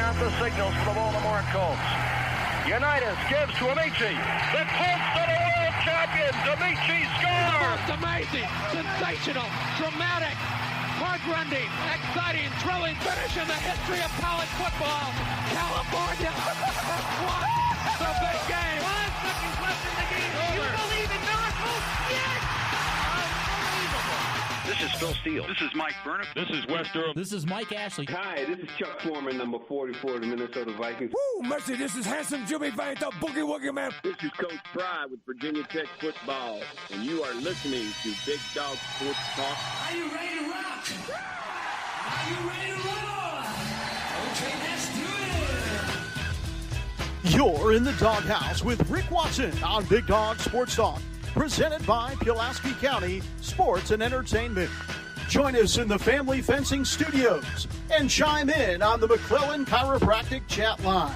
out the signals for the Baltimore Colts. Unitas gives to Amici. The Colts are the world champions. Amici scores. It's amazing, sensational, dramatic, heart-rending, exciting, thrilling finish in the history of college football. California won the big game. 5 seconds left in the game. Do you believe in miracles? Yes! Unbelievable. This is Phil Steele. This is Mike Burnham. This is Wes Durham. This is Mike Ashley. Hi, this is Chuck Foreman, number 44 of the Minnesota Vikings. Woo, mercy, this is handsome Jimmy Vane, the Boogie Woogie Man. This is Coach Fry with Virginia Tech Football, and you are listening to Big Dog Sports Talk. Are you ready to rock? Are you ready to roll? Okay, let's do it. You're in the doghouse with Rick Watson on Big Dog Sports Talk, presented by Pulaski County Sports and Entertainment. Join us in the Family Fencing Studios and chime in on the McClellan Chiropractic chat line.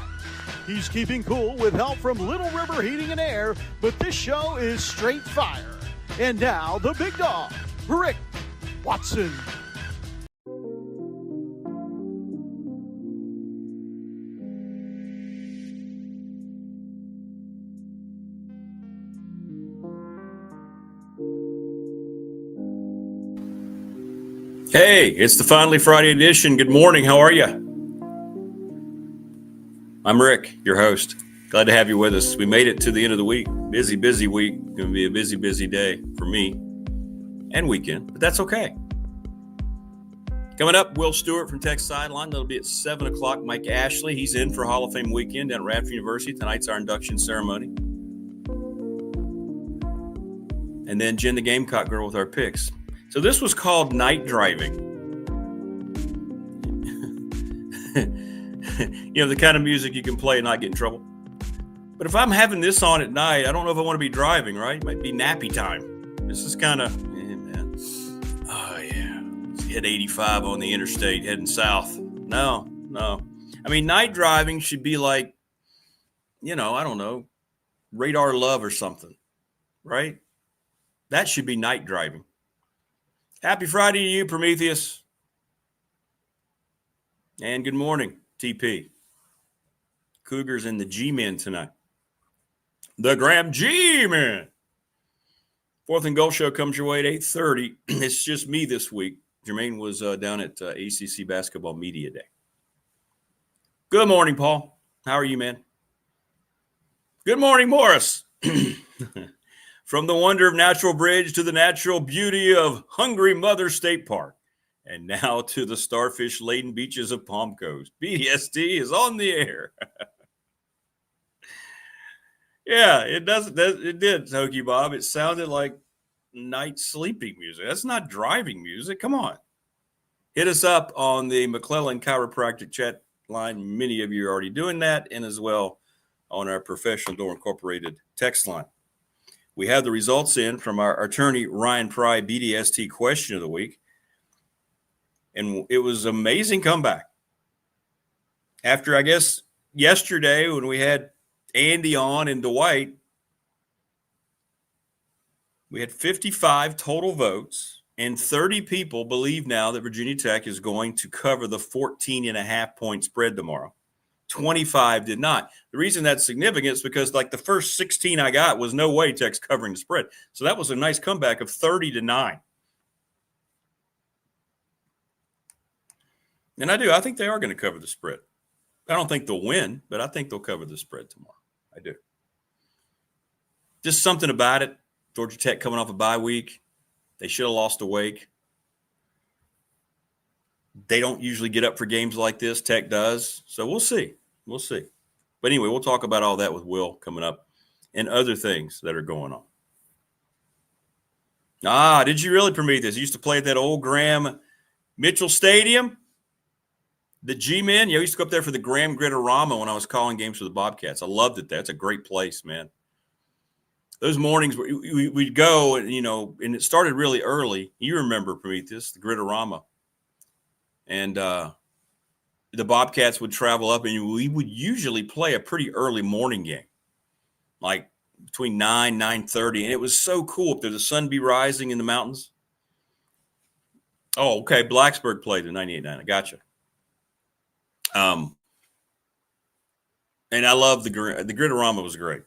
He's keeping cool with help from Little River Heating and Air, but this show is straight fire. And now, the big dog, Rick Watson. Hey, it's the Finally Friday edition. Good morning. How are you? I'm Rick, your host. Glad to have you with us. We made it to the end of the week. Busy week. Going to be a busy day for me and weekend, but that's okay. Coming up, Will Stewart from Tech Sideline. That'll be at 7 o'clock. Mike Ashley, he's in for Hall of Fame weekend down at Radford University. Tonight's our induction ceremony. And then Jen the Gamecock Girl with our picks. So this was called night driving. You know, the kind of music you can play and not get in trouble. But if I'm having this on at night, I don't know if I want to be driving, right? It might be nappy time. This is kind of, man. Oh, yeah. Let's hit 85 on the interstate heading south. No. I mean, night driving should be like, you know, I don't know, Radar Love or something, right? That should be night driving. Happy Friday to you, Prometheus. And good morning, TP. Cougars and the G-Men tonight. The Graham G-Men. Fourth and Goal show comes your way at 8:30. It's just me this week. Jermaine was down at ACC Basketball Media Day. Good morning, Paul. How are you, man? Good morning, Morris. From the wonder of Natural Bridge to the natural beauty of Hungry Mother State Park, and now to the starfish-laden beaches of Palm Coast, BDST is on the air. Yeah, it did, Hokey Bob. It sounded like night sleeping music. That's not driving music. Come on. Hit us up on the McClellan Chiropractic chat line. Many of you are already doing that, and as well on our Professional Door Incorporated text line. We have the results in from our attorney, Ryan Pry, BDST question of the week. And it was an amazing comeback. After, I guess, yesterday when we had Andy on and Dwight, we had 55 total votes, and 30 people believe now that Virginia Tech is going to cover the 14.5-point spread tomorrow. 25 did not. The reason that's significant is because like the first 16 I got was no way Tech's covering the spread. So that was a nice comeback of 30-9. And I think they are going to cover the spread. I don't think they'll win, but I think they'll cover the spread tomorrow. I do. Just something about it. Georgia Tech coming off a bye week. They should have lost to Wake. They don't usually get up for games like this. Tech does. So we'll see. We'll see. But anyway, we'll talk about all that with Will coming up and other things that are going on. Did you really, Prometheus? You used to play at that old Graham Mitchell Stadium? The G-Men? Yeah, I used to go up there for the Graham Gritterama when I was calling games for the Bobcats. I loved it there. It's a great place, man. Those mornings, we'd go, and, you know, and it started really early. You remember, Prometheus, the Gritterama. And the Bobcats would travel up, and we would usually play a pretty early morning game, like between 9:30. And it was so cool up there. The sun be rising in the mountains. Oh, okay. Blacksburg played in 98-9. I gotcha. And I love the Gritorama was great.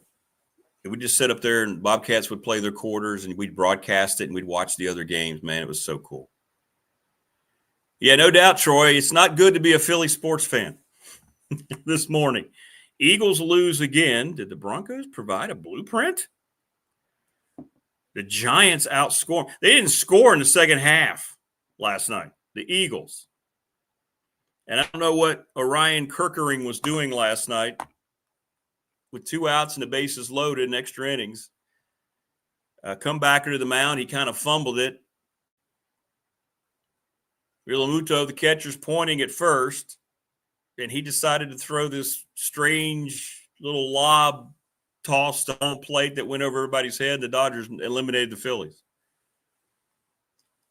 And we'd just sit up there and Bobcats would play their quarters and we'd broadcast it and we'd watch the other games. Man, it was so cool. Yeah, no doubt, Troy. It's not good to be a Philly sports fan this morning. Eagles lose again. Did the Broncos provide a blueprint? The Giants outscore. They didn't score in the second half last night, the Eagles. And I don't know what Orion Kirkering was doing last night with 2 outs and the bases loaded in extra innings. Come back to the mound. He kind of fumbled it. Rilamuto, the catcher's pointing at first, and he decided to throw this strange little lob toss to home plate that went over everybody's head. The Dodgers eliminated the Phillies.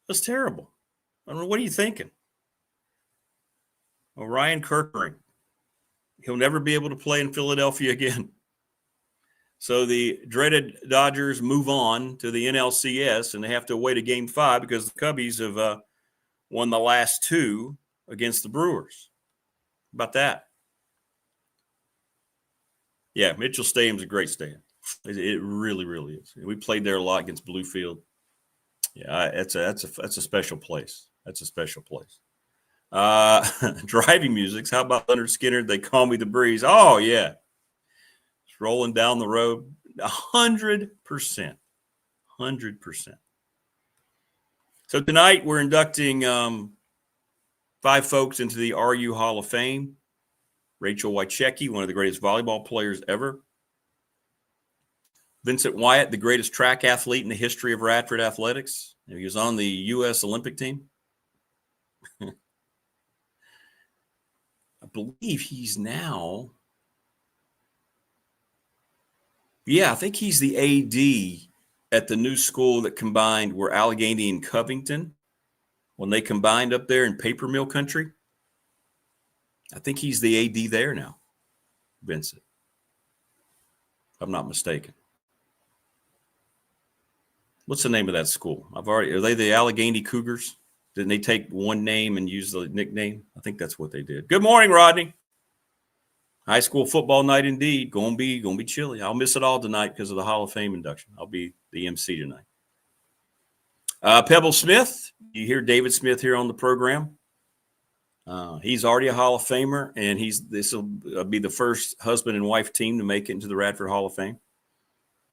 That's terrible. I don't know. What are you thinking? Orion Kirkering. He'll never be able to play in Philadelphia again. So the dreaded Dodgers move on to the NLCS, and they have to wait a Game 5 because the Cubbies have won the last 2 against the Brewers. How about that? Yeah, Mitchell Stadium's a great stadium. It really, really is. We played there a lot against Bluefield. Yeah, that's a special place. That's a special place. Driving music. How about Leonard Skinner? They Call Me the Breeze. Oh, yeah. It's rolling down the road. 100%. 100%. So tonight we're inducting 5 folks into the RU Hall of Fame. Rachel Wychecki, one of the greatest volleyball players ever. Vincent Wyatt, the greatest track athlete in the history of Radford athletics. He was on the U.S. Olympic team. I believe he's now, I think he's the AD at the new school that combined were Allegheny and Covington when they combined up there in paper mill country. I think he's the AD there now, Vincent, if I'm not mistaken. What's the name of that school? Are they the Allegheny Cougars? Didn't they take one name and use the nickname? I think that's what they did. Good morning, Rodney. High school football night indeed. Gonna be chilly. I'll miss it all tonight because of the Hall of Fame induction. I'll be the MC tonight. Pebble Smith. You hear David Smith here on the program. He's already a Hall of Famer, and this will be the first husband and wife team to make it into the Radford Hall of Fame.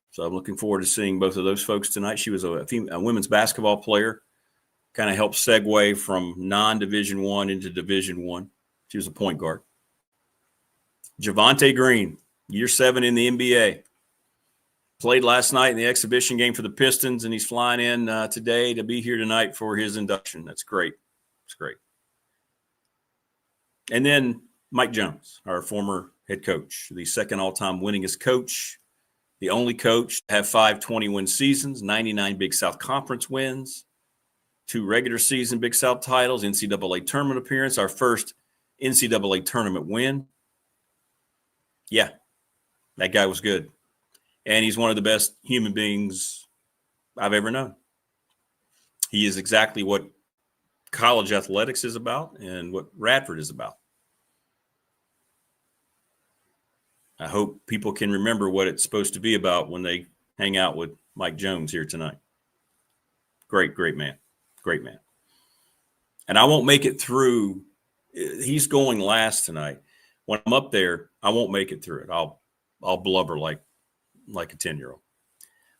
So I'm looking forward to seeing both of those folks tonight. She was a women's basketball player, kind of helped segue from non-Division I into Division I. She was a point guard. Javonte Green, year 7 in the NBA. Played last night in the exhibition game for the Pistons, and he's flying in today to be here tonight for his induction. That's great. It's great. And then Mike Jones, our former head coach, the second all-time winningest coach, the only coach to have 5 20-win seasons, 99 Big South Conference wins, 2 regular season Big South titles, NCAA tournament appearance, our first NCAA tournament win. Yeah, that guy was good. And he's one of the best human beings I've ever known. He is exactly what college athletics is about and what Radford is about. I hope people can remember what it's supposed to be about when they hang out with Mike Jones here tonight. Great, great man. Great man. And I won't make it through. He's going last tonight. When I'm up there, I won't make it through it. I'll blubber like a 10-year-old.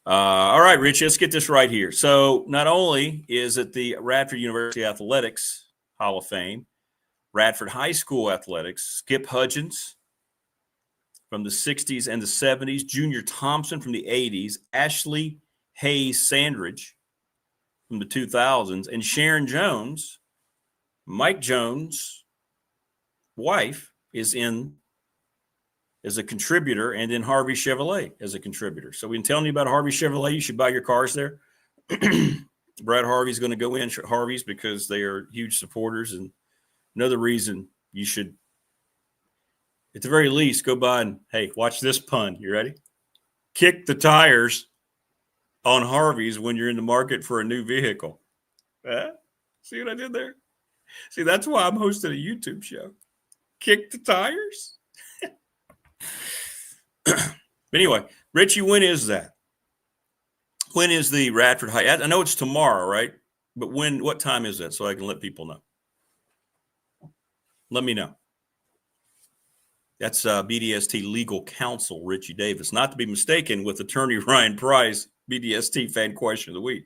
All right, Rich, let's get this right here. So not only is it the Radford University Athletics Hall of Fame, Radford High School Athletics, Skip Hudgens from the 60s and the 70s, Junior Thompson from the 80s, Ashley Hayes Sandridge from the 2000s, and Sharon Jones, Mike Jones' wife, is in as a contributor, and then Harvey Chevrolet as a contributor. So we've been telling you about Harvey Chevrolet. You should buy your cars there. Brad Harvey's going to go in Harvey's because they are huge supporters. And another reason you should, at the very least, go by and, hey, watch this pun. You ready? Kick the tires on Harvey's when you're in the market for a new vehicle. See what I did there? See, that's why I'm hosting a YouTube show. Kick the tires. Anyway, Richie, when is that? When is the Radford High? I know it's tomorrow, right? But what time is that so I can let people know? Let me know. That's BDST legal counsel, Richie Davis. Not to be mistaken with attorney Ryan Price, BDST fan question of the week.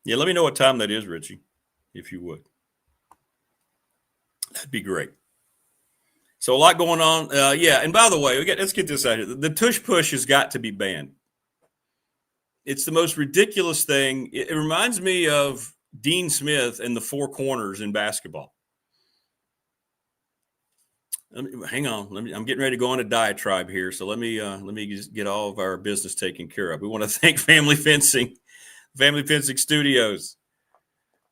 Yeah, let me know what time that is, Richie, if you would. That'd be great. So a lot going on. Yeah, and by the way, let's get this out here. The tush push has got to be banned. It's the most ridiculous thing. It reminds me of Dean Smith and the four corners in basketball. Hang on. I'm getting ready to go on a diatribe here, so let me just get all of our business taken care of. We want to thank Family Fencing Studios.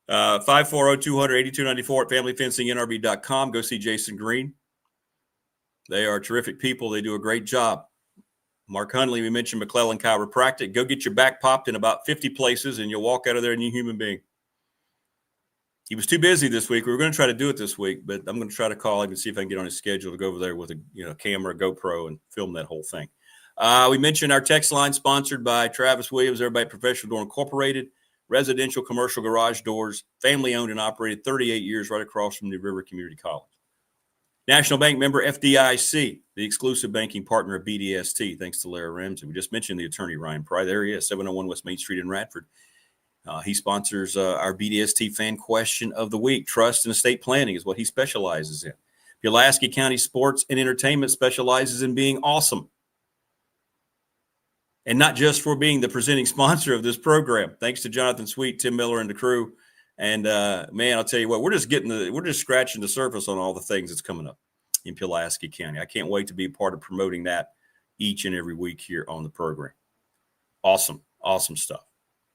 540-200-8294 at familyfencingnrb.com. Go see Jason Green. They are terrific people. They do a great job. Mark Hundley, we mentioned McClellan Chiropractic. Go get your back popped in about 50 places, and you'll walk out of there a new human being. He was too busy this week. We were going to try to do it this week, but I'm going to try to call him and see if I can get on his schedule to go over there with a camera, GoPro, and film that whole thing. We mentioned our text line sponsored by Travis Williams, everybody at Professional Door Incorporated, residential commercial garage doors, family owned and operated 38 years right across from New River Community College. National Bank member FDIC, the exclusive banking partner of BDST, thanks to Larry Ramsey. We just mentioned the attorney Ryan Pry. There he is, 701 West Main Street in Radford. He sponsors our BDST fan question of the week. Trust and estate planning is what he specializes in. Pulaski County Sports and Entertainment specializes in being awesome. And not just for being the presenting sponsor of this program. Thanks to Jonathan Sweet, Tim Miller, and the crew. And man, I'll tell you what, we're just scratching the surface on all the things that's coming up in Pulaski County. I can't wait to be a part of promoting that each and every week here on the program. Awesome stuff.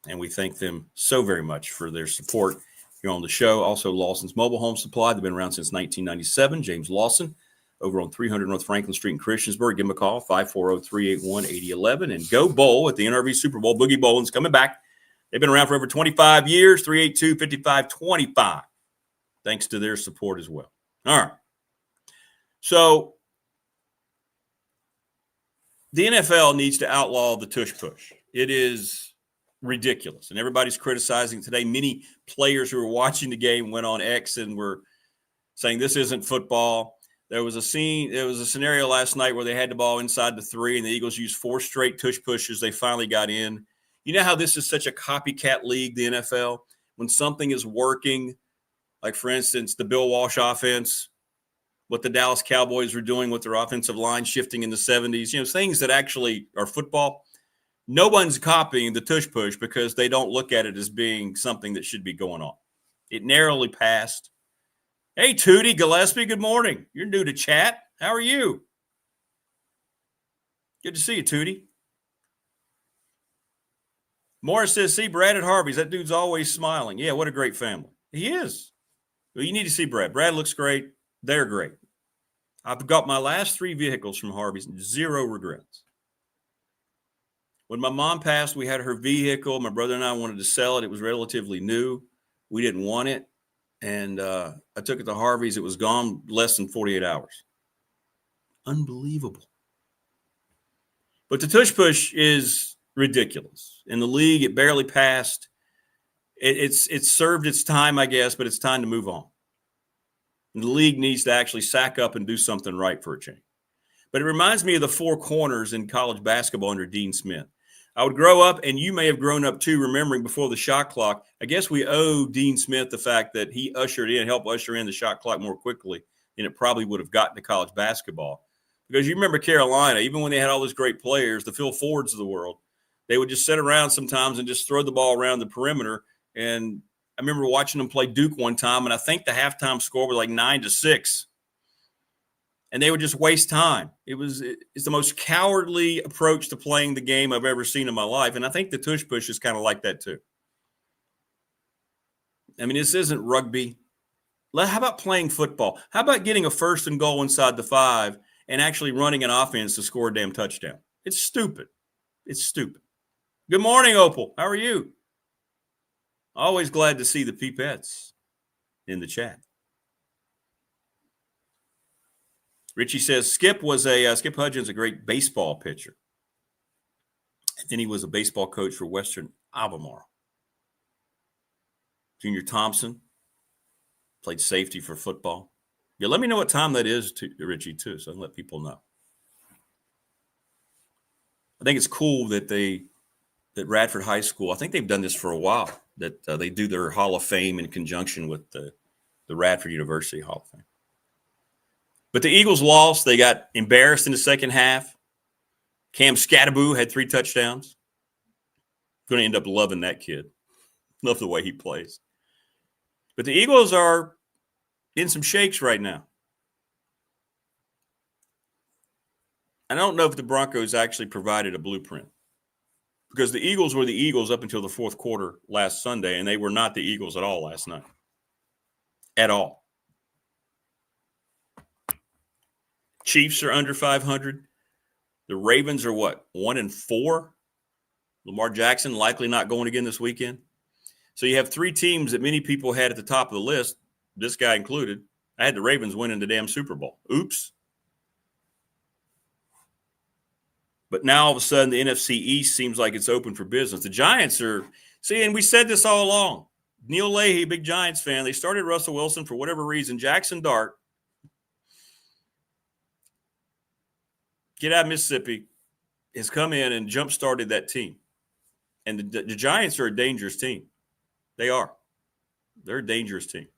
And we thank them so very much for their support here on the show. Also, Lawson's Mobile Home Supply. They've been around since 1997. James Lawson over on 300 North Franklin Street in Christiansburg. Give them a call, 540-381-8011. And go bowl at the NRV Super Bowl. Boogie Bowling's coming back. They've been around for over 25 years, 382-5525. Thanks to their support as well. All right. So the NFL needs to outlaw the tush push. It is ridiculous. And everybody's criticizing today. Many players who were watching the game went on X and were saying this isn't football. There was a scenario last night where they had the ball inside the 3 and the Eagles used 4 straight tush pushes. They finally got in. You know how this is such a copycat league, the NFL? When something is working, like, for instance, the Bill Walsh offense, what the Dallas Cowboys were doing with their offensive line shifting in the 70s, things that actually are football. No one's copying the tush push because they don't look at it as being something that should be going on. It narrowly passed. Hey, Tootie Gillespie, good morning. You're new to chat. How are you? Good to see you, Tootie. Morris says, see Brad at Harvey's. That dude's always smiling. Yeah, what a great family. He is. Well, you need to see Brad. Brad looks great. They're great. I've got my last 3 vehicles from Harvey's, 0 regrets. When my mom passed, we had her vehicle. My brother and I wanted to sell it. It was relatively new. We didn't want it. And I took it to Harvey's. It was gone less than 48 hours. Unbelievable. But the tush push is ridiculous. In the league, it barely passed. It's served its time, I guess, but it's time to move on. And the league needs to actually sack up and do something right for a change. But it reminds me of the 4 corners in college basketball under Dean Smith. I would grow up, and you may have grown up too, remembering before the shot clock. I guess we owe Dean Smith the fact that he helped usher in the shot clock more quickly than it probably would have gotten to college basketball. Because you remember Carolina, even when they had all those great players, the Phil Fords of the world, they would just sit around sometimes and just throw the ball around the perimeter. And I remember watching them play Duke one time, and I think the halftime score was like 9-6. And they would just waste time. It's the most cowardly approach to playing the game I've ever seen in my life. And I think the tush push is kind of like that too. I mean, this isn't rugby. How about playing football? How about getting a 1st and goal inside the 5 and actually running an offense to score a damn touchdown? It's stupid. It's stupid. Good morning, Opal. How are you? Always glad to see the peepettes in the chat. Richie says Skip Hudgens, a great baseball pitcher. And then he was a baseball coach for Western Albemarle. Junior Thompson played safety for football. Yeah, let me know what time that is, Richie, too, so I can let people know. I think it's cool that Radford High School, I think they've done this for a while, that they do their Hall of Fame in conjunction with the Radford University Hall of Fame. But the Eagles lost. They got embarrassed in the second half. Cam Scattaboo had 3 touchdowns. Going to end up loving that kid. Love the way he plays. But the Eagles are in some shakes right now. I don't know if the Broncos actually provided a blueprint, because the Eagles were the Eagles up until the fourth quarter last Sunday, and they were not the Eagles at all last night. At all. Chiefs are under 500. The Ravens are what? 1-4. Lamar Jackson likely not going again this weekend. So you have 3 teams that many people had at the top of the list, this guy included. I had the Ravens winning the damn Super Bowl. Oops. But now all of a sudden the NFC East seems like it's open for business. The Giants are – see, and we said this all along. Neil Leahy, big Giants fan, they started Russell Wilson for whatever reason. Jackson Dart, get out of Mississippi, has come in and jump-started that team. And the Giants are a dangerous team. They are. They're a dangerous team.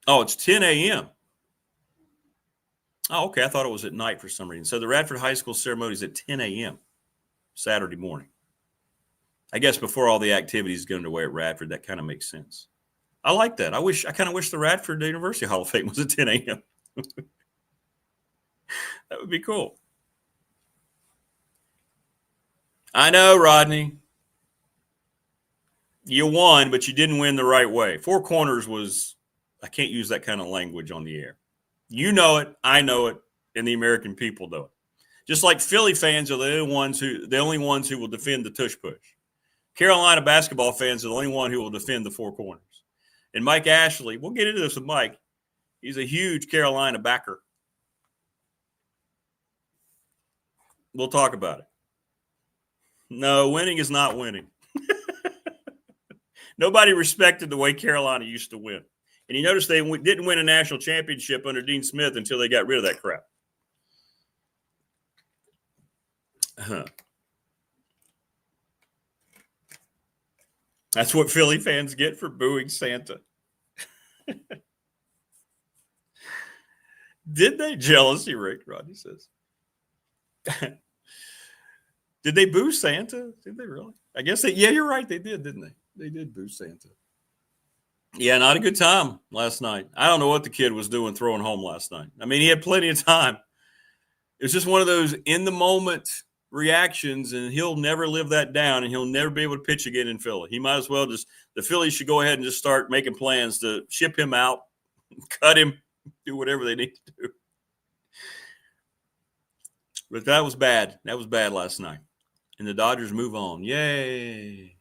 Oh, it's 10 a.m. Oh, okay. I thought it was at night for some reason. So the Radford High School ceremony is at 10 a.m. Saturday morning. I guess before all the activities get underway at Radford, that kind of makes sense. I like that. I kind of wish the Radford University Hall of Fame was at 10 a.m. That would be cool. I know, Rodney. You won, but you didn't win the right way. Four Corners was, I can't use that kind of language on the air. You know it, I know it, and the American people know it. Just like Philly fans are the only ones who will defend the tush push. Carolina basketball fans are the only one who will defend the Four Corners. And Mike Ashley, we'll get into this with Mike. He's a huge Carolina backer. We'll talk about it. No, winning is not winning. Nobody respected the way Carolina used to win. And you notice they didn't win a national championship under Dean Smith until they got rid of that crap. That's what Philly fans get for booing Santa. Did they? Jealousy, Rick, Rodney says. Did they boo Santa? Did they really? I guess yeah, you're right. They did, didn't they? They did boo Santa. Yeah, not a good time last night. I don't know what the kid was doing throwing home last night. I mean, he had plenty of time. It was just one of those in-the-moment reactions, and he'll never live that down, and he'll never be able to pitch again in Philly. He might as well the Phillies should go ahead and just start making plans to ship him out, cut him, do whatever they need to do. But that was bad. That was bad last night. And the Dodgers move on. Yay.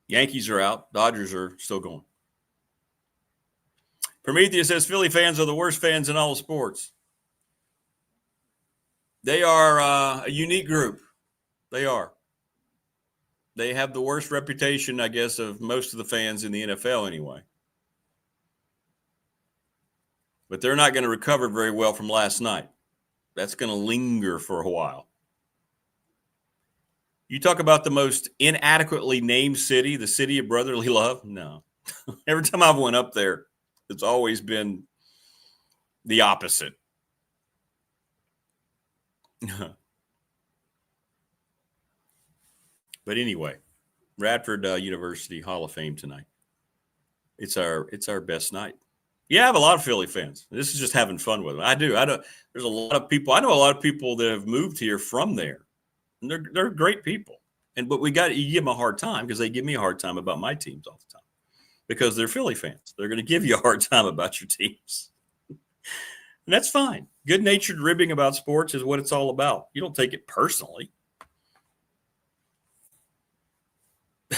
Yankees are out. Dodgers are still going. Prometheus says Philly fans are the worst fans in all of sports. They are a unique group. They are. They have the worst reputation, I guess, of most of the fans in the NFL anyway. But they're not going to recover very well from last night. That's going to linger for a while. You talk about the most inadequately named city, the city of brotherly love? No. Every time I've went up there, it's always been the opposite. But anyway, Radford University Hall of Fame tonight. It's our best night. Yeah, I have a lot of Philly fans. This is just having fun with them. I do. There's a lot of people. I know a lot of people that have moved here from there. And they're great people. But you give them a hard time because they give me a hard time about my teams all the time because they're Philly fans. They're going to give you a hard time about your teams. And that's fine. Good-natured ribbing about sports is what it's all about. You don't take it personally. I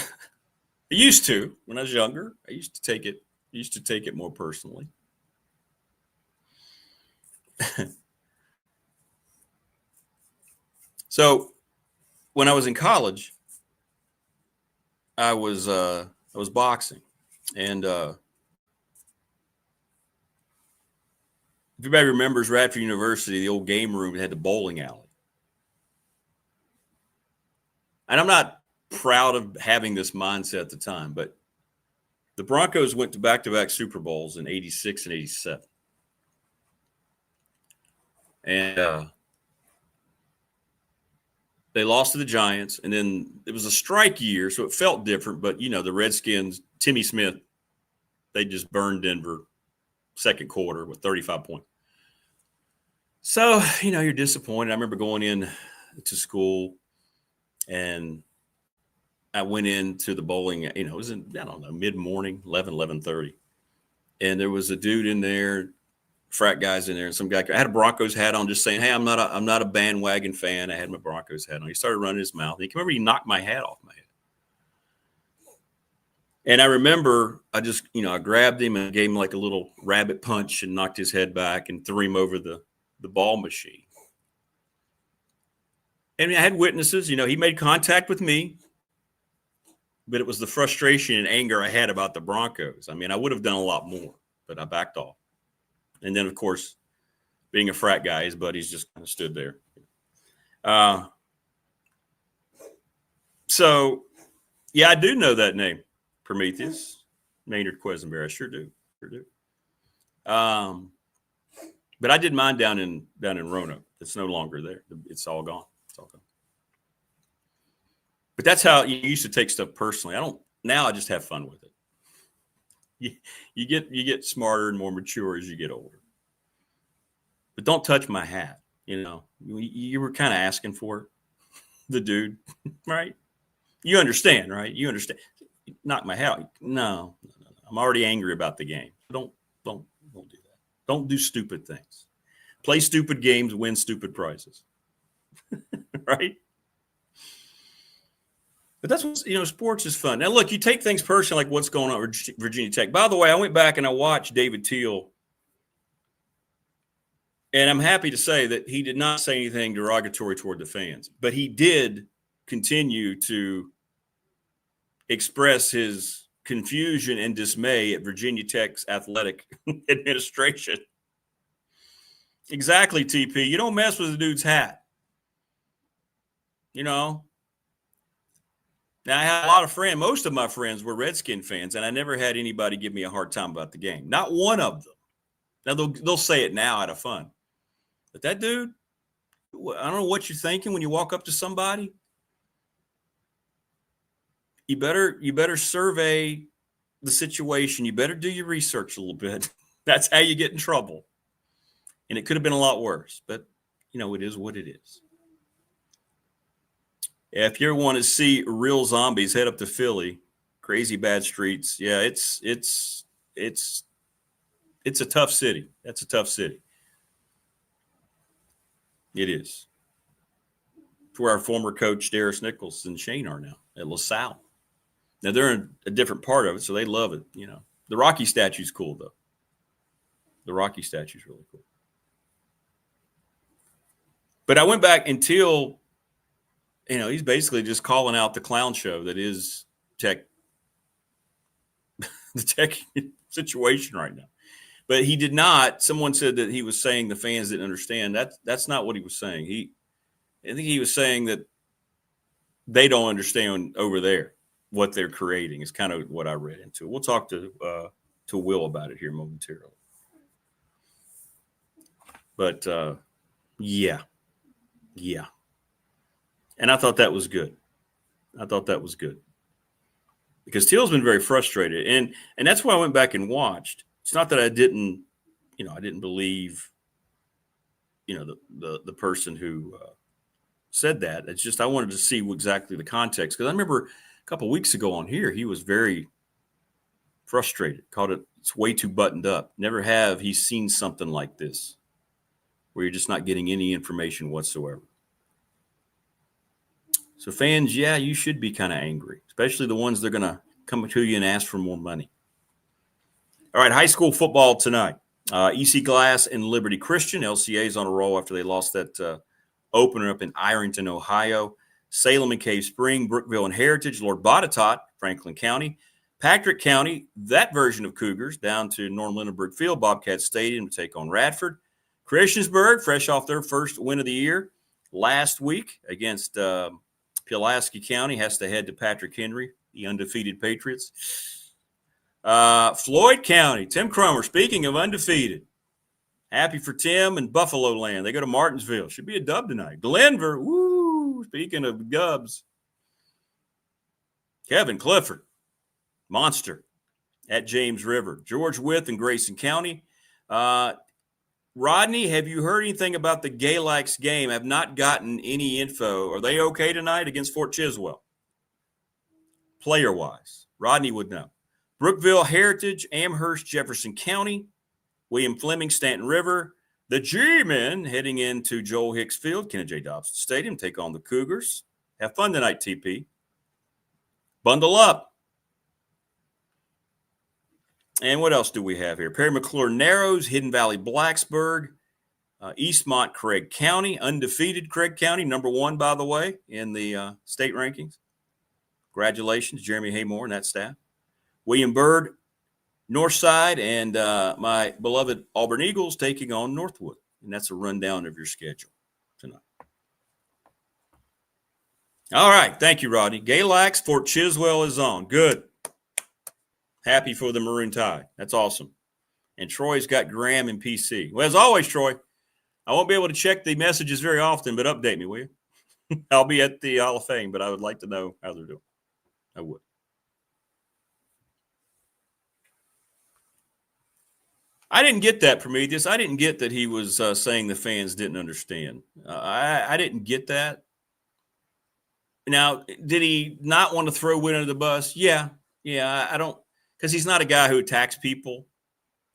used to when I was younger. I used to take it more personally. So when I was in college, I was boxing, and if anybody remembers Radford University, the old game room had the bowling alley. And I'm not proud of having this mindset at the time, but the Broncos went to back-to-back Super Bowls in 86 and 87. And they lost to the Giants, and then it was a strike year, so it felt different. But, the Redskins, Timmy Smith, they just burned Denver second quarter with 35 points. So, you're disappointed. I remember going in to school, and I went into the bowling, it was in, mid-morning, 11:30. And there was a dude in there, frat guys in there, and some guy, I had a Broncos hat on, just saying, hey, I'm not a bandwagon fan. I had my Broncos hat on. He started running his mouth. And he came over, he knocked my hat off my head. And I remember I just, I grabbed him and gave him like a little rabbit punch and knocked his head back and threw him over the ball machine. And I had witnesses, he made contact with me, but it was the frustration and anger I had about the Broncos. I mean, I would have done a lot more, but I backed off. And then, of course, being a frat guy, his buddies just kind of stood there. So, yeah, I do know that name, Prometheus, Maynard Quisenberry. I sure do. But I did mine down in Roanoke. It's no longer there. It's all gone. But that's how you used to take stuff personally. Now I just have fun with it. You get smarter and more mature as you get older. But don't touch my hat. You were kind of asking for it, the dude, right? You understand, right? You understand. Knock my hat. No. I'm already angry about the game. Don't do that. Don't do stupid things. Play stupid games, win stupid prizes. Right? But that's what, sports is fun. Now, look, you take things personally, like what's going on at Virginia Tech. By the way, I went back and I watched David Teal, and I'm happy to say that he did not say anything derogatory toward the fans, but he did continue to express his confusion and dismay at Virginia Tech's athletic administration. Exactly, TP. You don't mess with the dude's hat. Now, I had a lot of friends. Most of my friends were Redskin fans, and I never had anybody give me a hard time about the game. Not one of them. Now, they'll say it now out of fun. But that dude, I don't know what you're thinking when you walk up to somebody. You better survey the situation. You better do your research a little bit. That's how you get in trouble. And it could have been a lot worse. But, it is what it is. If you ever want to see real zombies, head up to Philly. Crazy bad streets. Yeah, it's a tough city. That's a tough city. It is. It's where our former coach Darius Nichols and Shane are now at LaSalle. Now they're in a different part of it, so they love it. The Rocky statue's cool though. The Rocky statue's really cool. But I went back until. He's basically just calling out the clown show that is Tech, the Tech situation right now. But he did not. Someone said that he was saying the fans didn't understand. That's not what he was saying. I think he was saying that they don't understand over there what they're creating. Is kind of what I read into it. We'll talk to Will about it here momentarily. But yeah. And I thought that was good. Because Teal's been very frustrated. And that's why I went back and watched. It's not that I didn't believe, the person who said that. It's just I wanted to see exactly the context. Because I remember a couple of weeks ago on here, he was very frustrated. Called it's way too buttoned up. Never have he seen something like this where you're just not getting any information whatsoever. So fans, yeah, you should be kind of angry, especially the ones that are going to come to you and ask for more money. All right, high school football tonight. EC Glass and Liberty Christian. LCA's on a roll after they lost that opener up in Ironton, Ohio. Salem and Cave Spring, Brookville and Heritage, Lord Botetourt, Franklin County. Patrick County, that version of Cougars, down to Norm Lindenberg Field, Bobcat Stadium to take on Radford. Christiansburg, fresh off their first win of the year last week against Pulaski County, has to head to Patrick Henry, the undefeated Patriots. Floyd County, Tim Cromer, speaking of undefeated, happy for Tim and Buffalo Land. They go to Martinsville. Should be a dub tonight. Glenver, woo, speaking of dubs. Kevin Clifford, monster at James River. George Wythe in Grayson County. Rodney, have you heard anything about the Galax game? I've not gotten any info. Are they okay tonight against Fort Chiswell? Player-wise, Rodney would know. Brookville, Heritage, Amherst, Jefferson County, William Fleming, Stanton River. The G-Men heading into Joel Hicks Field, Kenneth J. Dobson Stadium, take on the Cougars. Have fun tonight, TP. Bundle up. And what else do we have here? Perry McClure Narrows, Hidden Valley Blacksburg, Eastmont Craig County, undefeated Craig County, number 1, by the way, in the state rankings. Congratulations, Jeremy Haymore and that staff. William Byrd, Northside, and my beloved Auburn Eagles taking on Northwood. And that's a rundown of your schedule tonight. All right. Thank you, Rodney. Galax, Fort Chiswell is on. Good. Happy for the Maroon Tide. That's awesome. And Troy's got Graham and PC. Well, as always, Troy, I won't be able to check the messages very often, but update me, will you? I'll be at the Hall of Fame, but I would like to know how they're doing. I would. I didn't get that, Prometheus. I didn't get that he was saying the fans didn't understand. I didn't get that. Now, did he not want to throw Win under the bus? Yeah. I don't, because he's not a guy who attacks people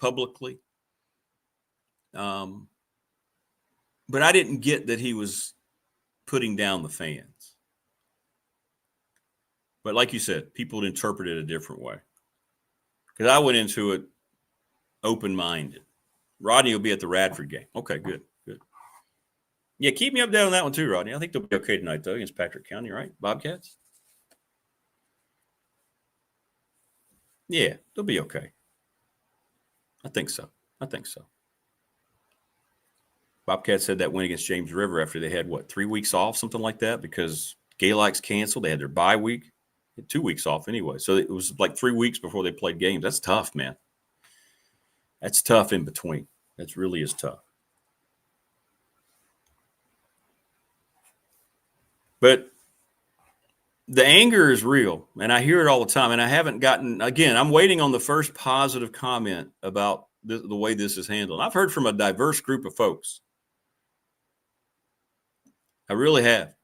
publicly. But I didn't get that he was putting down the fans. But like you said, people would interpret it a different way. Because I went into it open-minded. Rodney will be at the Radford game. Okay, good. Yeah, keep me updated on that one too, Rodney. I think they'll be okay tonight, though, against Patrick County, right? Bobcats? Yeah, they'll be okay. I think so. Bobcats had that win against James River after they had, 3 weeks off, something like that, because Galax canceled. They had their bye week. They had 2 weeks off anyway. So it was like 3 weeks before they played games. That's tough, man. That's tough in between. That really is tough. But the anger is real, and I hear it all the time, and I haven't gotten – again, I'm waiting on the first positive comment about the way this is handled. I've heard from a diverse group of folks. I really have.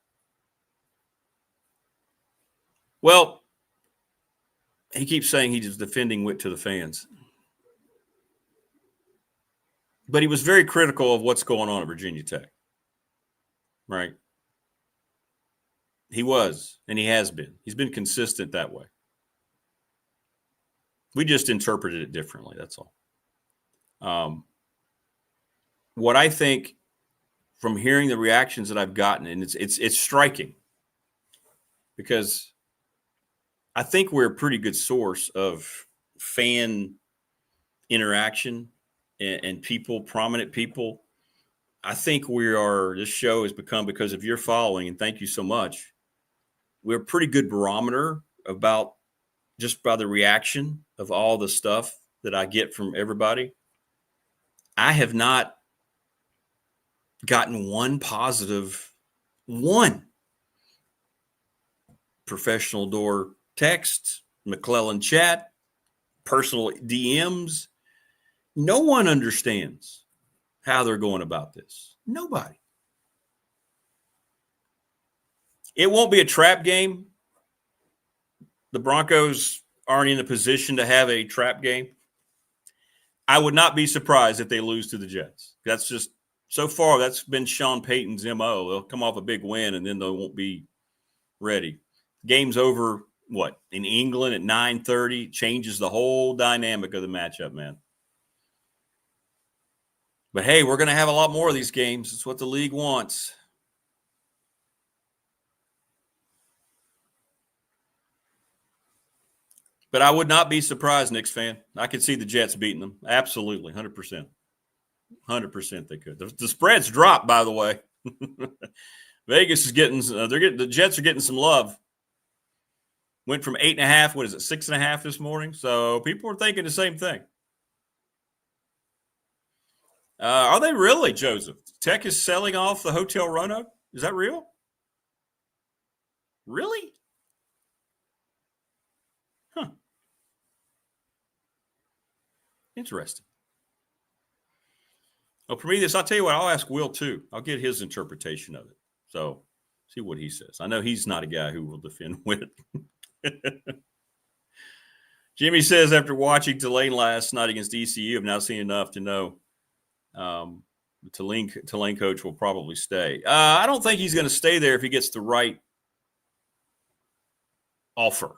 Well, he keeps saying he's defending Witt to the fans. But he was very critical of what's going on at Virginia Tech, right? He was, and he has been. He's been consistent that way. We just interpreted it differently, that's all. What I think from hearing the reactions that I've gotten, and it's striking, because I think we're a pretty good source of fan interaction and people, prominent people. I think this show has become, because of your following, and thank you so much, we're a pretty good barometer about just by the reaction of all the stuff that I get from everybody. I have not gotten one professional door text, McClellan chat, personal DMs. No one understands how they're going about this. Nobody. It won't be a trap game. The Broncos aren't in a position to have a trap game. I would not be surprised if they lose to the Jets. That's just So far, that's been Sean Payton's MO. They'll come off a big win, and then they won't be ready. Game's over, what, in England at 9:30? Changes the whole dynamic of the matchup, man. But, hey, we're going to have a lot more of these games. It's what the league wants. But I would not be surprised, Knicks fan. I could see the Jets beating them. Absolutely, 100%. 100% they could. The spread's dropped, by the way. Vegas is getting the Jets are getting some love. Went from 8.5, 6.5 this morning? So people are thinking the same thing. Are they really, Joseph? Tech is selling off the Hotel Roanoke? Is that real? Really? Huh. Interesting. Well, Prometheus, I'll tell you what, I'll ask Will too. I'll get his interpretation of it. So see what he says. I know he's not a guy who will defend Witt. Jimmy says, after watching Tulane last night against ECU, I've now seen enough to know the Tulane coach will probably stay. I don't think he's going to stay there if he gets the right offer.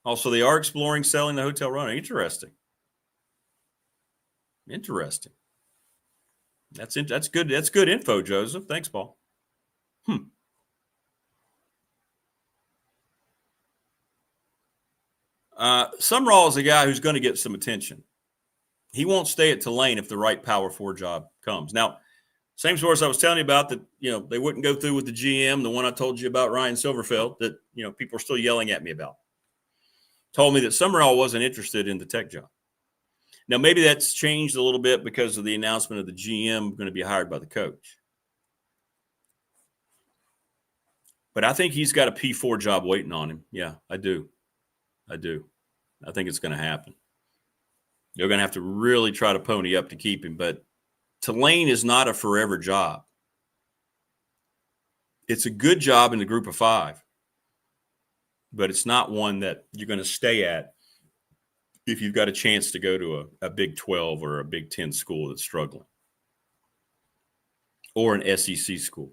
Also, they are exploring selling the Hotel Roanoke. Interesting. That's good. That's good info, Joseph. Thanks, Paul. Summerall is a guy who's going to get some attention. He won't stay at Tulane if the right Power 4 job comes. Now, same source I was telling you about that, they wouldn't go through with the GM, the one I told you about, Ryan Silverfeld, that, people are still yelling at me about. Told me that Summerall wasn't interested in the Tech job. Now, maybe that's changed a little bit because of the announcement of the GM going to be hired by the coach. But I think he's got a P4 job waiting on him. Yeah, I do. I think it's going to happen. They're going to have to really try to pony up to keep him. But Tulane is not a forever job. It's a good job in the group of 5. But it's not one that you're going to stay at if you've got a chance to go to a Big 12 or a Big 10 school that's struggling. Or an SEC school.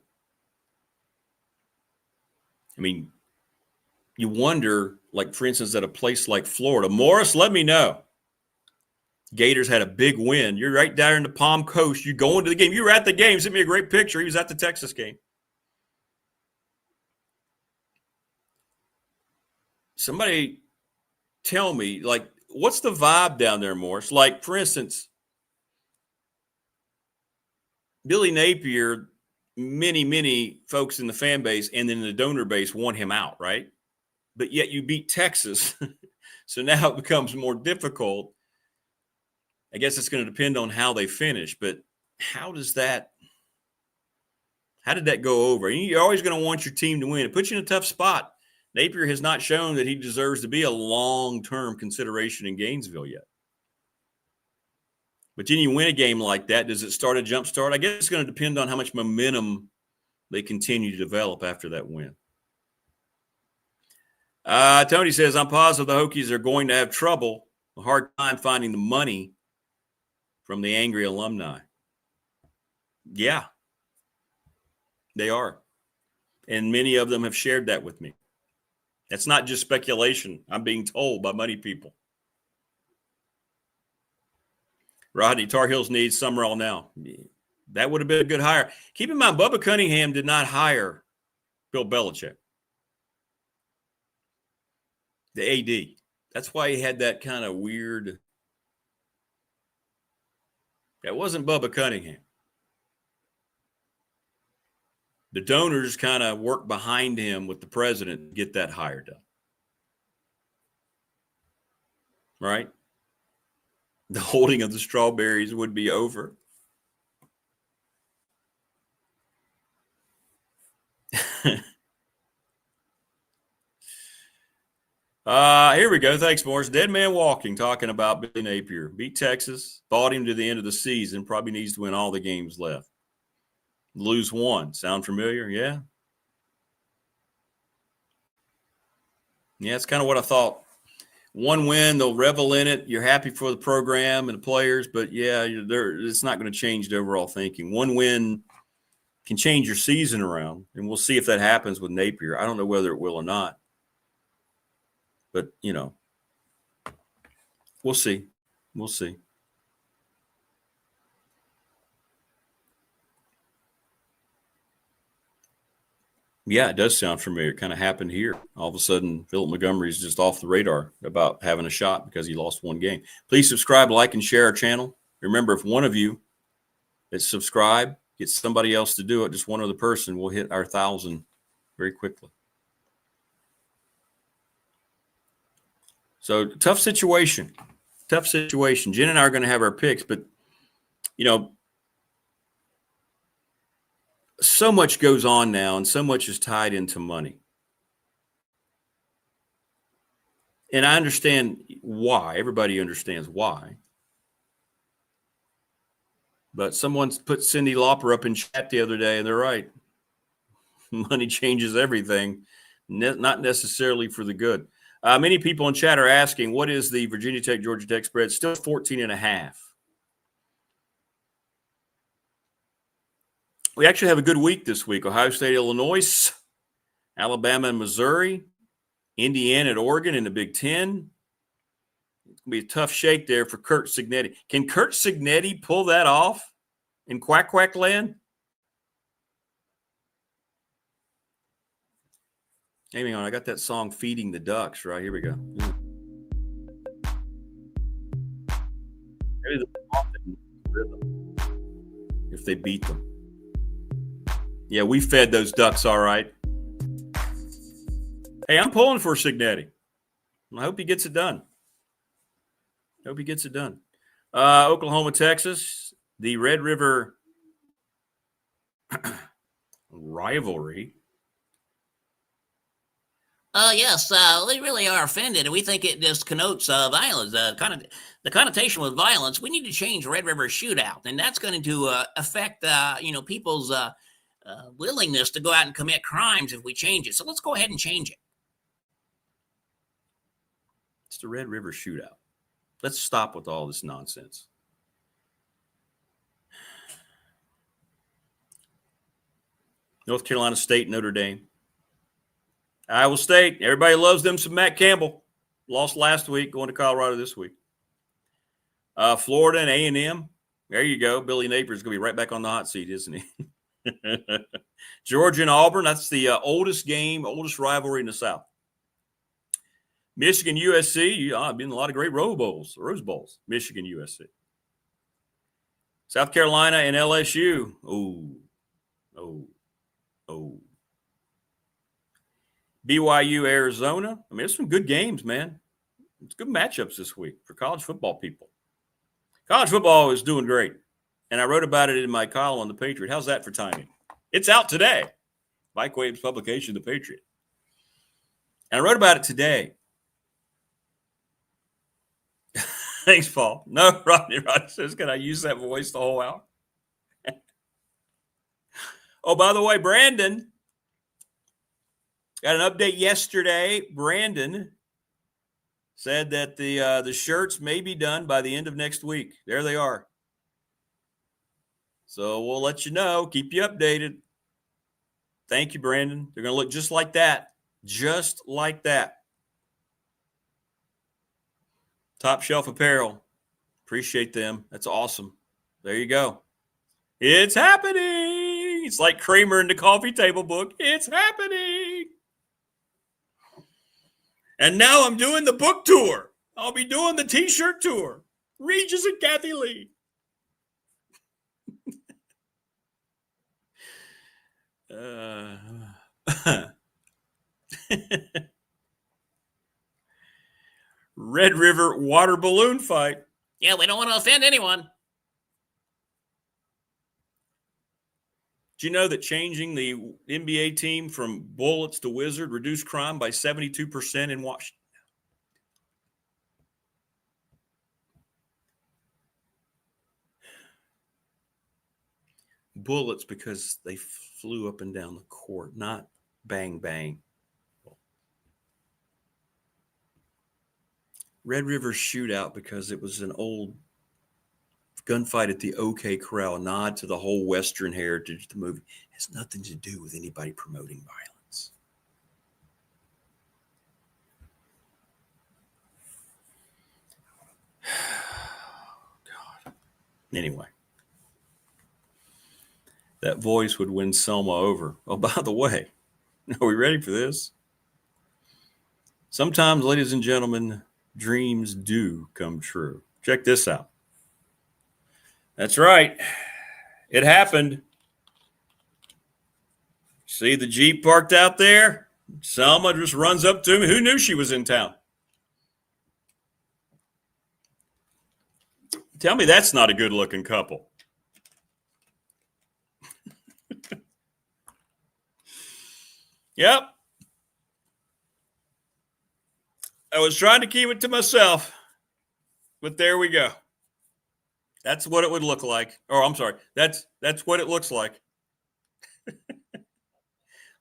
I mean, you wonder, like, for instance, at a place like Florida. Morris, let me know. Gators had a big win. You're right down in the Palm Coast. You go into the game. You were at the game. Sent me a great picture. He was at the Texas game. Somebody tell me, like, what's the vibe down there, Morris? Like, for instance, Billy Napier, many folks in the fan base and then the donor base want him out, right? But yet you beat Texas. So now it becomes more difficult. I guess it's going to depend on how they finish, but how did that go over? You're always going to want your team to win. It puts you in a tough spot. Napier has not shown that he deserves to be a long-term consideration in Gainesville yet. But then you win a game like that. Does it start a jump start? I guess it's going to depend on how much momentum they continue to develop after that win. Tony says, I'm positive the Hokies are going to have trouble, a hard time finding the money from the angry alumni. Yeah, they are. And many of them have shared that with me. That's not just speculation. I'm being told by money people. Rodney, Tar Heels needs Summerall now. That would have been a good hire. Keep in mind, Bubba Cunningham did not hire Bill Belichick, the AD. That's why he had that kind of weird. That wasn't Bubba Cunningham. The donors kind of worked behind him with the president to get that hire done. Right? The holding of the strawberries would be over. Here we go. Thanks, Morris. Dead Man Walking, talking about Billy Napier. Beat Texas, bought him to the end of the season, probably needs to win all the games left. Lose one. Sound familiar? Yeah. Yeah, it's kind of what I thought One win, they'll revel in it. You're happy for the program and the players, but yeah, it's not going to change the overall thinking. One win can change your season around, and we'll see if that happens with Napier. I don't know whether it will or not, but we'll see. We'll see. Yeah, it does sound familiar. It kind of happened here. All of a sudden, Philip Montgomery's just off the radar about having a shot because he lost one game. Please subscribe, like, and share our channel. Remember, if one of you that subscribe gets somebody else to do it, just one other person, we'll hit our 1,000 very quickly. So, tough situation. Tough situation. Jen and I are going to have our picks, but, so much goes on now, and so much is tied into money. And I understand why. Everybody understands why. But someone put Cyndi Lauper up in chat the other day, and they're right. Money changes everything, not necessarily for the good. Many people in chat are asking, what is the Virginia Tech, Georgia Tech spread? Still 14.5. We actually have a good week this week. Ohio State, Illinois, Alabama and Missouri, Indiana and Oregon in the Big Ten. It's going to be a tough shake there for Curt Cignetti. Can Curt Cignetti pull that off in Quack Quack Land? Hang on, I got that song Feeding the Ducks, right? Here we go. Maybe the rhythm if they beat them. Yeah, we fed those ducks all right. Hey, I'm pulling for Cignetti. I hope he gets it done. Oklahoma, Texas, the Red River rivalry. Yes, they really are offended, and we think it just connotes violence. The connotation with violence. We need to change Red River shootout, and that's going to affect people's willingness to go out and commit crimes if we change it. So let's go ahead and change it. It's the Red River shootout. Let's stop with all this nonsense. North Carolina State, Notre Dame. Iowa State, everybody loves them some Matt Campbell. Lost last week, going to Colorado this week. Florida and A&M. There you go. Billy Napier's going to be right back on the hot seat, isn't he? Georgia and Auburn, that's the oldest rivalry in the South. Michigan, USC, been a lot of great Rose Bowls. Michigan, USC. South Carolina and LSU. Oh. BYU, Arizona. I mean, there's some good games, man. It's good matchups this week for college football people. College football is doing great. And I wrote about it in my column on The Patriot. How's that for timing? It's out today. Mike Williams' publication, The Patriot. And I wrote about it today. Thanks, Paul. No, Rodney says, can I use that voice the whole hour? Oh, by the way, Brandon got an update yesterday. Brandon said that the shirts may be done by the end of next week. There they are. So we'll let you know. Keep you updated. Thank you, Brandon. They're going to look just like that. Just like that. Top Shelf Apparel. Appreciate them. That's awesome. There you go. It's happening. It's like Kramer in the coffee table book. It's happening. And now I'm doing the book tour. I'll be doing the T-shirt tour. Regis and Kathy Lee. Red River water balloon fight. Yeah, we don't want to offend anyone. Do you know that changing the NBA team from Bullets to Wizard reduced crime by 72% in Washington? Bullets because they flew up and down the court, not bang, bang. Red River Shootout because it was an old gunfight at the OK Corral, a nod to the whole Western heritage of the movie. It has nothing to do with anybody promoting violence. God. Anyway, that voice would win Selma over. Oh, by the way, are we ready for this? Sometimes, ladies and gentlemen, dreams do come true. Check this out. That's right. It happened. See the Jeep parked out there? Selma just runs up to me. Who knew she was in town? Tell me that's not a good-looking couple. Yep. I was trying to keep it to myself, but there we go. That's what it would look like. Oh, I'm sorry. That's what it looks like.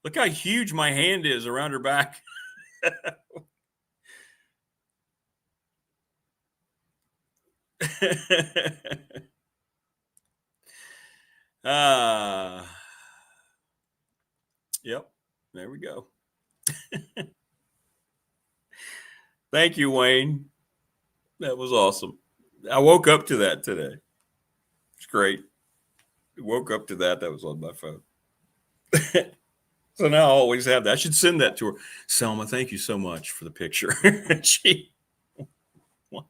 Look how huge my hand is around her back. Yep. There we go. Thank you, Wayne. That was awesome. I woke up to that today. It's great. I woke up to that. That was on my phone. So now I always have that. I should send that to her. Selma, thank you so much for the picture. What?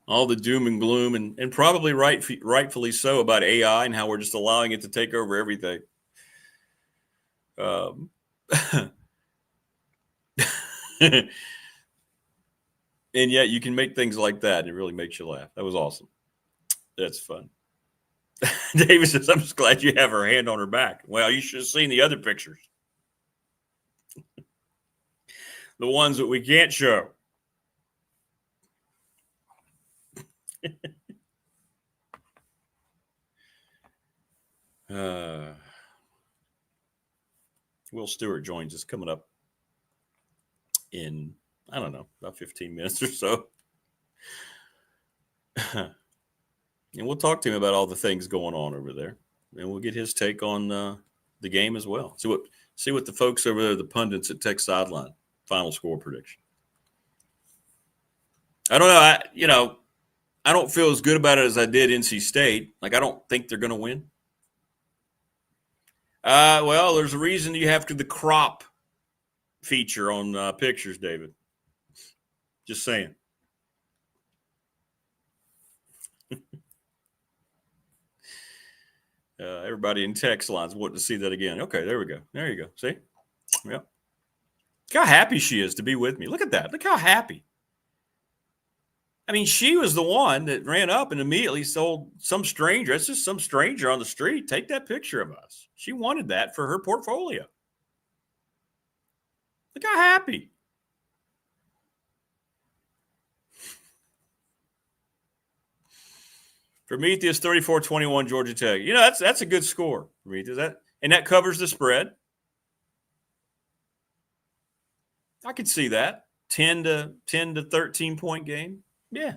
All the doom and gloom, and probably rightfully so, about AI and how we're just allowing it to take over everything. And yet you can make things like that. And it really makes you laugh. That was awesome. That's fun. David says, I'm just glad you have her hand on her back. Well, you should have seen the other pictures. The ones that we can't show. Will Stewart joins us coming up in, I don't know, about 15 minutes or so. And we'll talk to him about all the things going on over there. And we'll get his take on the game as well. See what the folks over there, the pundits at Tech Sideline, final score prediction. I don't know. I don't feel as good about it as I did NC State. Like, I don't think they're going to win. Well, there's a reason you have the crop feature on pictures, David. Just saying. Everybody in text lines wanting to see that again. Okay, there we go. There you go. See? Yep. Look how happy she is to be with me. Look at that. Look how happy. I mean, she was the one that ran up and immediately told some stranger, it's just some stranger on the street, take that picture of us. She wanted that for her portfolio. Look how happy. Prometheus 34-21 Georgia Tech. That's a good score, Prometheus. That covers the spread. I could see that. 10 to 13 point game. Yeah,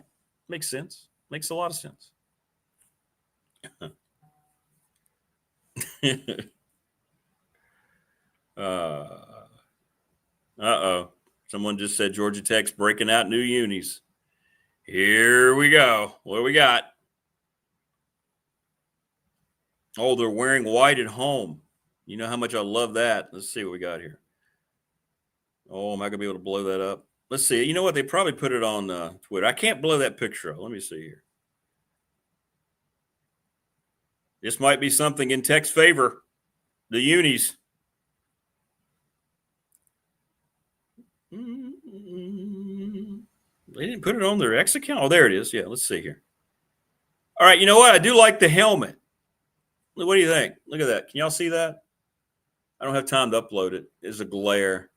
makes sense. Makes a lot of sense. Uh-oh. Someone just said Georgia Tech's breaking out new unis. Here we go. What do we got? Oh, they're wearing white at home. You know how much I love that. Let's see what we got here. Oh, am I going to be able to blow that up? Let's see. You know what? They probably put it on Twitter. I can't blow that picture up. Let me see here. This might be something in Tech's favor. The unis. They didn't put it on their X account. Oh, there it is. Yeah, let's see here. All right, you know what? I do like the helmet. What do you think? Look at that. Can y'all see that? I don't have time to upload it. There's a glare.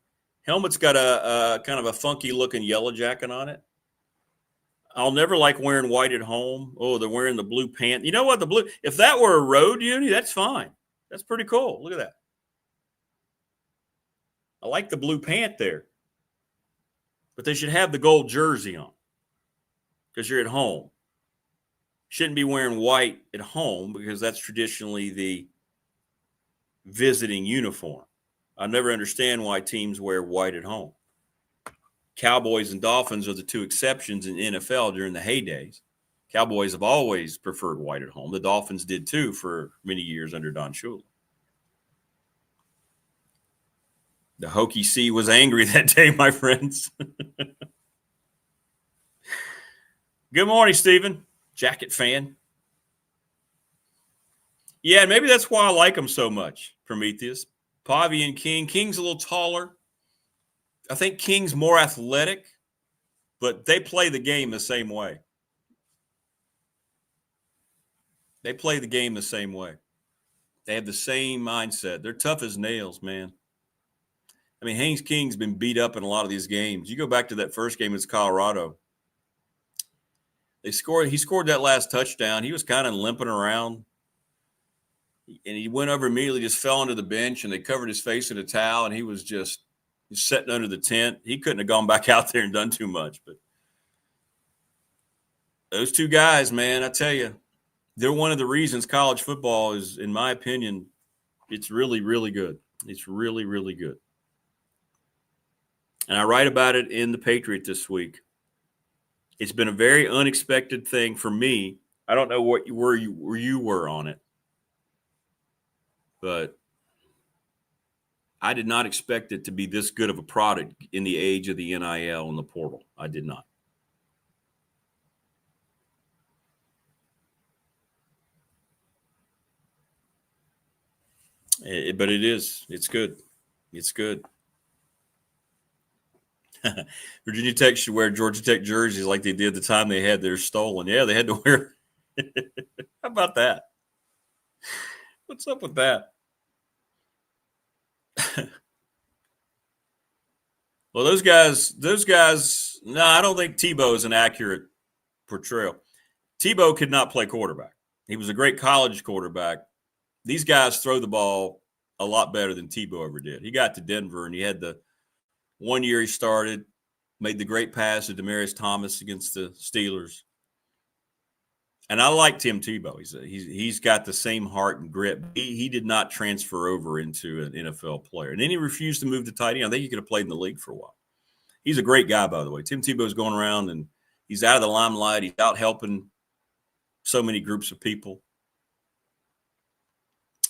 Helmet's got a kind of a funky looking yellow jacket on it. I'll never like wearing white at home. Oh, they're wearing the blue pant. You know what? The blue, if that were a road uni, that's fine. That's pretty cool. Look at that. I like the blue pant there. But they should have the gold jersey on because you're at home. Shouldn't be wearing white at home because that's traditionally the visiting uniform. I never understand why teams wear white at home. Cowboys and Dolphins are the two exceptions in NFL during the heydays. Cowboys have always preferred white at home. The Dolphins did too for many years under Don Shula. The Hokie C was angry that day, my friends. Good morning, Stephen. Jacket fan. Yeah, maybe that's why I like him so much, Prometheus. Pavi and King. King's a little taller. I think King's more athletic, but they play the game the same way. They play the game the same way. They have the same mindset. They're tough as nails, man. I mean, Haynes King's been beat up in a lot of these games. You go back to that first game against Colorado. He scored that last touchdown. He was kind of limping around. And he went over immediately, just fell onto the bench, and they covered his face in a towel, and he was just sitting under the tent. He couldn't have gone back out there and done too much. But those two guys, man, I tell you, they're one of the reasons college football is, in my opinion, it's really, really good. It's really, really good. And I write about it in the Patriot this week. It's been a very unexpected thing for me. I don't know where you were on it, but I did not expect it to be this good of a product in the age of the NIL and the portal. I did not. But it is. It's good. It's good. Virginia Tech should wear Georgia Tech jerseys like they did the time they had theirs stolen. Yeah, they had to wear. How about that? What's up with that? Well, those guys, no, I don't think Tebow is an accurate portrayal. Tebow could not play quarterback. He was a great college quarterback. These guys throw the ball a lot better than Tebow ever did. He got to Denver, and he had the 1 year he started, made the great pass to Demaryius Thomas against the Steelers. And I like Tim Tebow. He's got the same heart and grit. He did not transfer over into an NFL player. And then he refused to move to tight end. I think he could have played in the league for a while. He's a great guy, by the way. Tim Tebow's going around, and he's out of the limelight. He's out helping so many groups of people.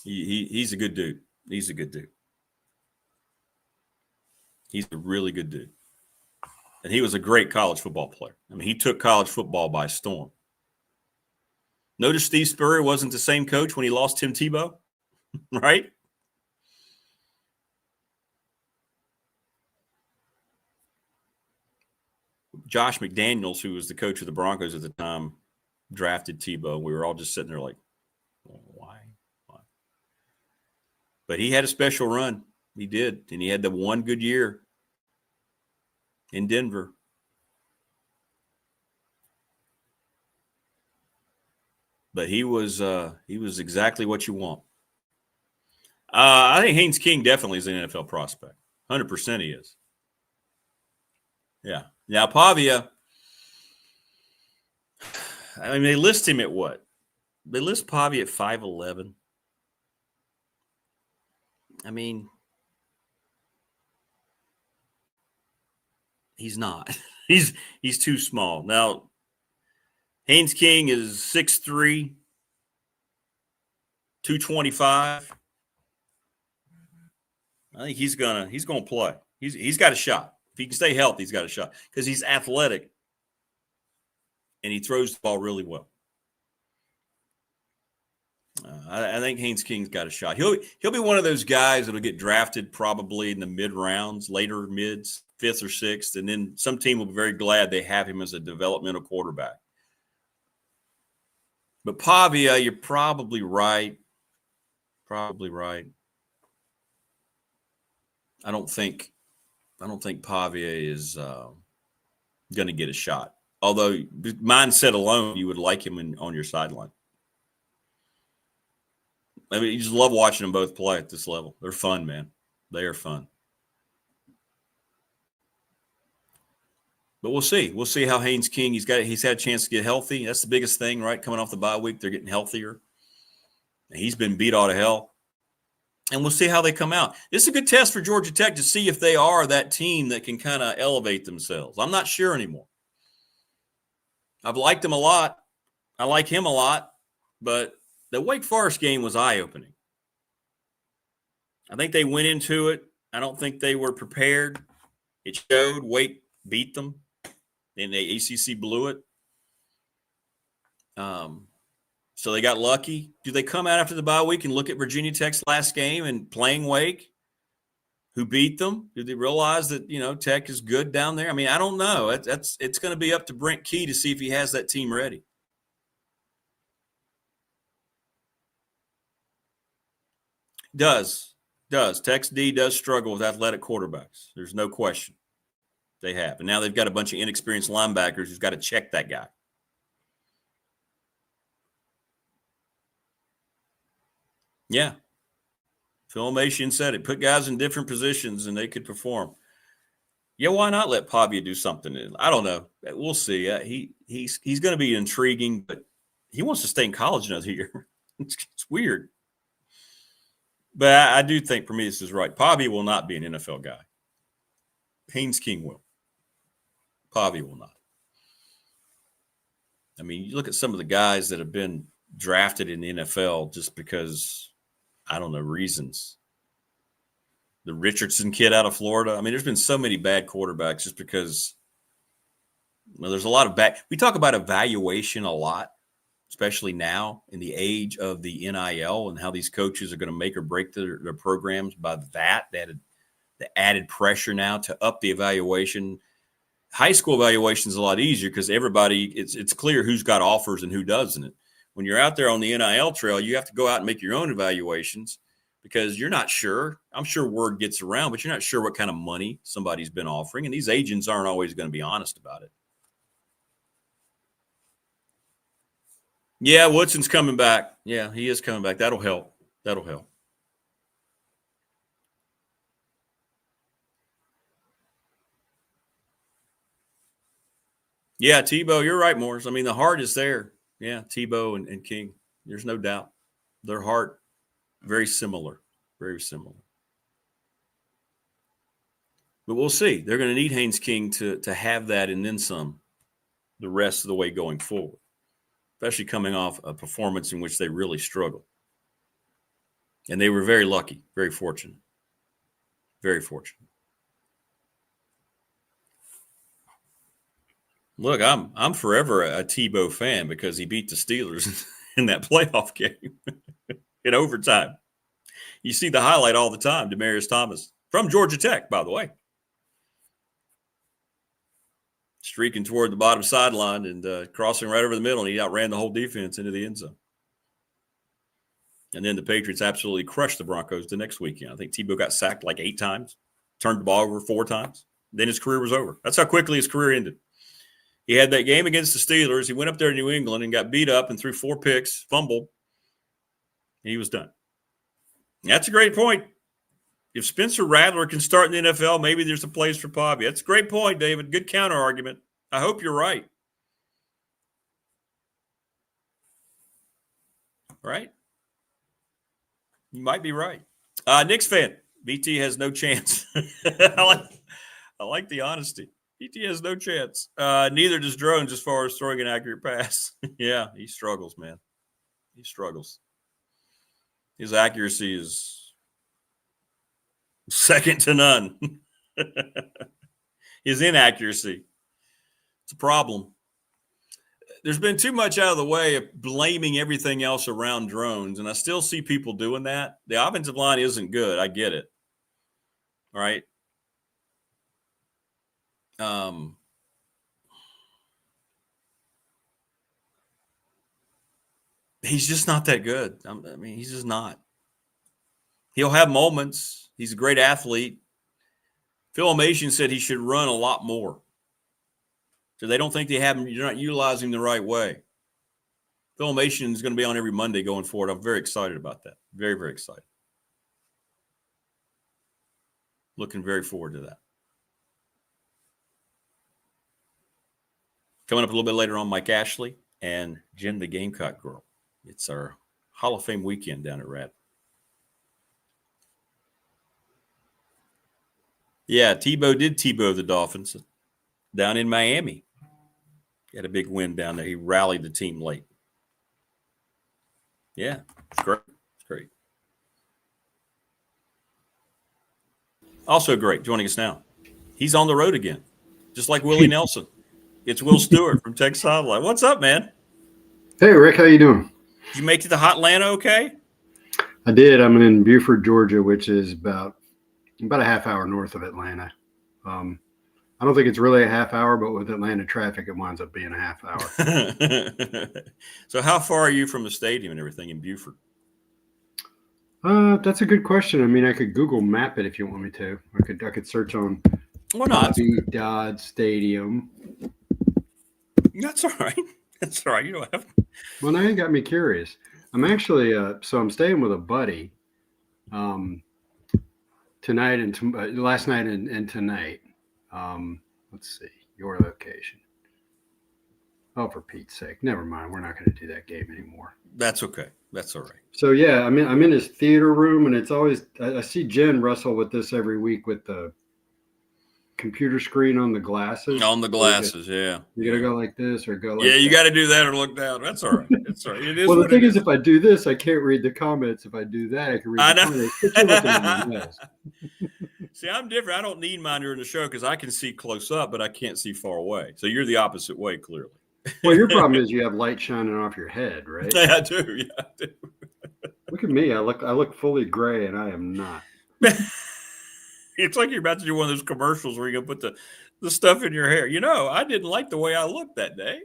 He's a good dude. He's a good dude. He's a really good dude. And he was a great college football player. I mean, he took college football by storm. Notice Steve Spurrier wasn't the same coach when he lost Tim Tebow, right? Josh McDaniels, who was the coach of the Broncos at the time, drafted Tebow. We were all just sitting there like, well, why? But he had a special run. He did. And he had the one good year in Denver. But he was exactly what you want. I think Haynes King definitely is an NFL prospect. 100% he is. Yeah. Now, Pavia, I mean, they list him at what? They list Pavia at 5'11". I mean, he's not. He's too small. Now, Haynes King is 6'3", 225. I think he's gonna play. He's got a shot. If he can stay healthy, he's got a shot because he's athletic and he throws the ball really well. I think Haynes King's got a shot. He'll be one of those guys that'll get drafted probably in the mid rounds, later mids, 5th or 6th, and then some team will be very glad they have him as a developmental quarterback. But Pavia, you're probably right. Probably right. I don't think Pavia is going to get a shot. Although mindset alone, you would like him on your sideline. I mean, you just love watching them both play at this level. They're fun, man. They are fun. But we'll see. We'll see how Haynes King, he's had a chance to get healthy. That's the biggest thing, right? Coming off the bye week, they're getting healthier. And he's been beat all to hell. And we'll see how they come out. This is a good test for Georgia Tech to see if they are that team that can kind of elevate themselves. I'm not sure anymore. I've liked him a lot. I like him a lot. But the Wake Forest game was eye-opening. I think they went into it. I don't think they were prepared. It showed. Wake beat them. And the ACC blew it. So they got lucky. Do they come out after the bye week and look at Virginia Tech's last game and playing Wake, who beat them? Do they realize that, Tech is good down there? I mean, I don't know. It's going to be up to Brent Key to see if he has that team ready. Does. Tech's D does struggle with athletic quarterbacks. There's no question. They have. And now they've got a bunch of inexperienced linebackers who's got to check that guy. Yeah. Filmation said it. Put guys in different positions and they could perform. Yeah, why not let Pavia do something? I don't know. We'll see. He's going to be intriguing, but he wants to stay in college another year. It's weird. But I do think Prometheus is right. Pavia will not be an NFL guy. Haynes King will. Pavia will not. I mean, you look at some of the guys that have been drafted in the NFL just because, I don't know, reasons. The Richardson kid out of Florida. I mean, there's been so many bad quarterbacks just because, there's a lot of bad. We talk about evaluation a lot, especially now in the age of the NIL and how these coaches are going to make or break their programs by that the added pressure now to up the evaluation. High school evaluation is a lot easier because everybody, it's clear who's got offers and who doesn't. When you're out there on the NIL trail, you have to go out and make your own evaluations because you're not sure. I'm sure word gets around, but you're not sure what kind of money somebody's been offering. And these agents aren't always going to be honest about it. Yeah, Woodson's coming back. Yeah, he is coming back. That'll help. Yeah, Tebow, you're right, Morris. I mean, the heart is there. Yeah, Tebow and King. There's no doubt. Their heart, very similar. Very similar. But we'll see. They're going to need Haynes King to have that and then some the rest of the way going forward, especially coming off a performance in which they really struggled. And they were very lucky, very fortunate. Very fortunate. Look, I'm forever a Tebow fan because he beat the Steelers in that playoff game in overtime. You see the highlight all the time, Demaryius Thomas from Georgia Tech, by the way. Streaking toward the bottom sideline and crossing right over the middle, and he outran the whole defense into the end zone. And then the Patriots absolutely crushed the Broncos the next weekend. I think Tebow got sacked like 8 times, turned the ball over 4 times. Then his career was over. That's how quickly his career ended. He had that game against the Steelers. He went up there to New England and got beat up and threw 4 picks, fumbled, and he was done. That's a great point. If Spencer Rattler can start in the NFL, maybe there's a place for Pavia. That's a great point, David. Good counter argument. I hope you're right. Right? You might be right. Knicks fan. BT has no chance. I like the honesty. BT has no chance. Neither does Drones as far as throwing an accurate pass. Yeah, he struggles, man. He struggles. His accuracy is second to none. His inaccuracy. It's a problem. There's been too much out of the way of blaming everything else around Drones, and I still see people doing that. The offensive line isn't good. I get it. All right. He's just not that good. I mean, he's just not. He'll have moments. He's a great athlete. Filmation said he should run a lot more. So they don't think they have him. You're not utilizing him the right way. Filmation is going to be on every Monday going forward. I'm very excited about that. Very, very excited. Looking very forward to that. Coming up a little bit later on, Mike Ashley and Jen the Gamecock Girl. It's our Hall of Fame weekend down at Rad. Yeah, Tebow did Tebow the Dolphins down in Miami. He had a big win down there. He rallied the team late. Yeah, it's great. It's great. Also great, joining us now. He's on the road again, just like Willie Nelson. It's Will Stewart from Tech Sideline. What's up, man? Hey, Rick, how you doing? Did you make it to Hotlanta okay? I did. I'm in Beaufort, Georgia, which is about a half hour north of Atlanta. I don't think it's really a half hour, but with Atlanta traffic, it winds up being a half hour. So how far are you from the stadium and everything in Beaufort? That's a good question. I mean, I could Google map it if you want me to. I could search on Bobby Dodd Stadium. That's all right. That's all right. You don't have to. Well, now you got me curious. I'm actually so I'm staying with a buddy tonight and last night and tonight. Let's see your location. Oh, for Pete's sake, never mind. We're not going to do that game anymore. That's okay. That's all right. So yeah, I'm in his theater room, and it's always I see Jen wrestle with this every week with the computer screen on the glasses. On the glasses, yeah. You got to go like this or go like yeah, you that. got to do that or look down. That's all right. That's all right. It is. Well, the thing is, if I do this, I can't read the comments. If I do that, I can read the comments. But you're looking at my nose. See, I'm different. I don't need mine during the show because I can see close up, but I can't see far away. So you're the opposite way, clearly. Well, your problem is you have light shining off your head, right? Yeah, I do. Yeah, I do. Look at me. I look fully gray, and I am not. It's like you're about to do one of those commercials where you're going to put the stuff in your hair. You know, I didn't like the way I looked that day.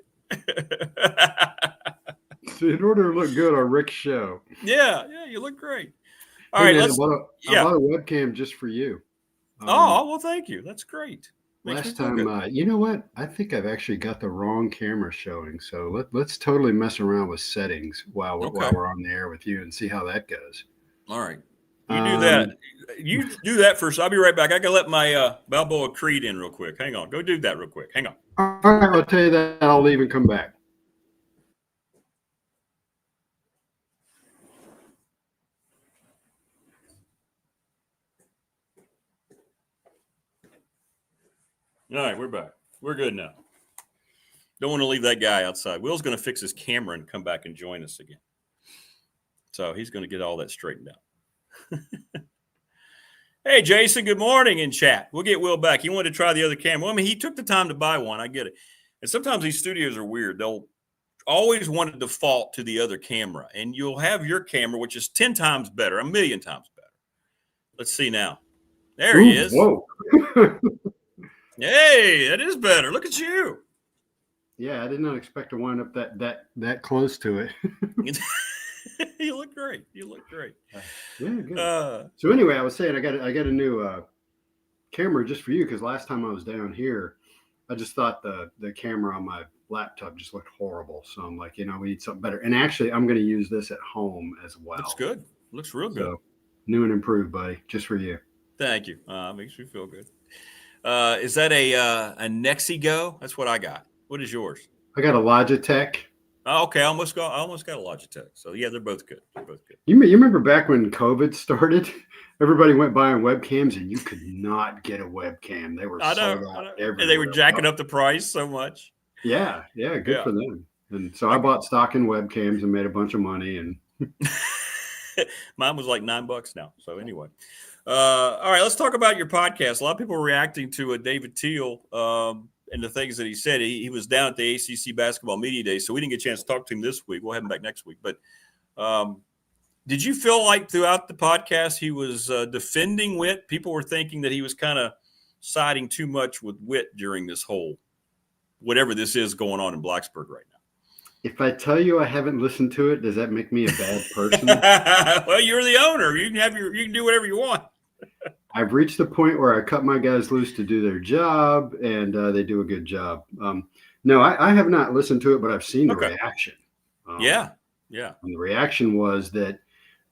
So in order to look good on Rick's show. Yeah, you look great. All hey, right, man, I bought a webcam just for you. Well, thank you. That's great. Last time, you know what? I think I've actually got the wrong camera showing. So let's totally mess around with settings while we're on the air with you and see how that goes. All right. You do that. You do that first. I'll be right back. I got to let my Balboa Creed in real quick. Hang on. Go do that real quick. Hang on. All right. I'll tell you that. I'll leave and come back. All right, we're back. We're good now. Don't want to leave that guy outside. Will's going to fix his camera and come back and join us again. So he's going to get all that straightened out. Hey, Jason, good morning in chat. We'll get Will back. He wanted to try the other camera. Well, I mean, he took the time to buy one. I get it. And sometimes these studios are weird. They'll always want to default to the other camera. And you'll have your camera, which is 10 times better, 1,000,000 times better. Let's see now. There he is. Whoa. Hey, that is better. Look at you. Yeah, I did not expect to wind up that close to it. You look great. You look great. Yeah, good. So anyway, I was saying I got a new camera just for you because last time I was down here, I just thought the camera on my laptop just looked horrible. So I'm like, we need something better. And actually, I'm going to use this at home as well. Looks good. Looks real good. So, new and improved, buddy, just for you. Thank you. Makes me feel good. Is that a Nexigo? That's what I got. What is yours? I got a Logitech. Oh, okay. I almost got a Logitech. So yeah, they're both good. They're both good. You remember back when COVID started? Everybody went buying webcams, and you could not get a webcam. They were sold out everywhere. And they were jacking up the price so much. Yeah, good for them. And so I bought stock in webcams and made a bunch of money. And mine was like $9 now. So anyway. All right, let's talk about your podcast. A lot of people are reacting to David Teal and the things that he said. He was down at the ACC Basketball Media Day, so we didn't get a chance to talk to him this week. We'll have him back next week. But did you feel like throughout the podcast he was defending Witt? People were thinking that he was kind of siding too much with Witt during this whole whatever this is going on in Blacksburg right now. If I tell you I haven't listened to it, does that make me a bad person? Well, you're the owner. You can do whatever you want. I've reached the point where I cut my guys loose to do their job, and they do a good job. No, I have not listened to it, but I've seen the reaction. Yeah. And the reaction was that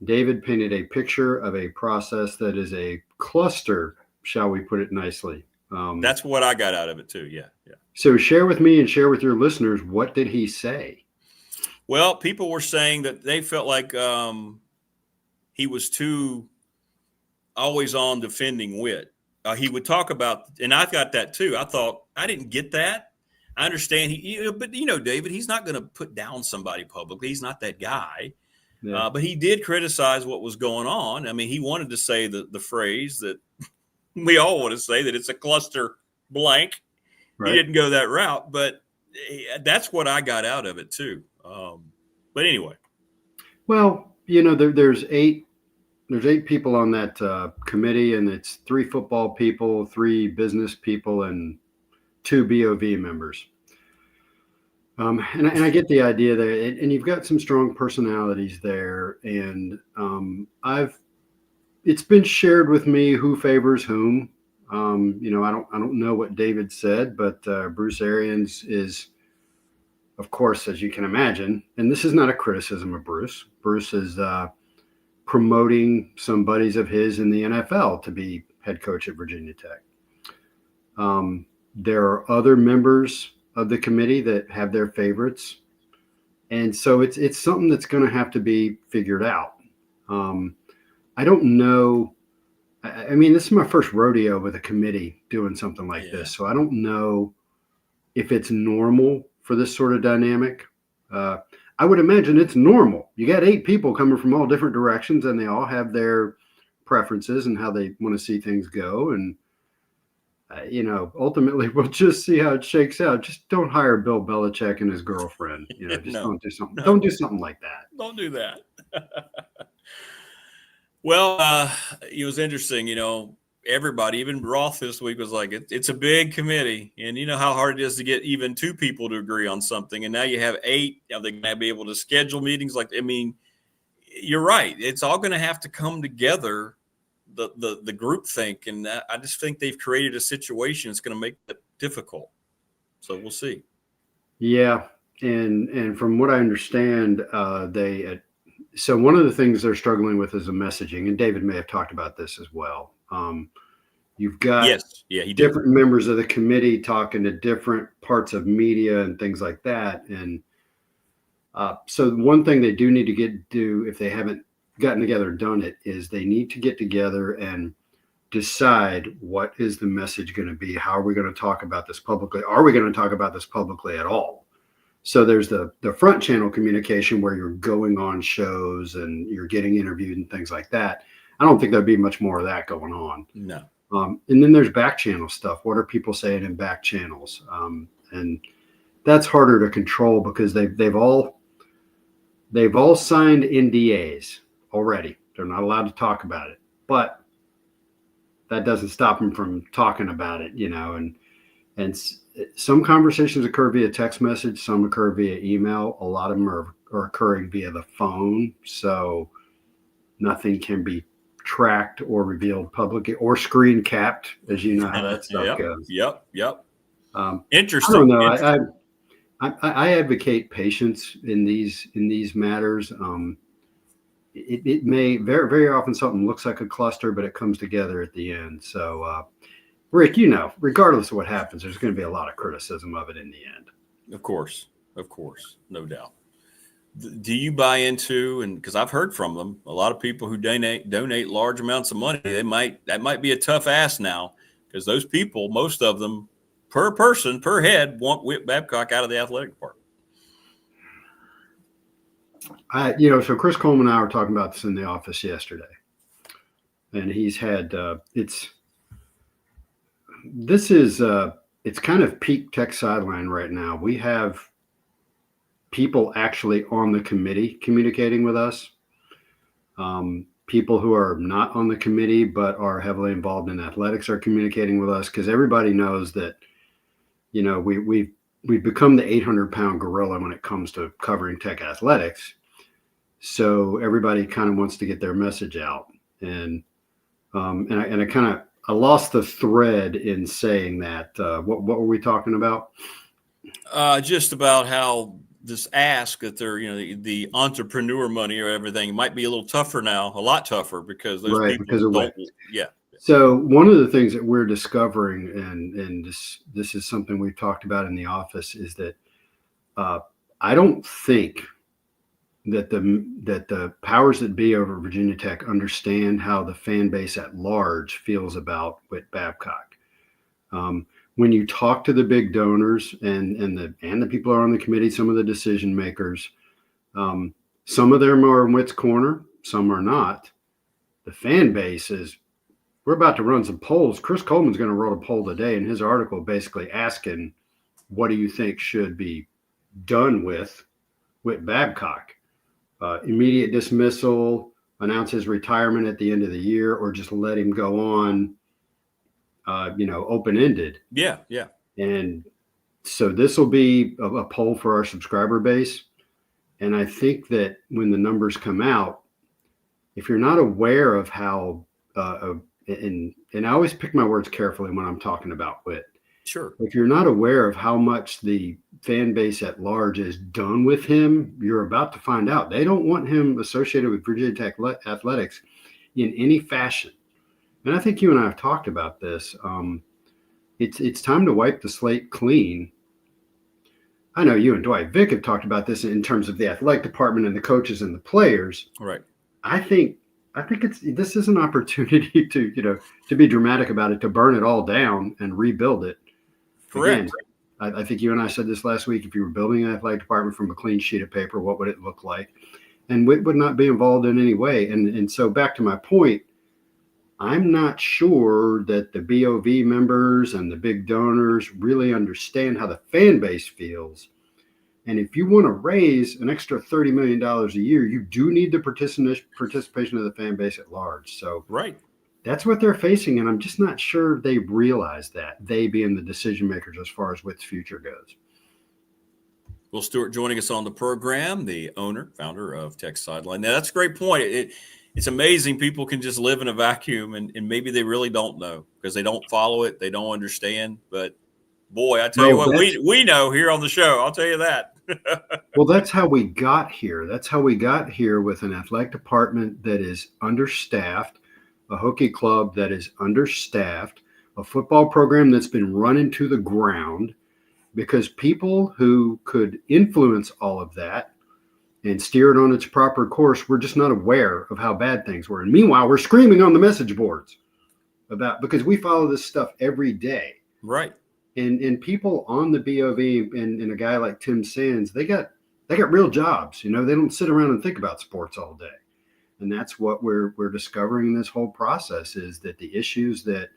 David painted a picture of a process that is a cluster, shall we put it nicely, That's what I got out of it too. Yeah. So share with me and share with your listeners, what did he say? Well, people were saying that they felt like he was too always on defending Witt. He would talk about, and I got that too. I thought, I didn't get that. I understand but David, he's not going to put down somebody publicly. He's not that guy. Yeah. But he did criticize what was going on. I mean, he wanted to say the phrase that we all want to say, that it's a cluster blank. Right. He didn't go that route, but that's what I got out of it too. But anyway. Well, there's eight people on that committee, and it's 3 football people, 3 business people, and 2 BOV members. And I get the idea there, and you've got some strong personalities there. And it's been shared with me who favors whom. I don't know what David said, but Bruce Arians is, of course, as you can imagine, and this is not a criticism of Bruce. Bruce is promoting some buddies of his in the NFL to be head coach at Virginia Tech. There are other members of the committee that have their favorites. And so it's something that's going to have to be figured out. I don't know. I mean, this is my first rodeo with a committee doing something like this. So I don't know if it's normal for this sort of dynamic. I would imagine it's normal. You got 8 people coming from all different directions, and they all have their preferences and how they want to see things go. And, ultimately we'll just see how it shakes out. Just don't hire Bill Belichick and his girlfriend. Don't do something. Don't do something like that. Don't do that. Well, it was interesting, everybody, even Roth this week was like, it's a big committee, and you know how hard it is to get even 2 people to agree on something. And now you have 8. They're going to be able to schedule meetings. You're right. It's all going to have to come together, the group think. And I just think they've created a situation that's going to make it difficult. So we'll see. Yeah. And from what I understand, so one of the things they're struggling with is the messaging, and David may have talked about this as well. You've got different members of the committee talking to different parts of media and things like that. And so one thing they do need to do if they haven't gotten together and done it is they need to get together and decide what is the message going to be. How are we going to talk about this publicly? Are we going to talk about this publicly at all? So there's the front channel communication where you're going on shows and you're getting interviewed and things like that. I don't think there'd be much more of that going on. No. And then there's back channel stuff. What are people saying in back channels? And that's harder to control because they've all signed NDAs already. They're not allowed to talk about it, but that doesn't stop them from talking about it, and some conversations occur via text message, some occur via email. A lot of them are occurring via the phone. So nothing can be tracked or revealed publicly or screen capped, as you know how that stuff goes. Yep. Interesting. I don't know. I advocate patience in these matters. It may very, very often something looks like a cluster, but it comes together at the end. So, Rick, regardless of what happens, there's going to be a lot of criticism of it in the end. Of course, no doubt. Do you buy into, and because I've heard from them, a lot of people who donate large amounts of money, that might be a tough ask now, because those people, most of them per person, per head, want Whit Babcock out of the athletic department. So Chris Coleman and I were talking about this in the office yesterday, and he's had it's kind of peak Tech Sideline right now. We have people actually on the committee communicating with us. People who are not on the committee but are heavily involved in athletics are communicating with us, because everybody knows that we've become the 800-pound gorilla when it comes to covering Tech athletics. So everybody kind of wants to get their message out, and I lost the thread in saying that. What were we talking about? Just about how this ask that they're, the entrepreneur money or everything might be a little tougher now, a lot tougher, because those people don't. Yeah. So one of the things that we're discovering, and this is something we've talked about in the office, is that I don't think that the powers that be over Virginia Tech understand how the fan base at large feels about Whit Babcock. When you talk to the big donors and the people who are on the committee, some of the decision makers, some of them are in Whit's corner, some are not. The fan base is, we're about to run some polls. Chris Coleman's going to write a poll today in his article basically asking, what do you think should be done with Whit Babcock? Immediate dismissal, announce his retirement at the end of the year, or just let him go on, open-ended. Yeah. And so this will be a poll for our subscriber base. And I think that when the numbers come out, if you're not aware of how, and I always pick my words carefully when I'm talking about Whit. Sure. If you're not aware of how much the fan base at large is done with him, you're about to find out. They don't want him associated with Virginia Tech athletics in any fashion. And I think you and I have talked about this. It's time to wipe the slate clean. I know you and Dwight Vick have talked about this in terms of the athletic department and the coaches and the players. Right. I think this is an opportunity to be dramatic about it, to burn it all down and rebuild it. Correct. Again, I think you and I said this last week. If you were building an athletic department from a clean sheet of paper, what would it look like? And Whit would not be involved in any way. And so back to my point, I'm not sure that the BOV members and the big donors really understand how the fan base feels. And if you want to raise an extra $30 million a year, you do need the participation of the fan base at large. So right. That's what they're facing, and I'm just not sure they realize that, they being the decision makers as far as Whit's future goes. Will Stewart joining us on the program, the founder of Tech Sideline. Now, that's a great point. It's amazing people can just live in a vacuum, and maybe they really don't know because they don't follow it, they don't understand. But, boy, I tell you what, we know here on the show. I'll tell you that. Well, that's how we got here. That's how we got here with an athletic department that is understaffed, a hockey club that is understaffed, a football program that's been run into the ground because people who could influence all of that and steer it on its proper course were just not aware of how bad things were. And meanwhile, we're screaming on the message boards because we follow this stuff every day. Right. And people on the BOV and a guy like Tim Sands, they got real jobs. They don't sit around and think about sports all day. And that's what we're discovering in this whole process, is that the issues that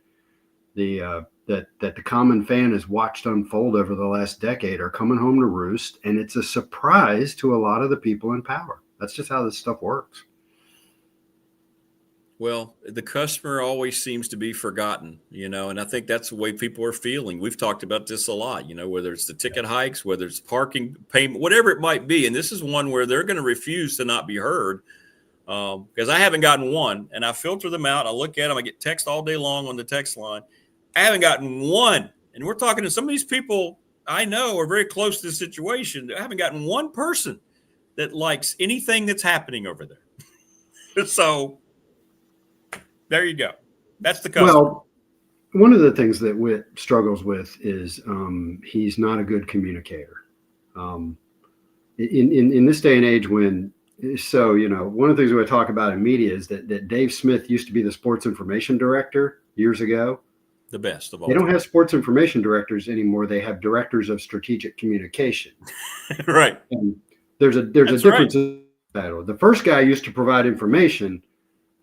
the common fan has watched unfold over the last decade are coming home to roost. And it's a surprise to a lot of the people in power. That's just how this stuff works. Well, the customer always seems to be forgotten, and I think that's the way people are feeling. We've talked about this a lot, whether it's the ticket hikes, whether it's parking payment, whatever it might be. And this is one where they're going to refuse to not be heard. Because I haven't gotten one, and I filter them out. I look at them. I get text all day long on the text line. I haven't gotten one. And we're talking to some of these people I know are very close to the situation. I haven't gotten one person that likes anything that's happening over there. So there you go. That's the customer. Well, one of the things that Whit struggles with is he's not a good communicator. In this day and age when So, one of the things we talk about in media is that Dave Smith used to be the sports information director years ago. The best of all. They don't have sports information directors anymore. They have directors of strategic communication. Right. And there's a difference in the title. The first guy used to provide information.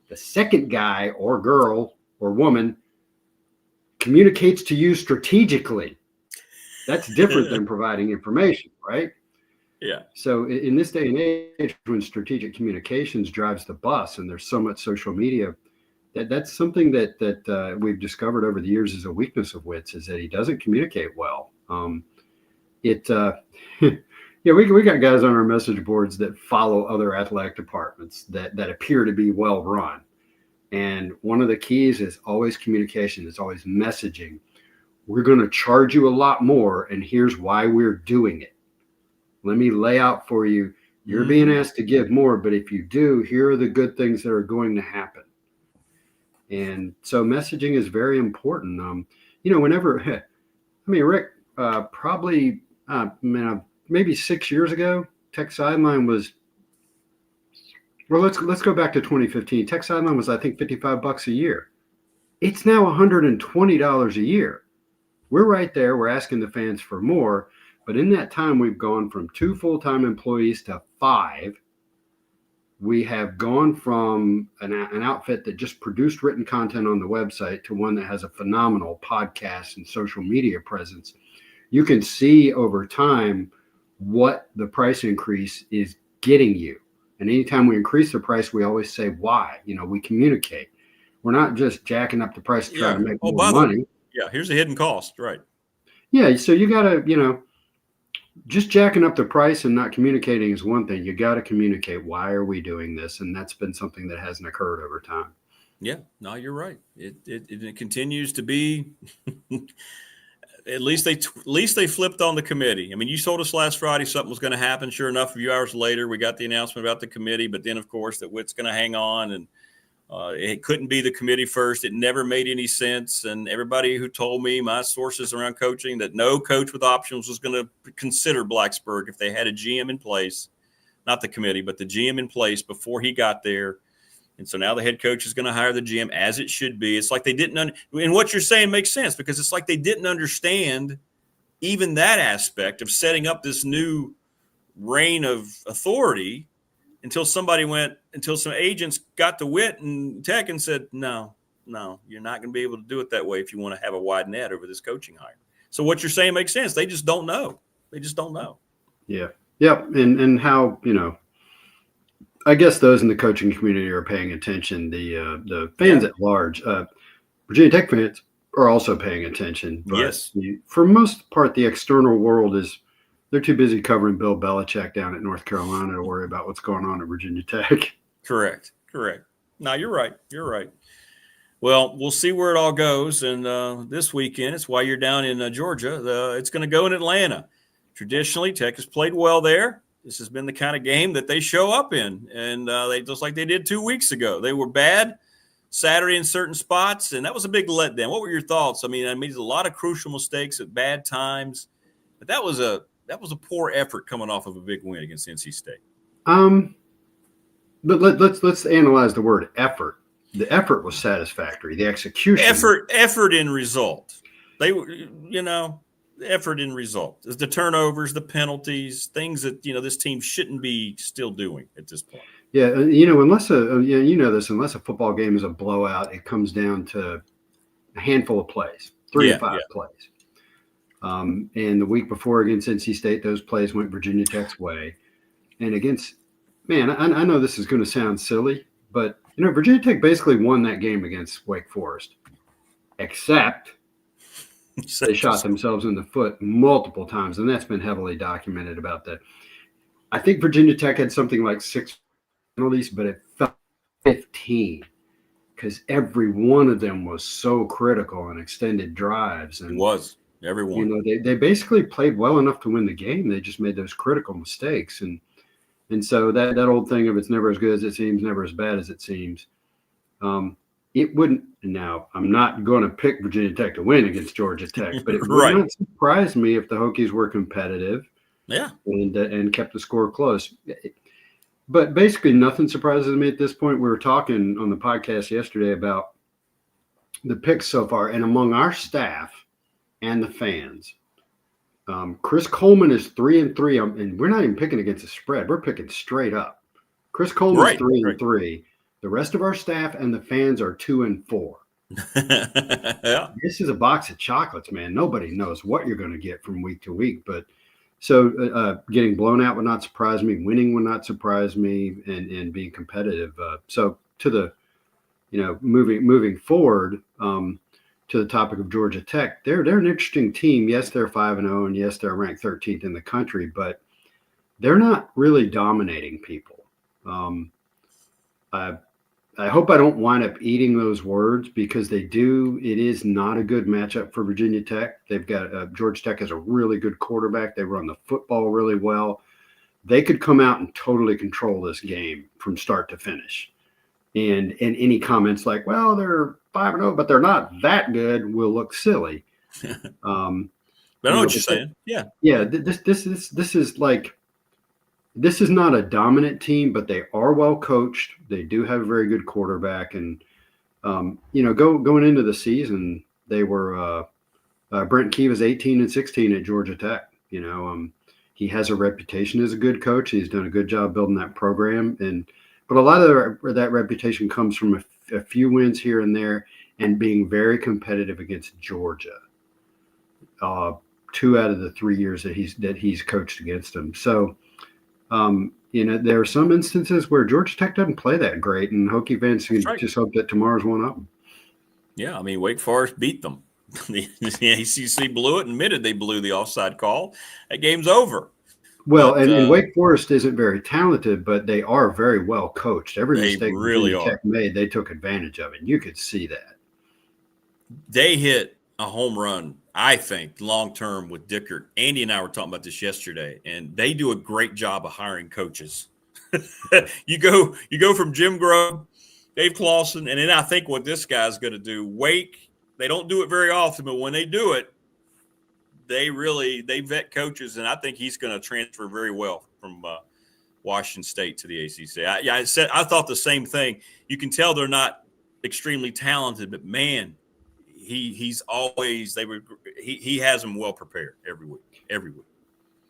The second guy or girl or woman communicates to you strategically. That's different than providing information, right? Yeah. So in this day and age, when strategic communications drives the bus and there's so much social media, that's something that we've discovered over the years is a weakness of Whit's, is that he doesn't communicate well. We got guys on our message boards that follow other athletic departments that appear to be well run. And one of the keys is always communication. It's always messaging. We're going to charge you a lot more, and here's why we're doing it. Let me lay out for you. You're being asked to give more, but if you do, here are the good things that are going to happen. And so messaging is very important. Whenever, Rick, probably maybe 6 years ago, Tech Sideline was, well, let's go back to 2015. Tech Sideline was, I think, $55 a year. It's now $120 a year. We're right there. We're asking the fans for more. But in that time, we've gone from 2 full-time employees to 5. We have gone from an outfit that just produced written content on the website to one that has a phenomenal podcast and social media presence. You can see over time what the price increase is getting you. And anytime we increase the price, we always say why. We communicate. We're not just jacking up the price to try to make more money. Here's a hidden cost, right? Yeah, so you got to, just jacking up the price and not communicating is one thing. You got to communicate, why are we doing this? And that's been something that hasn't occurred over time. Yeah, no, you're right. It continues to be. At least they flipped on the committee. I mean, you told us last Friday something was going to happen. Sure enough, a few hours later, we got the announcement about the committee. But then, of course, that Witt's going to hang on, and it couldn't be the committee first. It never made any sense. And everybody who told me, my sources around coaching, that no coach with options was going to consider Blacksburg if they had a GM in place, not the committee, but the GM in place before he got there. And so now the head coach is going to hire the GM, as it should be. It's like they didn't and what you're saying makes sense, because it's like they didn't understand even that aspect of setting up this new reign of authority until some agents got to Witt and Tech and said, no, you're not going to be able to do it that way if you want to have a wide net over this coaching hire. So what you're saying makes sense. They just don't know. Yeah. Yep. And how, I guess those in the coaching community are paying attention. The fans at large, Virginia Tech fans are also paying attention. But yes. For most part, the external world they're too busy covering Bill Belichick down at North Carolina to worry about what's going on at Virginia Tech. Correct. No, you're right. Well, we'll see where it all goes. And this weekend, it's why you're down in Georgia. It's going to go in Atlanta. Traditionally, Tech has played well there. This has been the kind of game that they show up in. And they just like they did 2 weeks ago. They were bad Saturday in certain spots, and that was a big letdown. What were your thoughts? I mean, a lot of crucial mistakes at bad times. But that was a poor effort coming off of a big win against NC State. But let's analyze the word effort. The effort was satisfactory. The execution. Effort in result. They were, effort in result. It's the turnovers, the penalties, things that, this team shouldn't be still doing at this point. Yeah. Unless unless a football game is a blowout, it comes down to a handful of plays, 3 to 5 plays. And the week before against NC State, those plays went Virginia Tech's way. And I know this is going to sound silly, but, Virginia Tech basically won that game against Wake Forest, except they shot themselves in the foot multiple times. And that's been heavily documented about that. I think Virginia Tech had something like 6 penalties, but it felt 15 because every one of them was so critical in extended drives. And it was. Everyone. They basically played well enough to win the game. They just made those critical mistakes. And so that old thing of it's never as good as it seems, never as bad as it seems. It wouldn't. Now, I'm not going to pick Virginia Tech to win against Georgia Tech, but it would not surprise me if the Hokies were competitive. Yeah. And kept the score close. But basically nothing surprises me at this point. We were talking on the podcast yesterday about the picks so far, and among our staff and the fans, Chris Coleman is 3-3, and we're not even picking against the spread. We're picking straight up. Chris Coleman is 3-3. The rest of our staff and the fans are 2-4. Yeah. This is a box of chocolates, man. Nobody knows what you're going to get from week to week. But so getting blown out would not surprise me. Winning would not surprise me, and being competitive. So to the, moving forward, to the topic of Georgia Tech, they're an interesting team. Yes, they're 5-0, and yes, they're ranked 13th in the country, but they're not really dominating people. I hope I don't wind up eating those words, because they do. It is not a good matchup for Virginia Tech. They've got Georgia Tech has a really good quarterback. They run the football really well. They could come out and totally control this game from start to finish. And any comments like, well, they're 5-0, but they're not that good, will look silly. But I know what you're saying. Yeah. Yeah. This is not a dominant team, but they are well coached. They do have a very good quarterback. And, going into the season, they were Brent Key was 18-16 at Georgia Tech. He has a reputation as a good coach. He's done a good job building that program. But a lot of that reputation comes from a few wins here and there and being very competitive against Georgia. 2 out of the 3 years that he's coached against them. So, there are some instances where Georgia Tech doesn't play that great, and Hokie fans can just hope that tomorrow's one of them. Yeah, I mean, Wake Forest beat them. The ACC blew it and admitted they blew the offside call. That game's over. Well, and Wake Forest isn't very talented, but they are very well coached. Every mistake Virginia Tech made, they took advantage of it. You could see that. They hit a home run, I think, long-term with Dickert. Andy and I were talking about this yesterday, and they do a great job of hiring coaches. You go from Jim Grove, Dave Clawson, and then I think what this guy's going to do, Wake, they don't do it very often, but when they do it, they vet coaches, and I think he's going to transfer very well from Washington State to the ACC. I thought the same thing. You can tell they're not extremely talented, but man, he has them well prepared every week.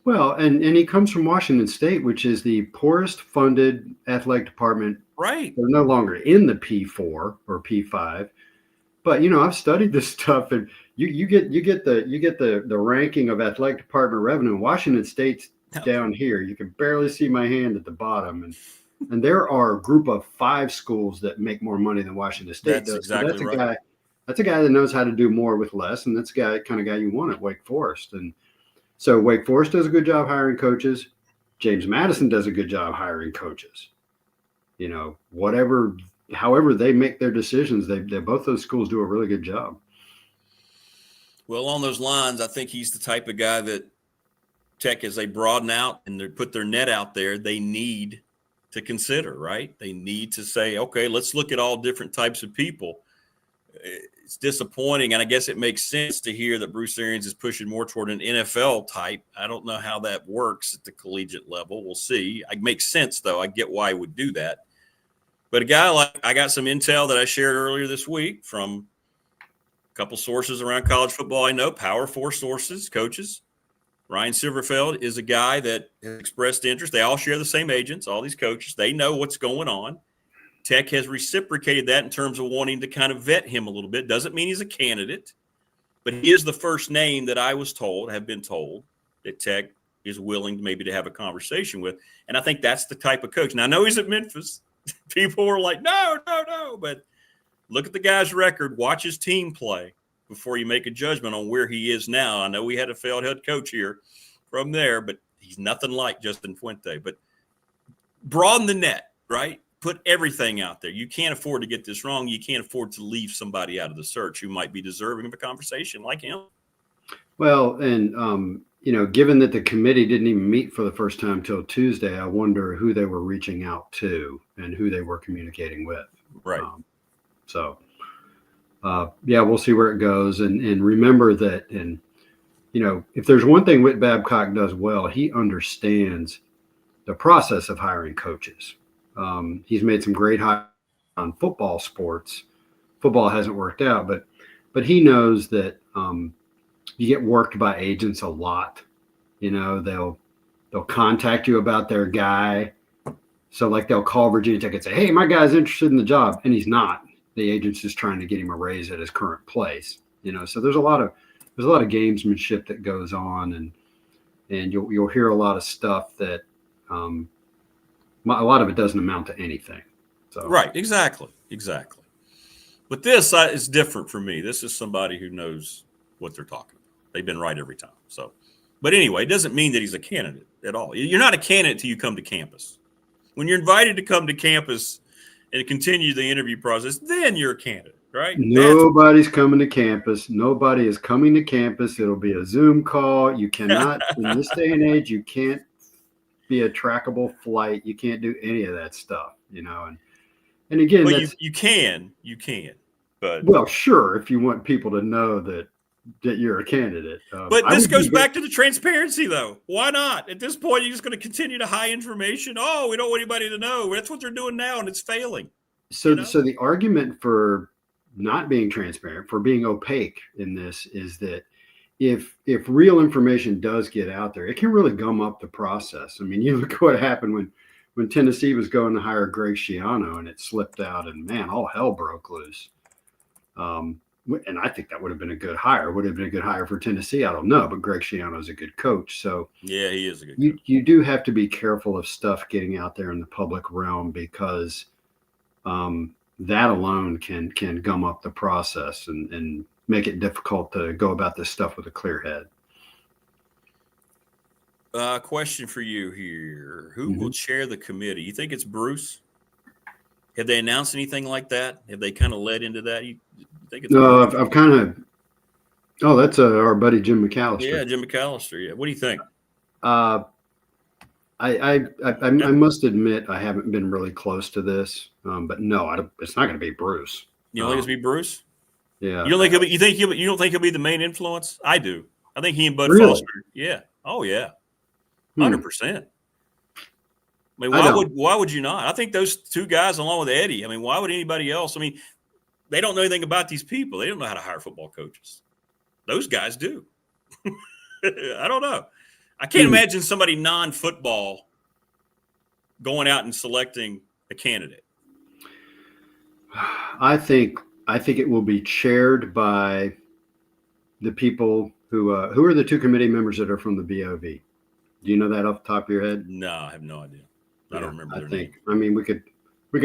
Well, and he comes from Washington State, which is the poorest funded athletic department. Right. They're no longer in the P4 or P5. But I've studied this stuff, and you get the ranking of athletic department revenue. Washington State's down here. You can barely see my hand at the bottom, and there are a group of 5 schools that make more money than Washington State does. Exactly right. That's a guy that knows how to do more with less, and that's the kind of guy you want at Wake Forest. And so Wake Forest does a good job hiring coaches. James Madison does a good job hiring coaches. However they make their decisions, they both those schools do a really good job. Well, on those lines, I think he's the type of guy that Tech, as they broaden out and they put their net out there, they need to consider, right? They need to say, okay, let's look at all different types of people. It's disappointing, and I guess it makes sense to hear that Bruce Arians is pushing more toward an NFL type. I don't know how that works at the collegiate level. We'll see. It makes sense, though. I get why he would do that. But a guy like, I got some intel that I shared earlier this week from a couple sources around college football. I know Power 4 sources, coaches. Ryan Silverfeld is a guy that has expressed interest. They all share the same agents, all these coaches. They know what's going on. Tech has reciprocated that in terms of wanting to kind of vet him a little bit. Doesn't mean he's a candidate, but he is the first name that have been told that Tech is willing maybe to have a conversation with. And I think that's the type of coach. Now, I know he's at Memphis. People were like, no. But look at the guy's record. Watch his team play before you make a judgment on where he is now. I know we had a failed head coach here from there, but he's nothing like Justin Fuente. But broaden the net, right? Put everything out there. You can't afford to get this wrong. You can't afford to leave somebody out of the search who might be deserving of a conversation like him. Well, and given that the committee didn't even meet for the first time till Tuesday, I wonder who they were reaching out to and who they were communicating with. Right. We'll see where it goes. And remember that, if there's one thing Whit Babcock does well, he understands the process of hiring coaches. He's made some great hires on football sports. Football hasn't worked out, but he knows that you get worked by agents a lot. They'll contact you about their guy. So like they'll call Virginia Tech and say, hey, my guy's interested in the job. And he's not. The agent's just trying to get him a raise at his current place. So there's a lot of gamesmanship that goes on, and you'll hear a lot of stuff that a lot of it doesn't amount to anything. So right, exactly. But this is different for me. This is somebody who knows what they're talking about. They've been right every time. So, but anyway, it doesn't mean that he's a candidate at all. You're not a candidate till you come to campus. When you're invited to come to campus and continue the interview process, then you're a candidate, right? Nobody's coming to campus. Nobody is coming to campus. It'll be a Zoom call. You cannot, in this day and age, you can't be a trackable flight. You can't do any of that stuff, And again, well, you can, but well, sure, if you want people to know that you're a candidate. But this goes back to the transparency, though. Why not? At this point, you're just going to continue to hide information. Oh, we don't want anybody to know. That's what they're doing now, and it's failing. So the argument for not being transparent, for being opaque in this, is that if real information does get out there, it can really gum up the process. I mean, you look what happened when Tennessee was going to hire Greg Schiano, and it slipped out, and man, all hell broke loose. And I think that would have been a good hire. Would have been a good hire for Tennessee. I don't know, but Greg Schiano is a good coach. So yeah, he is a good coach. You do have to be careful of stuff getting out there in the public realm, because that alone can gum up the process and make it difficult to go about this stuff with a clear head. Question for you here. Who will chair the committee? You think it's Bruce? Have they announced anything like that? Have they kind of led into that? You think it's no? I've kind of. Oh, that's our buddy Jim McAllister. Yeah, Jim McAllister. Yeah. What do you think? I must admit I haven't been really close to this, but no, it's not going to be Bruce. You don't think it's be Bruce? Yeah. You don't think you don't think he'll be the main influence? I do. I think he and Bud Really? Foster. Yeah. Oh yeah. 100%. I mean, why would you not? I think those two guys, along with Eddie, I mean, why would anybody else? I mean, they don't know anything about these people. They don't know how to hire football coaches. Those guys do. I don't know. I can't imagine somebody non-football going out and selecting a candidate. I think it will be chaired by the people who are the two committee members that are from the BOV. Do you know that off the top of your head? No, I have no idea. I don't remember their name. I mean, we could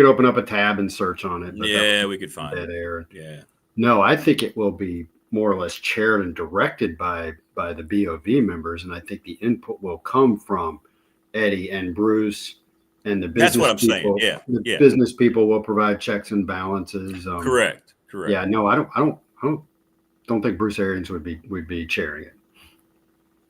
open up a tab and search on it. Yeah, we could find that air. Yeah. No, I think it will be more or less chaired and directed by the BOV members, and I think the input will come from Eddie and Bruce and the business. That's what I'm people. saying. Yeah, the business people will provide checks and balances. Correct. Yeah, no, I don't think Bruce Arians would be chairing it.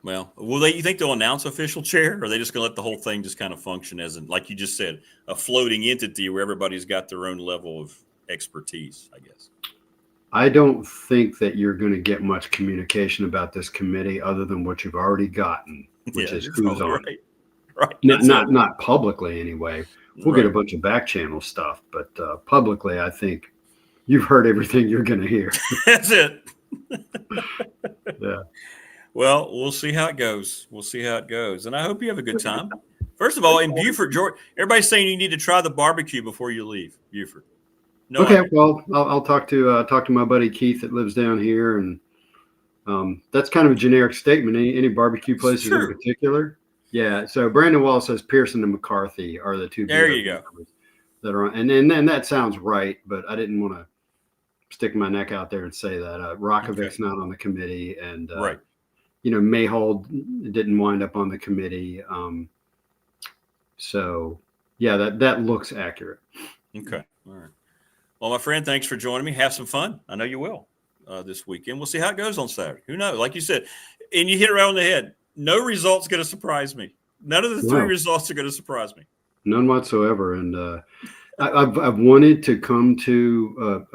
Well, you think they'll announce official chair, or are they just going to let the whole thing just kind of function as, like you just said, a floating entity where everybody's got their own level of expertise, I guess? I don't think that you're going to get much communication about this committee other than what you've already gotten, which is who's on it. Right. Not publicly anyway. We'll get a bunch of back channel stuff, but publicly, I think you've heard everything you're going to hear. That's it. Yeah. Well, we'll see how it goes. And I hope you have a good time. First of all, in Beaufort, Georgia, everybody's saying you need to try the barbecue before you leave Beaufort. No okay. idea. Well, I'll talk to my buddy Keith that lives down here. And that's kind of a generic statement. Any barbecue places in particular? Yeah. So Brandon Wallace says Pearson and McCarthy are the two. There you go. That are on, and that sounds right, but I didn't want to stick my neck out there and say that. Rockovich's not on the committee, and right. Mayhold didn't wind up on the committee. So yeah, that looks accurate. Okay. All right. Well, my friend, thanks for joining me. Have some fun. I know you will this weekend. We'll see how it goes on Saturday. Who knows? Like you said, and you hit it right on the head. No result's going to surprise me. None of the three results are going to surprise me. None whatsoever. And I've wanted to come to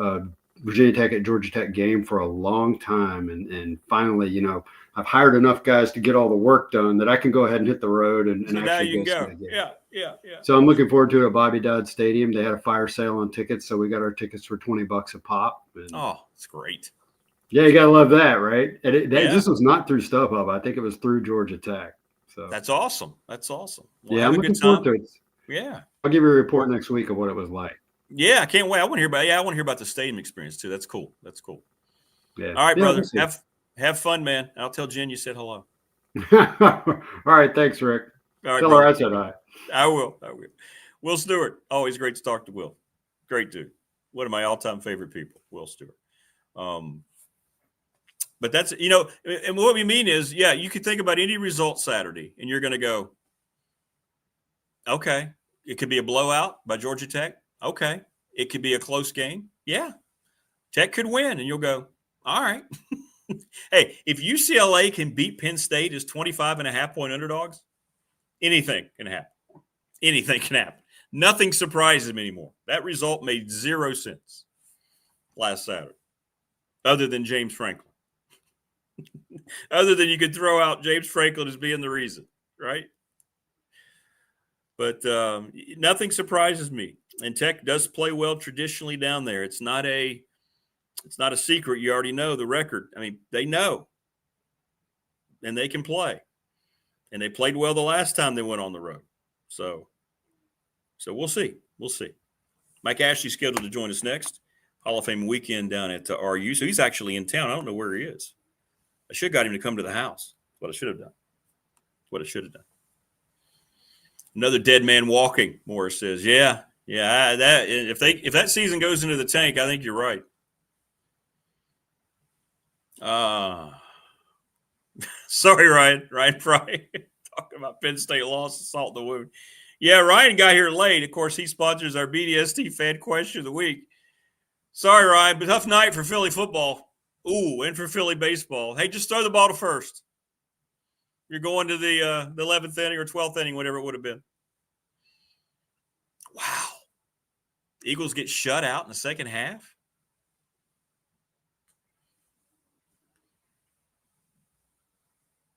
Virginia Tech at Georgia Tech game for a long time, and finally, I've hired enough guys to get all the work done that I can go ahead and hit the road and so actually now you go. can go. Yeah. So I'm looking forward to it at Bobby Dodd Stadium. They had a fire sale on tickets, so we got our tickets for $20 a pop. And, it's great. Yeah, you gotta love that, right? And this was not through StubHub. I think it was through Georgia Tech. So that's awesome. Well, yeah, I'm looking forward to it. Yeah, I'll give you a report next week of what it was like. Yeah, I can't wait. I want to hear about. Yeah, I want to hear about the stadium experience too. That's cool. Yeah. All right, brother. Have fun, man. I'll tell Jen you said hello. All right, thanks, Rick. All right, tell her I said hi. I will. Will Stewart. Always great to talk to Will. Great dude. One of my all-time favorite people, Will Stewart. But that's, and what we mean is, yeah, you could think about any result Saturday and you're going to go, okay, it could be a blowout by Georgia Tech. Okay. It could be a close game. Yeah. Tech could win. And you'll go, all right. Hey, if UCLA can beat Penn State as 25.5-point underdogs, anything can happen. Anything can happen. Nothing surprises me anymore. That result made zero sense last Saturday, other than James Franklin. Other than you could throw out James Franklin as being the reason, right? But nothing surprises me. And Tech does play well traditionally down there. It's not a secret. You already know the record. I mean, they know. And they can play. And they played well the last time they went on the road. So we'll see. We'll see. Mike Ashley's scheduled to join us next. Hall of Fame weekend down at RU. So he's actually in town. I don't know where he is. I should have got him to come to the house. That's what I should have done. Another dead man walking, Morris says. Yeah. If that season goes into the tank, I think you're right. Sorry, Ryan Fry. Talking about Penn State loss, salt in the wound. Yeah, Ryan got here late. Of course, he sponsors our BDST fan question of the week. Sorry, Ryan, but tough night for Philly football. Ooh, and for Philly baseball. Hey, just throw the ball to first. You're going to the 11th inning or 12th inning, whatever it would have been. Wow. Eagles get shut out in the second half.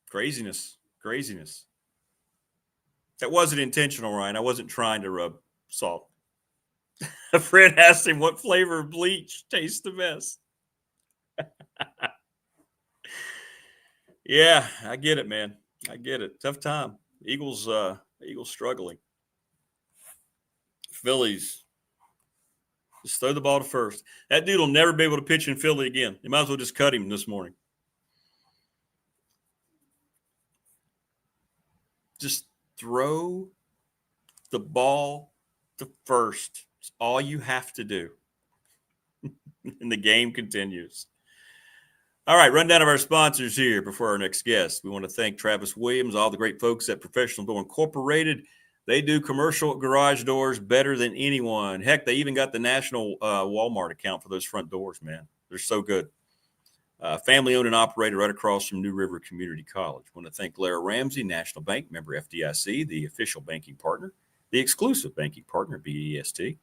Craziness. That wasn't intentional, Ryan. I wasn't trying to rub salt. A friend asked him what flavor of bleach tastes the best. Yeah, I get it, man. I get it. Tough time. Eagles struggling. Phillies, just throw the ball to first. That dude will never be able to pitch in Philly again. You might as well just cut him this morning. Just throw the ball to first. It's all you have to do. And the game continues. All right, rundown of our sponsors here before our next guest. We want to thank Travis Williams, all the great folks at Professional Door Incorporated. They do commercial garage doors better than anyone. Heck, they even got the national Walmart account for those front doors, man. They're so good. Family owned and operated right across from New River Community College. Want to thank Lara Ramsey, National Bank, member FDIC, the official banking partner, the exclusive banking partner, BDST.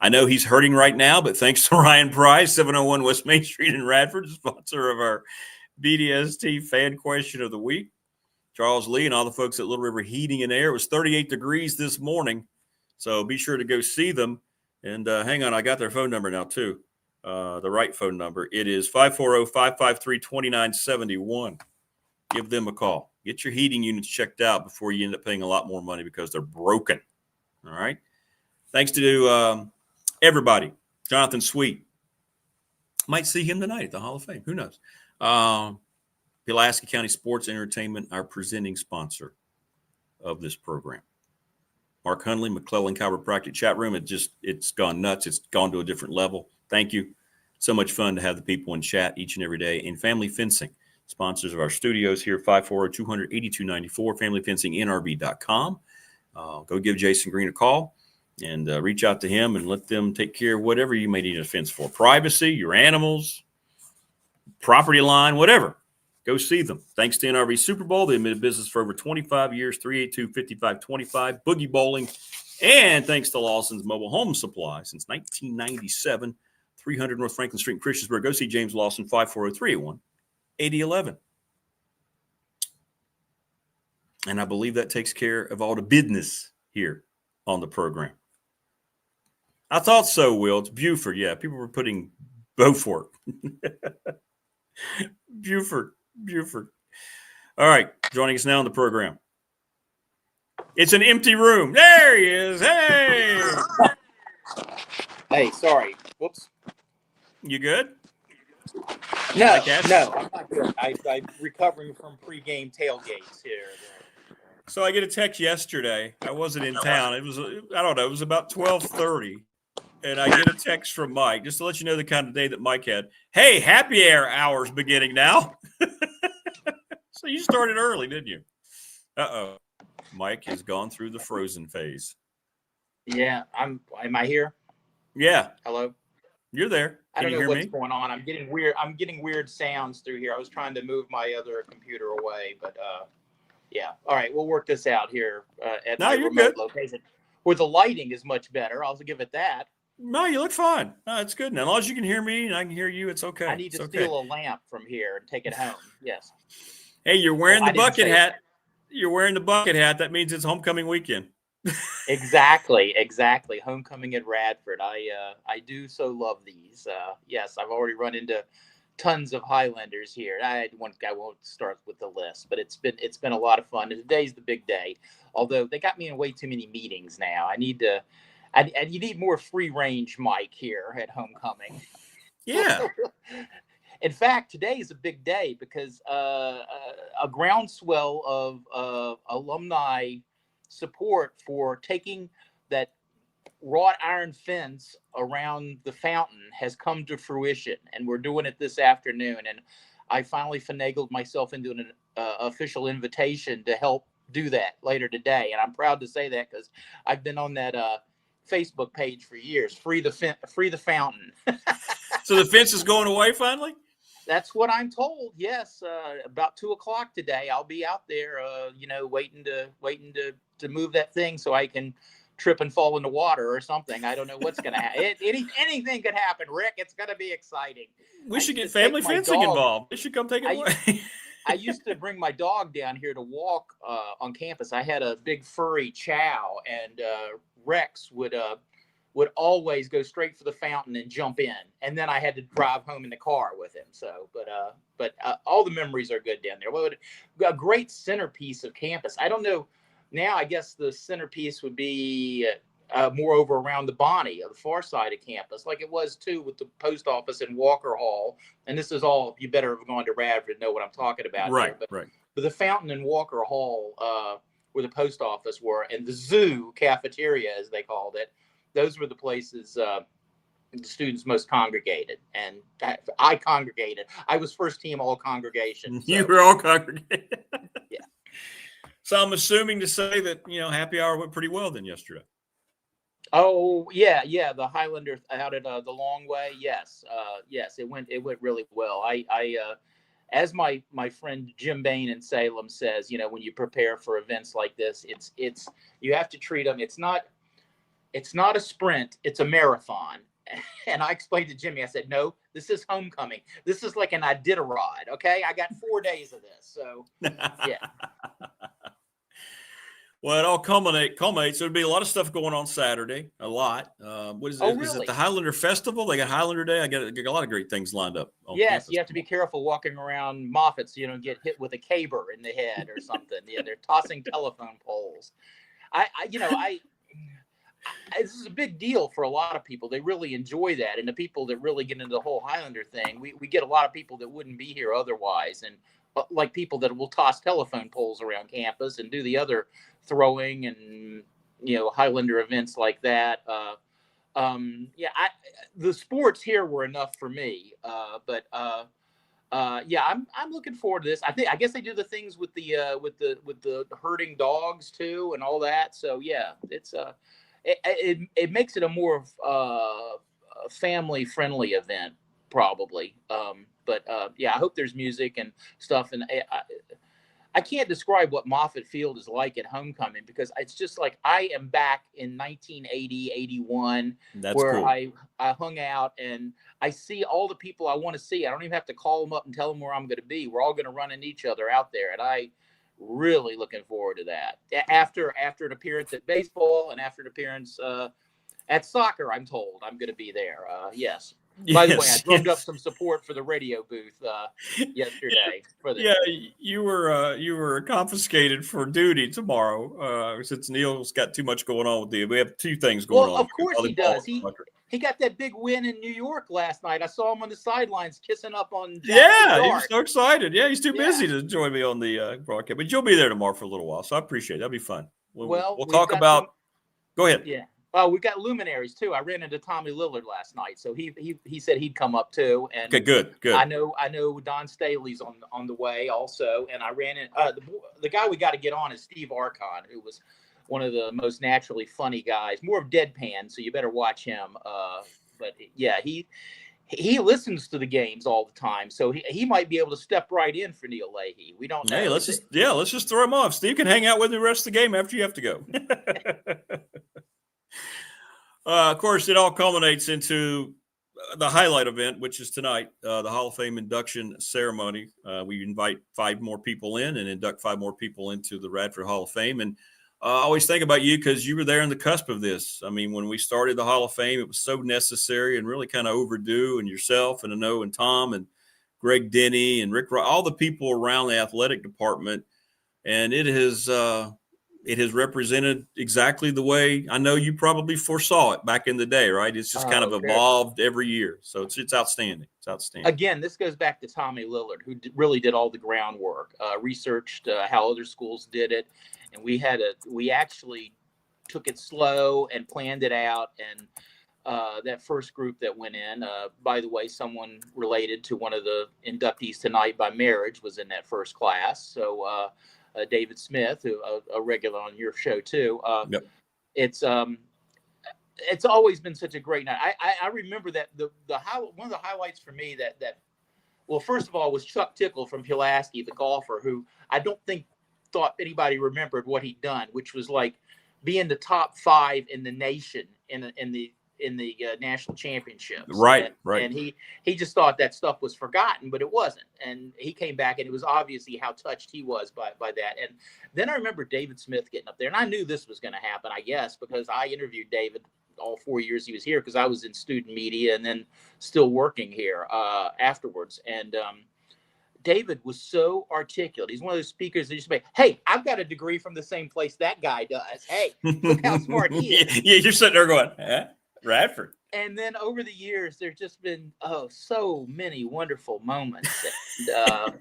I know he's hurting right now, but thanks to Ryan Price, 701 West Main Street in Radford, sponsor of our BDST fan question of the week. Charles Lee and all the folks at Little River Heating and Air. It was 38 degrees this morning, so be sure to go see them. And hang on, I got their phone number now, too. The right phone number. It is 540-553-2971. Give them a call. Get your heating units checked out before you end up paying a lot more money because they're broken. All right. Thanks to everybody. Jonathan Sweet. Might see him tonight at the Hall of Fame. Who knows? Pulaski County Sports Entertainment, our presenting sponsor of this program. Mark Hundley, McClellan Chiropractic chat room. It's gone nuts. It's gone to a different level. Thank you. So much fun to have the people in chat each and every day. And Family Fencing, sponsors of our studios here, 540-200-8294, familyfencingnrb.com. Go give Jason Green a call and reach out to him and let them take care of whatever you may need a fence for. Privacy, your animals, property line, whatever. Go see them. Thanks to NRB Super Bowl. They've been in business for over 25 years, 382-5525, Boogie Bowling. And thanks to Lawson's Mobile Home Supply since 1997, 300 North Franklin Street in Christiansburg. Go see James Lawson, 540-381-8011. And I believe that takes care of all the business here on the program. I thought so, Will. It's Buford. Yeah, people were putting Beaufort. Buford. All right, joining us now on the program. It's an empty room. There he is. Hey. Hey, sorry. Whoops. You good? No, I'm not good. I'm recovering from pregame tailgates here. So I get a text yesterday. I wasn't in town. It was, it was about 12:30. And I get a text from Mike, just to let you know the kind of day that Mike had. Hey, happy hour's beginning now. So you started early, didn't you? Uh-oh. Mike has gone through the frozen phase. Yeah, am I here? Yeah. Hello? You're there. I don't know what's going on. I'm getting weird sounds through here. I was trying to move my other computer away, but yeah. All right, we'll work this out here at my remote location. or the lighting is much better. I'll give it that. No, you look fine. No, it's good. Now, as long as you can hear me and I can hear you, it's okay. I need to steal a lamp from here and take it home. Yes. Hey, you're wearing the bucket hat. You're wearing the bucket hat. That means it's homecoming weekend. Exactly. Homecoming at Radford. I do so love these. Yes, I've already run into tons of Highlanders here. I won't start with the list, but it's been a lot of fun. And today's the big day. Although they got me in way too many meetings now. I need more free range mic here at homecoming. Yeah. In fact, today is a big day because a groundswell of alumni support for taking that wrought iron fence around the fountain has come to fruition, and we're doing it this afternoon. And I finally finagled myself into an official invitation to help do that later today. And I'm proud to say that because I've been on that Facebook page for years. Free the fountain. So the fence is going away finally? That's what I'm told. Yes, about 2:00 today, I'll be out there, waiting to move that thing so I can trip and fall in the water or something. I don't know what's going to happen. Anything could happen, Rick. It's going to be exciting. We should get family fencing involved. They should come take it away. I used to bring my dog down here to walk on campus. I had a big furry chow, and Rex would always go straight for the fountain and jump in, and then I had to drive home in the car with him. So, but all the memories are good down there. A great centerpiece of campus. I don't know. Now, I guess the centerpiece would be more over around the Bonnie, the far side of campus, like it was too with the post office in Walker Hall. And this is all, you better have gone to Radford to know what I'm talking about. Right, here. right. But the fountain in Walker Hall, where the post office were, and the zoo cafeteria, as they called it, those were the places the students most congregated. And I congregated. I was first team all congregation. So. You were all congregated. Yeah. So I'm assuming to say that, happy hour went pretty well then yesterday. Oh, yeah. The Highlander out at the Long Way. Yes. Yes, it went really well. I as my friend Jim Bain in Salem says, when you prepare for events like this, it's you have to treat them. It's not a sprint, it's a marathon. And I explained to Jimmy, I said, no, this is homecoming. This is like an Iditarod. Okay. I got 4 days of this. So yeah. Well, it all culminates. There'll be a lot of stuff going on Saturday. A lot. What is it? Really? Is it the Highlander Festival? They got Highlander Day. I got a lot of great things lined up. Yes, campus. you have to be careful walking around Moffett so you don't get hit with a caber in the head or something. Yeah, they're tossing telephone poles. This is a big deal for a lot of people. They really enjoy that, and the people that really get into the whole Highlander thing, we get a lot of people that wouldn't be here otherwise, and like people that will toss telephone poles around campus and do the other throwing and Highlander events like that. The sports here were enough for me, but I'm looking forward to this. I guess they do the things with the herding dogs too and all that. So yeah, it's it makes it a more family friendly event probably. I hope there's music and stuff, and I can't describe what Moffett Field is like at homecoming because it's just like I am back in 1980, 81, where cool. I hung out and I see all the people I want to see. I don't even have to call them up and tell them where I'm going to be. We're all going to run into each other out there, and I really looking forward to that. After an appearance at baseball and after an appearance at soccer, I'm told I'm going to be there. Yes. By the way, I drummed up some support for the radio booth yesterday. You were confiscated for duty tomorrow since Neil's got too much going on with you. We have two things going on. Well, of course he does. He got that big win in New York last night. I saw him on the sidelines kissing up on Jackson he Dart. was so excited. Yeah, he's too busy to join me on the broadcast. But you'll be there tomorrow for a little while, so I appreciate it. That'll be fun. We'll talk about. Go ahead. Yeah. Oh, we've got luminaries too. I ran into Tommy Lillard last night, so he said he'd come up too. And okay, good. I know Don Staley's on the way also, and I ran in. The guy we got to get on is Steve Archon, who was one of the most naturally funny guys, more of deadpan, so you better watch him. But yeah, he listens to the games all the time, so he might be able to step right in for Neil Leahy. We don't know. Hey, let's just throw him off. Steve can hang out with the rest of the game after you have to go. Of course, it all culminates into the highlight event, which is tonight, the Hall of Fame induction ceremony. We invite 5 more people in and induct 5 more people into the Radford Hall of Fame. And I always think about you because you were there in the cusp of this. I mean, when we started the Hall of Fame, it was so necessary and really kind of overdue. And yourself and Ano and Tom and Greg Denny and Rick, all the people around the athletic department. And it has represented exactly the way I know you probably foresaw it back in the day, right? It's just kind of evolved every year. So it's outstanding. It's outstanding. Again, this goes back to Tommy Lillard, who really did all the groundwork, researched how other schools did it. And we actually took it slow and planned it out. And that first group that went in, by the way, someone related to one of the inductees tonight by marriage was in that first class. So, David Smith, who a regular on your show too. Yep. It's always been such a great night. I remember that one of the highlights for me that well, first of all, was Chuck Tickle from Pulaski, the golfer, who I don't think thought anybody remembered what he'd done, which was like being the top 5 in the nation in the national championships. Right. And he just thought that stuff was forgotten, but it wasn't. And he came back, and it was obviously how touched he was by that. And then I remember David Smith getting up there, and I knew this was going to happen, I guess, because I interviewed David all 4 years he was here, because I was in student media and then still working here afterwards. And David was so articulate. He's one of those speakers that used to say, "Hey, I've got a degree from the same place that guy does. Hey, look how smart he is." Yeah, you're sitting there going, Radford. And then over the years, there's just been so many wonderful moments. And,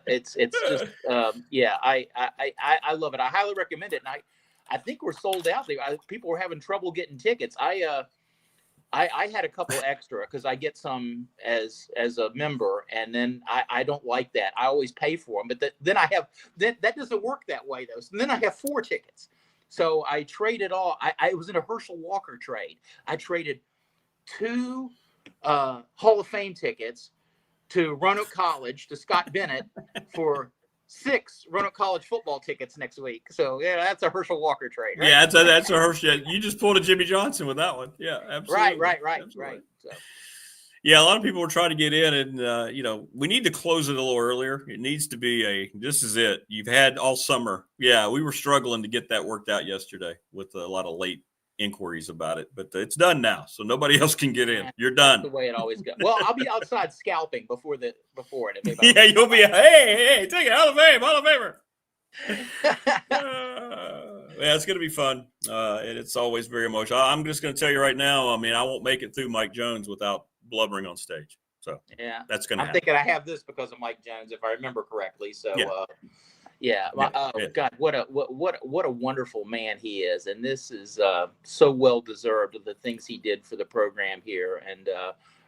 it's just I love it. I highly recommend it. And I think we're sold out there. People were having trouble getting tickets. I had a couple extra because I get some as a member, and then I don't like that. I always pay for them, but then that doesn't work that way though. So then I have 4 tickets. So I traded all. I was in a Herschel Walker trade. I traded 2 Hall of Fame tickets to Roanoke College to Scott Bennett for 6 Roanoke College football tickets next week. So yeah, that's a Herschel Walker trade. Right? Yeah, that's a Herschel. You just pulled a Jimmy Johnson with that one. Yeah, absolutely. Right. Absolutely. So. Yeah, a lot of people were trying to get in, and we need to close it a little earlier. It needs to be this is it. You've had all summer. Yeah, we were struggling to get that worked out yesterday with a lot of late inquiries about it, but it's done now, so nobody else can get in. You're done. That's the way it always goes. Well, I'll be outside scalping before it. Yeah, you'll be hey, take it, Hall of Famer. Yeah, it's going to be fun, and it's always very emotional. I'm just going to tell you right now, I mean, I won't make it through Mike Jones without blubbering on stage. So yeah, that's going to happen. I'm thinking I have this because of Mike Jones, if I remember correctly. So God, what a wonderful man he is, and this is so well deserved of the things he did for the program here, and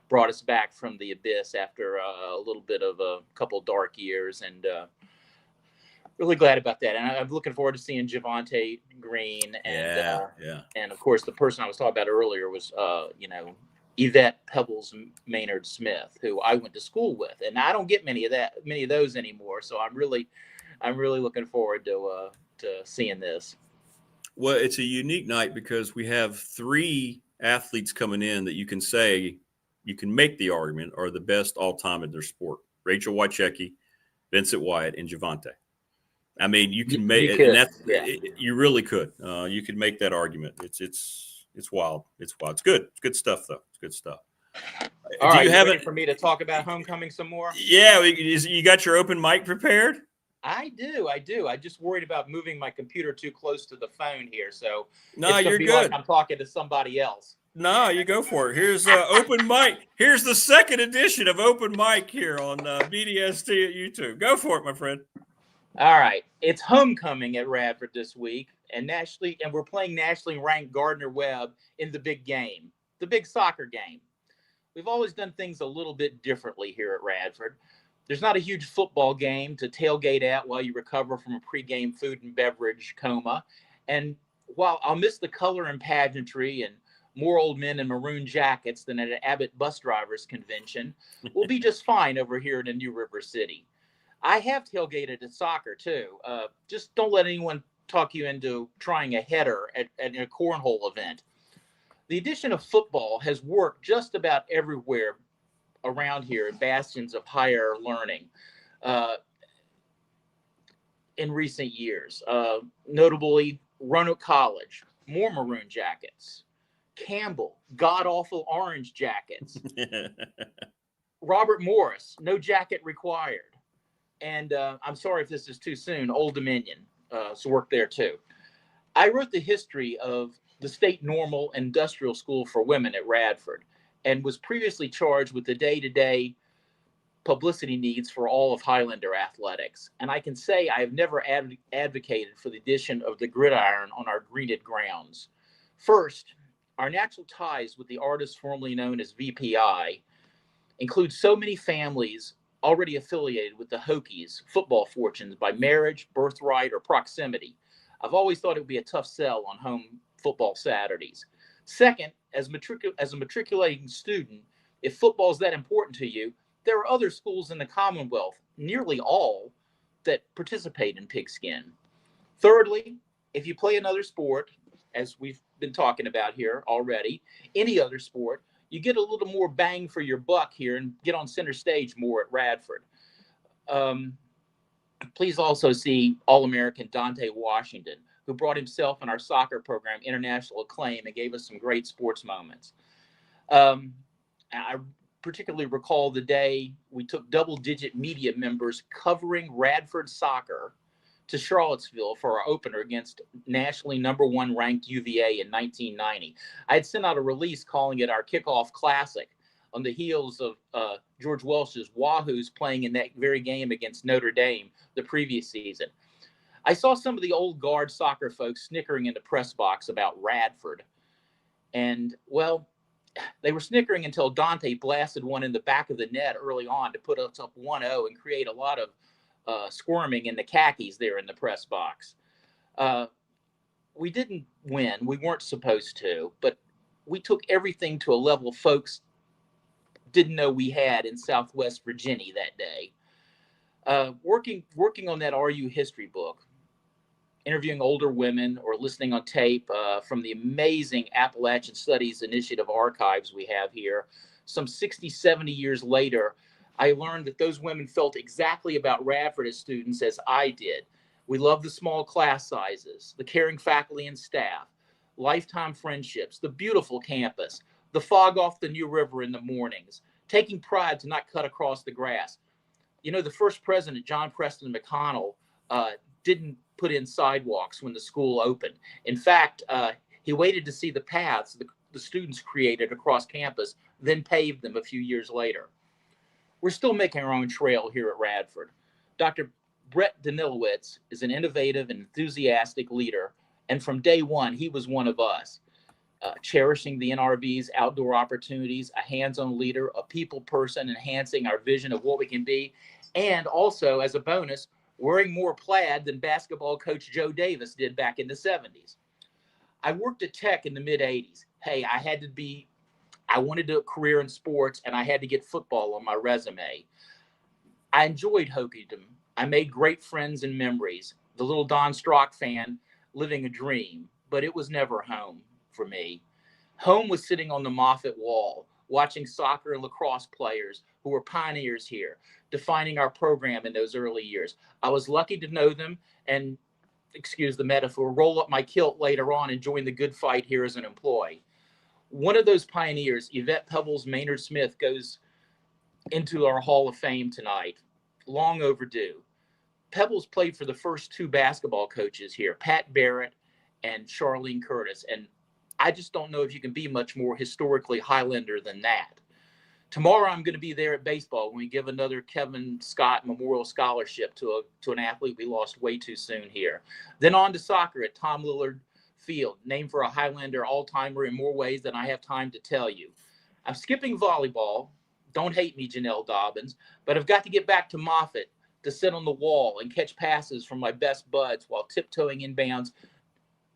brought us back from the abyss after a little bit of a couple dark years, and really glad about that. And I'm looking forward to seeing Javonte Green, and and of course the person I was talking about earlier was Yvette Pebbles Maynard Smith, who I went to school with, and I don't get many of those anymore. So I'm really looking forward to seeing this. Well, it's a unique night because we have 3 athletes coming in that you can make the argument are the best all time in their sport: Rachel Wychecki, Vincent Wyatt, and Javonte. I mean, you can make it. You really could. You could make that argument. It's wild. It's wild. It's good. It's good stuff, though. It's good stuff. All right, you ready for me to talk about homecoming some more? Yeah, you got your open mic prepared? I do. I just worried about moving my computer too close to the phone here, so no, you're good. Like I'm talking to somebody else. No, you go for it. Here's open mic. Here's the second edition of open mic here on BDST at YouTube. Go for it, my friend. All right, it's homecoming at Radford this week, and we're playing nationally ranked Gardner-Webb in the big game, the big soccer game. We've always done things a little bit differently here at Radford. There's not a huge football game to tailgate at while you recover from a pregame food and beverage coma. And while I'll miss the color and pageantry and more old men in maroon jackets than at an Abbott bus drivers convention, we'll be just fine over here in New River City. I have tailgated at soccer too. Just don't let anyone talk you into trying a header at a cornhole event. The addition of football has worked just about everywhere around here in bastions of higher learning in recent years. Notably, Roanoke College, more maroon jackets. Campbell, god-awful orange jackets. Robert Morris, no jacket required. And I'm sorry if this is too soon, Old Dominion, so worked there too. I wrote the history of the State Normal Industrial School for Women at Radford and was previously charged with the day-to-day publicity needs for all of Highlander athletics. And I can say I have never advocated for the addition of the gridiron on our greened grounds. First, our natural ties with the artists formerly known as VPI include so many families already affiliated with the Hokies football fortunes by marriage, birthright, or proximity. I've always thought it would be a tough sell on home football Saturdays. Second, as a matriculating student, if football is that important to you, there are other schools in the Commonwealth, nearly all, that participate in pigskin. Thirdly, if you play another sport, as we've been talking about here already, any other sport, you get a little more bang for your buck here and get on center stage more at Radford. Please also see All-American Dante Washington, who brought himself and our soccer program international acclaim and gave us some great sports moments. I particularly recall the day we took double-digit media members covering Radford soccer to Charlottesville for our opener against nationally #1 ranked UVA in 1990. I had sent out a release calling it our kickoff classic on the heels of George Welsh's Wahoos playing in that very game against Notre Dame the previous season. I saw some of the old guard soccer folks snickering in the press box about Radford. And, well, they were snickering until Dante blasted one in the back of the net early on to put us up 1-0 and create a lot of squirming in the khakis there in the press box. We didn't win. We weren't supposed to, but we took everything to a level folks didn't know we had in Southwest Virginia that day. Working on that RU history book, interviewing older women or listening on tape from the amazing Appalachian Studies Initiative archives we have here, some 60, 70 years later, I learned that those women felt exactly about Radford as students as I did. We love the small class sizes, the caring faculty and staff, lifetime friendships, the beautiful campus, the fog off the New River in the mornings, taking pride to not cut across the grass. You know, the first president, John Preston McConnell, didn't put in sidewalks when the school opened. In fact, he waited to see the paths the students created across campus, then paved them a few years later. We're still making our own trail here at Radford. Dr. Brett Danilowitz is an innovative and enthusiastic leader, and from day one, he was one of us. Cherishing the NRV's outdoor opportunities, a hands-on leader, a people person, enhancing our vision of what we can be, and also, as a bonus, wearing more plaid than basketball coach Joe Davis did back in the 70s. I worked at Tech in the mid-80s. Hey, I wanted a career in sports, and I had to get football on my resume. I enjoyed Hokiedom. I made great friends and memories. The little Don Strock fan living a dream, but it was never home for me. Home was sitting on the Moffett wall, watching soccer and lacrosse players who were pioneers here, defining our program in those early years. I was lucky to know them and, excuse the metaphor, roll up my kilt later on and join the good fight here as an employee. One of those pioneers, Yvette Pebbles Maynard Smith, goes into our Hall of Fame tonight. Long overdue. Pebbles played for the first two basketball coaches here, Pat Barrett and Charlene Curtis. And I just don't know if you can be much more historically Highlander than that. Tomorrow I'm going to be there at baseball when we give another Kevin Scott Memorial Scholarship to an athlete we lost way too soon here. Then on to soccer at Tom Lillard Field, named for a Highlander all-timer in more ways than I have time to tell you. I'm skipping volleyball. Don't hate me, Janelle Dobbins, but I've got to get back to Moffett to sit on the wall and catch passes from my best buds while tiptoeing inbounds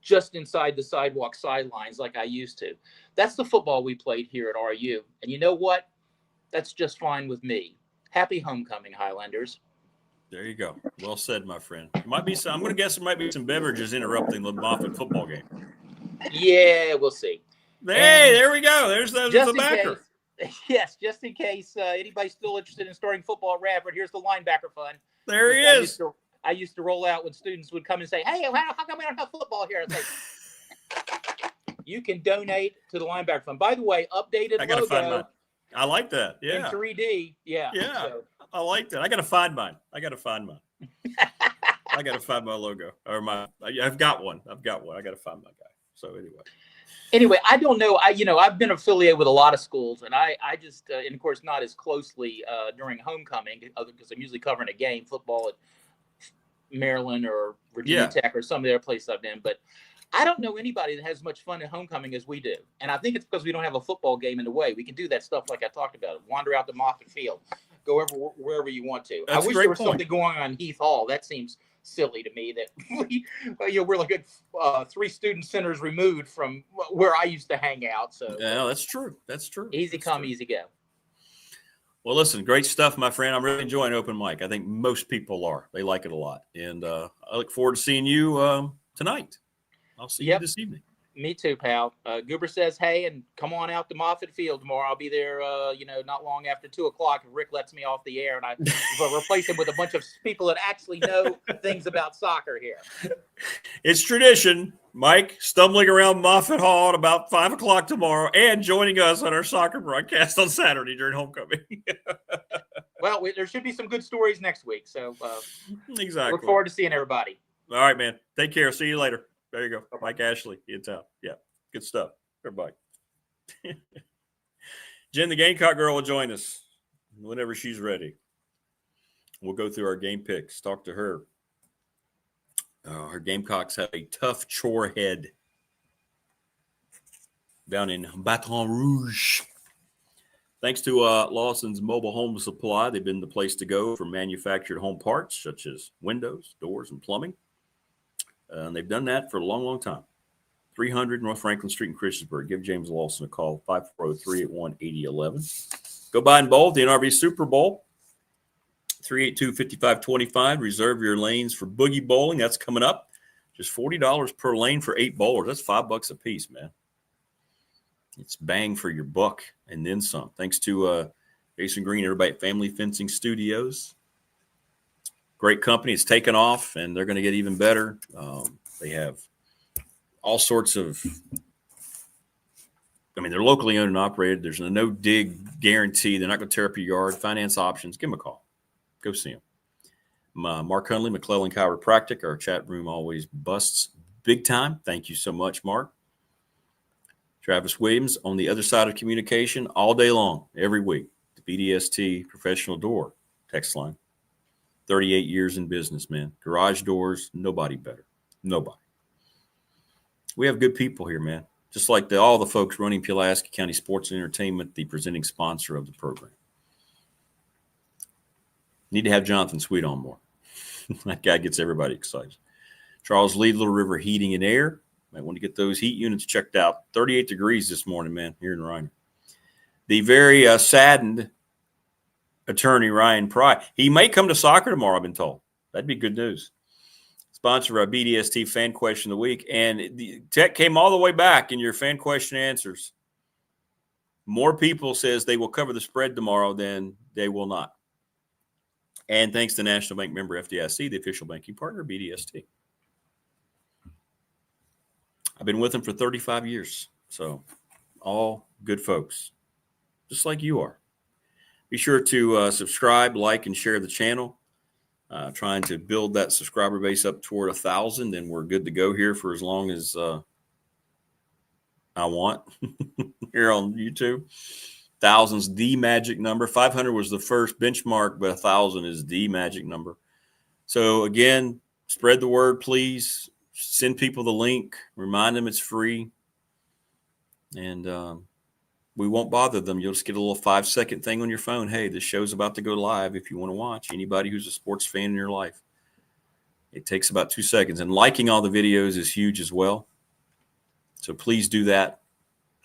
just inside the sidewalk sidelines like I used to. That's the football we played here at RU. And you know what? That's just fine with me. Happy homecoming, Highlanders. There you go. Well said, my friend. I'm going to guess there might be some beverages interrupting the Moffett football game. Yeah, we'll see. Hey, there we go. There's the backer. Yes, just in case anybody's still interested in starting football at Radford, here's the linebacker fund. There he is. I used to roll out when students would come and say, "Hey, how come we don't have football here?" I'd say, you can donate to the linebacker fund. By the way, updated I gotta logo. Find mine. I like that. Yeah. In 3D. Yeah. Yeah. So. I like that. I got to find mine. I got to find my logo or I've got one. I got to find my guy. So anyway, I don't know. I've been affiliated with a lot of schools, and I just, and of course, not as closely during homecoming, because I'm usually covering a game, football at Maryland or Virginia Tech or some of the other places I've been. But I don't know anybody that has as much fun at homecoming as we do. And I think it's because we don't have a football game in the way. We can do that stuff like I talked about, wander out to Moffett Field, go wherever you want to. That's I wish there was something going on Heath Hall. That seems silly to me that we're like 3 student centers removed from where I used to hang out. So yeah, that's true. Easy come, easy go. Well, listen, great stuff, my friend. I'm really enjoying open mic. I think most people are. They like it a lot. And I look forward to seeing you tonight. I'll see you this evening. Me too, pal. Goober says, hey, and come on out to Moffett Field tomorrow. I'll be there, not long after 2 o'clock if Rick lets me off the air, and I will replace him with a bunch of people that actually know things about soccer here. It's tradition, Mike, stumbling around Moffett Hall at about 5 o'clock tomorrow and joining us on our soccer broadcast on Saturday during homecoming. Well, there should be some good stories next week. So exactly. Look forward to seeing everybody. All right, man. Take care. See you later. There you go. Mike Ashley in town. Yeah. Good stuff. Everybody. Jen the Gamecock Girl will join us whenever she's ready. We'll go through our game picks, talk to her. Her Gamecocks have a tough chore head down in Baton Rouge. Thanks to Lawson's Mobile Home Supply, they've been the place to go for manufactured home parts such as windows, doors, and plumbing. And they've done that for a long, long time. 300 North Franklin Street in Christiansburg. Give James Lawson a call, 540-381-8011. Go by and bowl the NRV Super Bowl, 382-5525. Reserve your lanes for boogie bowling. That's coming up. Just $40 per lane for 8 bowlers. That's $5 a piece, man. It's bang for your buck and then some. Thanks to Jason Green, everybody at Family Fencing Studios. Great company. It's taken off, and they're going to get even better. They have all sorts of – they're locally owned and operated. There's a no-dig guarantee. They're not going to tear up your yard. Finance options. Give them a call. Go see them. Mark Hundley, McClellan Chiropractic. Our chat room always busts big time. Thank you so much, Mark. Travis Williams on the other side of communication all day long, every week. The BDST Professional Door text line. 38 years in business, man. Garage doors, nobody better. Nobody. We have good people here, man. Just like all the folks running Pulaski County Sports and Entertainment, the presenting sponsor of the program. Need to have Jonathan Sweet on more. That guy gets everybody excited. Charles Lee, Little River Heating and Air. Might want to get those heat units checked out. 38 degrees this morning, man, here in Ryan. The very saddened attorney, Ryan Pry. He may come to soccer tomorrow, I've been told. That'd be good news. Sponsor of our BDST Fan Question of the Week. And the Tech came all the way back in your fan question answers. More people says they will cover the spread tomorrow than they will not. And thanks to National Bank member FDIC, the official banking partner of BDST. I've been with them for 35 years. So all good folks, just like you are. Be sure to subscribe, like, and share the channel. Trying to build that subscriber base up toward 1,000, and we're good to go here for as long as I want here on YouTube. 1,000's the magic number. 500 was the first benchmark, but 1,000 is the magic number. So again, spread the word, please. Send people the link. Remind them it's free. And we won't bother them. You'll just get a little 5-second thing on your phone. Hey, this show's about to go live if you want to watch. Anybody who's a sports fan in your life. It takes about 2 seconds. And liking all the videos is huge as well. So please do that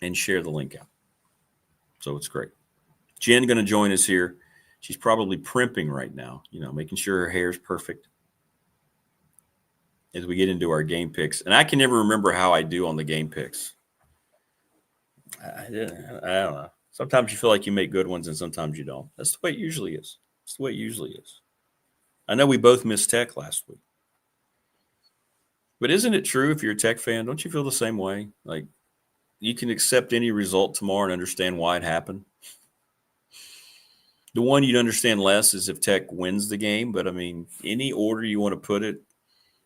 and share the link out. So it's great. Jen going to join us here. She's probably primping right now, making sure her hair is perfect as we get into our game picks. And I can never remember how I do on the game picks. I don't know. Sometimes you feel like you make good ones and sometimes you don't. That's the way it usually is. That's the way it usually is. I know we both missed Tech last week. But isn't it true if you're a Tech fan, don't you feel the same way? Like you can accept any result tomorrow and understand why it happened. The one you'd understand less is if Tech wins the game. But, I mean, any order you want to put it,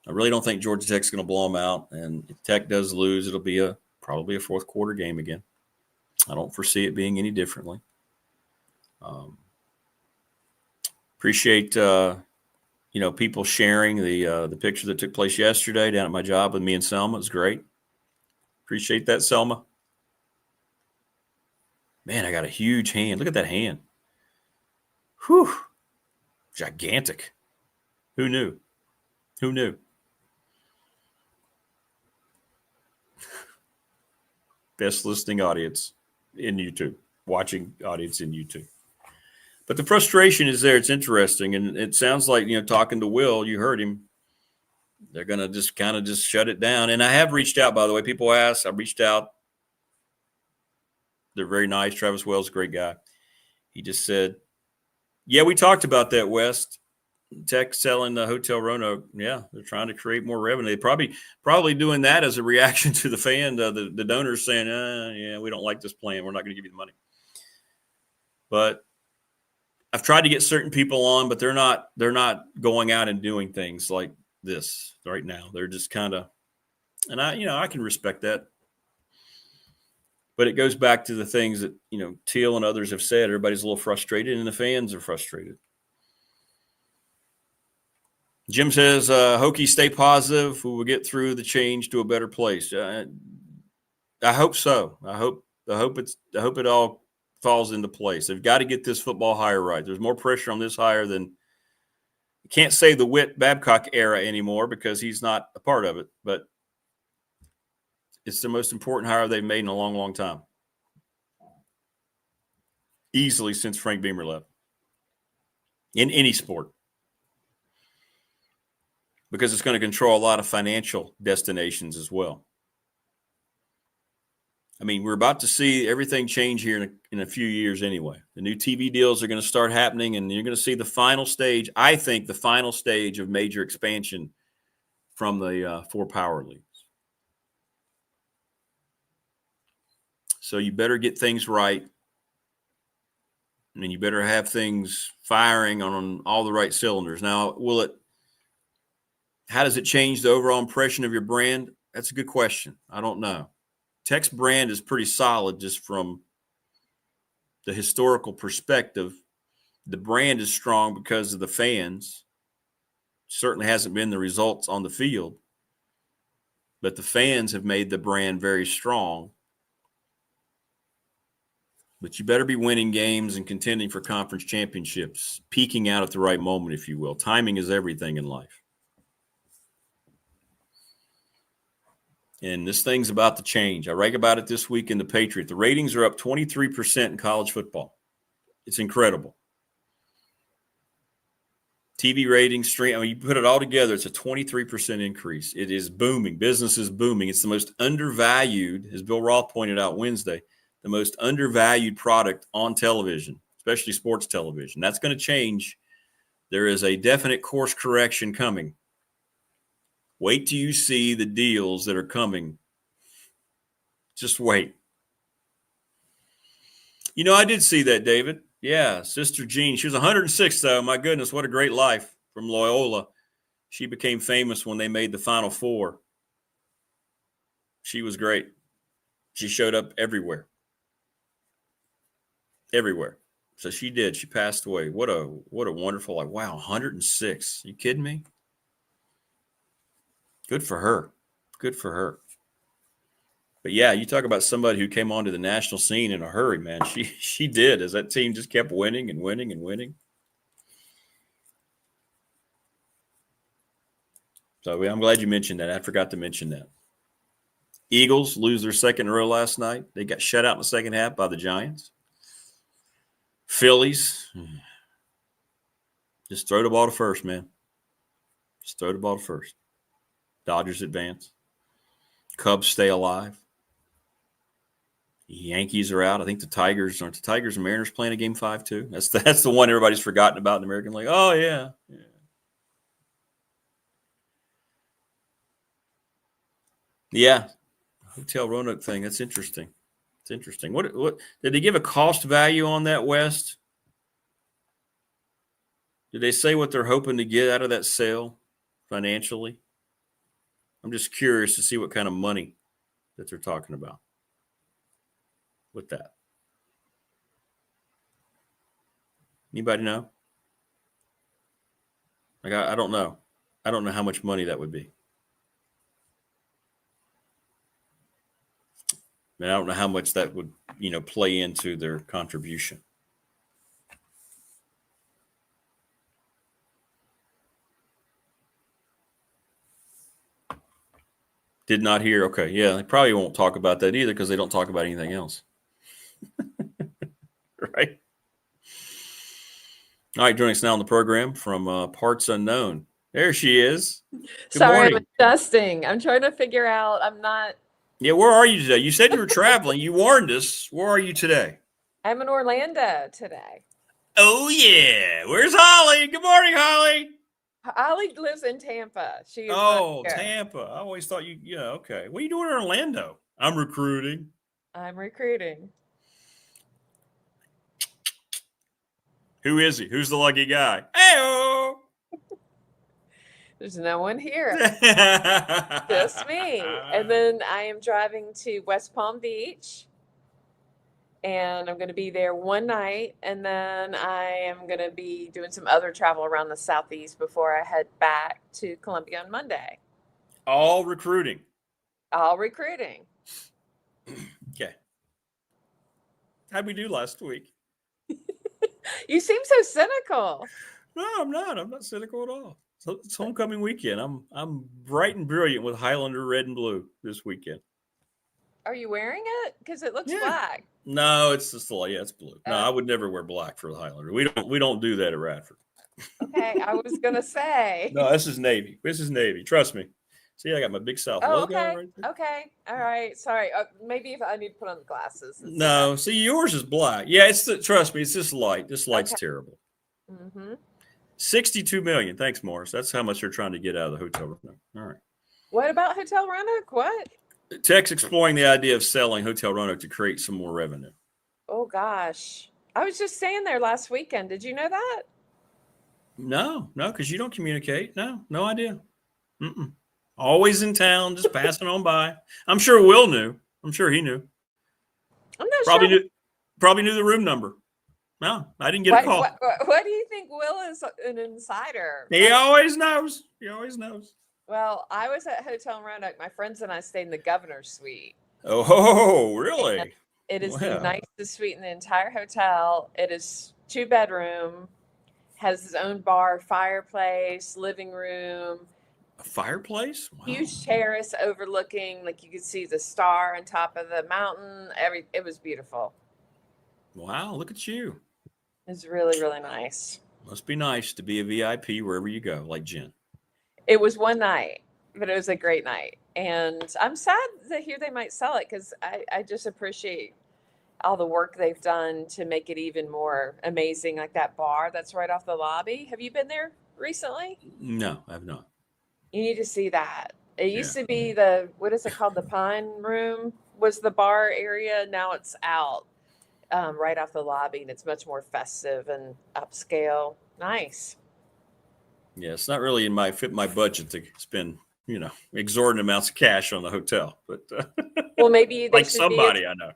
I really don't think Georgia Tech's going to blow them out. And if Tech does lose, it'll be probably a fourth quarter game again. I don't foresee it being any differently. Appreciate people sharing the picture that took place yesterday down at my job with me and Selma. It was great. Appreciate that, Selma. Man, I got a huge hand. Look at that hand. Whew. Gigantic. Who knew? Who knew? Best listening audience in YouTube, watching audience in YouTube. But the frustration is there. It's interesting. And it sounds like, talking to Will, you heard him. They're going to just kind of just shut it down. And I have reached out, by the way. People ask. I reached out. They're very nice. Travis Wells, a great guy. He just said, yeah, we talked about that, West. Tech selling the Hotel Roanoke. Yeah, they're trying to create more revenue. They probably doing that as a reaction to the fan, the donors saying, yeah, we don't like this plan. We're not going to give you the money. But I've tried to get certain people on, but they're not going out and doing things like this right now. They're just kind of, and I can respect that. But it goes back to the things that, Teal and others have said. Everybody's a little frustrated, and the fans are frustrated. Jim says, Hokie, stay positive. We will get through the change to a better place. I hope so. I hope it all falls into place. They've got to get this football hire right. There's more pressure on this hire than – can't say the Witt Babcock era anymore because he's not a part of it, but it's the most important hire they've made in a long, long time. Easily since Frank Beamer left. In any sport. Because it's going to control a lot of financial destinations as well. I mean, we're about to see everything change here in a few years anyway. The new TV deals are going to start happening, and you're going to see the final stage, I think, the final stage of major expansion from the 4 power leagues. So you better get things right. I mean, you better have things firing on all the right cylinders. Now, how does it change the overall impression of your brand? That's a good question. I don't know. Tech's brand is pretty solid just from the historical perspective. The brand is strong because of the fans. Certainly hasn't been the results on the field. But the fans have made the brand very strong. But you better be winning games and contending for conference championships, peaking out at the right moment, if you will. Timing is everything in life. And this thing's about to change. I write about it this week in The Patriot. The ratings are up 23% in college football. It's incredible. TV ratings, you put it all together, it's a 23% increase. It is booming. Business is booming. It's the most undervalued, as Bill Roth pointed out Wednesday, the most undervalued product on television, especially sports television. That's going to change. There is a definite course correction coming. Wait till you see the deals that are coming. Just wait. I did see that, David. Yeah, Sister Jean. She was 106, though. My goodness, what a great life from Loyola. She became famous when they made the Final Four. She was great. She showed up everywhere. Everywhere. So she did. She passed away. What a wonderful life. Wow, 106. You kidding me? Good for her. Good for her. But yeah, you talk about somebody who came onto the national scene in a hurry, man. She did, as that team just kept winning and winning and winning. So I'm glad you mentioned that. I forgot to mention that. Eagles lose their second in a row last night. They got shut out in the second half by the Giants. Phillies, just throw the ball to first, man. Just throw the ball to first. Dodgers advance. Cubs stay alive. Yankees are out. I think the Tigers and Mariners playing a game 5 too. That's the one everybody's forgotten about in the American League. Oh yeah. Yeah. Hotel Roanoke thing. That's interesting. It's interesting. What did they give a cost value on that, West? Did they say what they're hoping to get out of that sale financially? I'm just curious to see what kind of money that they're talking about with that. Anybody know? Like I don't know. I don't know how much money that would be. And I don't know how much that would, play into their contribution. Did not hear. Okay. Yeah. They probably won't talk about that either because they don't talk about anything else. Right. All right. Joining us now on the program from Parts Unknown. There she is. Good Sorry, morning. I'm adjusting. I'm trying to figure out. I'm not. Yeah. Where are you today? You said you were traveling. You warned us. Where are you today? I'm in Orlando today. Oh, yeah. Where's Holly? Good morning, Holly. Holly lives in Tampa. She is Tampa. I always thought okay. What are you doing in Orlando? I'm recruiting. Who is he? Who's the lucky guy? Hey-oh! There's no one here. Just me. And then I am driving to West Palm Beach. And I'm going to be there one night. And then I am going to be doing some other travel around the Southeast before I head back to Columbia on Monday. All recruiting. Okay. How'd we do last week? You seem so cynical. No, I'm not. I'm not cynical at all. So it's homecoming weekend. I'm bright and brilliant with Highlander red and blue this weekend. Are you wearing it? Because it looks black. No, it's just it's blue. No, I would never wear black for the Highlander. We don't do that at Radford. Okay, I was gonna say. No, this is Navy. Trust me. See, I got my Big South logo right there. Okay. All right. Sorry. Maybe if I need to put on the glasses. No, see, yours is black. Yeah, trust me, it's this light. This light's terrible. Mm-hmm. $62 million. Thanks, Morris. That's how much they're trying to get out of the hotel room. All right. What about Hotel Roanoke? What? Tech's exploring the idea of selling Hotel Roanoke to create some more revenue. Oh, gosh. I was just staying there last weekend. Did you know that? No, because you don't communicate. No idea. Mm-mm. Always in town, just passing on by. I'm sure Will knew. I'm sure he knew. I'm not sure. Probably knew the room number. No, I didn't get a call. What do you think? Will is an insider. He always knows. Well, I was at Hotel Roanoke. My friends and I stayed in the governor's suite. Oh, really? And it is the nicest suite in the entire hotel. It is 2-bedroom, has its own bar, fireplace, living room. A fireplace? Wow. Huge terrace overlooking, like you could see the star on top of the mountain. It was beautiful. Wow, look at you. It's really, really nice. Must be nice to be a VIP wherever you go, like Jen. It was one night, but it was a great night. And I'm sad to hear they might sell it because I just appreciate all the work they've done to make it even more amazing, like that bar that's right off the lobby. Have you been there recently? No, I have not. You need to see that. It used to be what is it called? The Pine Room was the bar area. Now it's out right off the lobby, and it's much more festive and upscale. Nice. Yeah, it's not really in my budget to spend, exorbitant amounts of cash on the hotel. But well, maybe like somebody I know.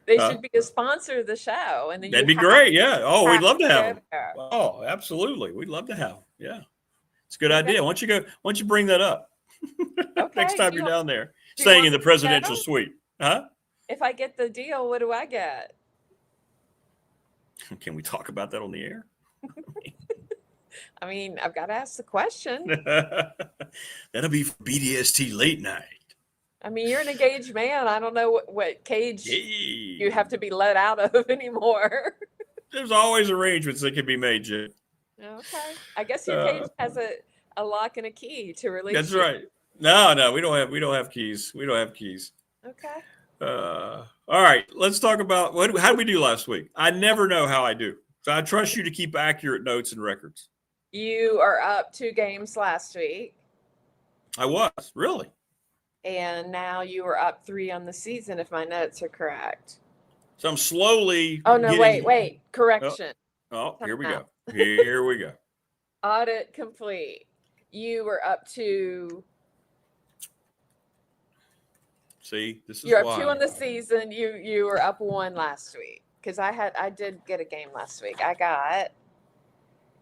They should be a sponsor of the show, and then that'd be great. Yeah. Oh, we'd love to have them. Oh, absolutely. We'd love to have them. Yeah. It's a good idea. Why don't you bring that up next time you're down there, staying in the presidential suite? Huh? If I get the deal, what do I get? Can we talk about that on the air? I mean, I've got to ask the question. That'll be for BDST late night. I mean, you're an engaged man. I don't know what cage you have to be let out of anymore. There's always arrangements that can be made, Jen. Okay. I guess your cage has a lock and a key to release. That's right. No, we don't have keys. We don't have keys. Okay. All right, let's talk about how did we do last week? I never know how I do. So I trust you to keep accurate notes and records. You are up 2 games last week. I was, really. And now you are up 3 on the season, if my notes are correct. So I'm slowly. Oh, no, wait. Correction. Oh, here we go. Here we go. Audit complete. You were up to. See, this is You're why. up 2 on the season. You were up 1 last week. Because I did get a game last week.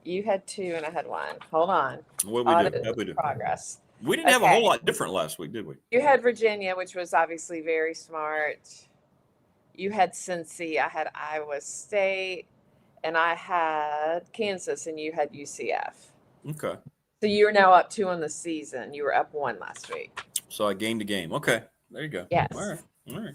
You had 2 and I had 1. Hold on. What did we do? Progress. We didn't have a whole lot different last week, did we? You had Virginia, which was obviously very smart. You had Cincy. I had Iowa State. And I had Kansas, and you had UCF. Okay. So you're now up 2 on the season. You were up 1 last week. So I gained a game. Okay. There you go. Yes. All right.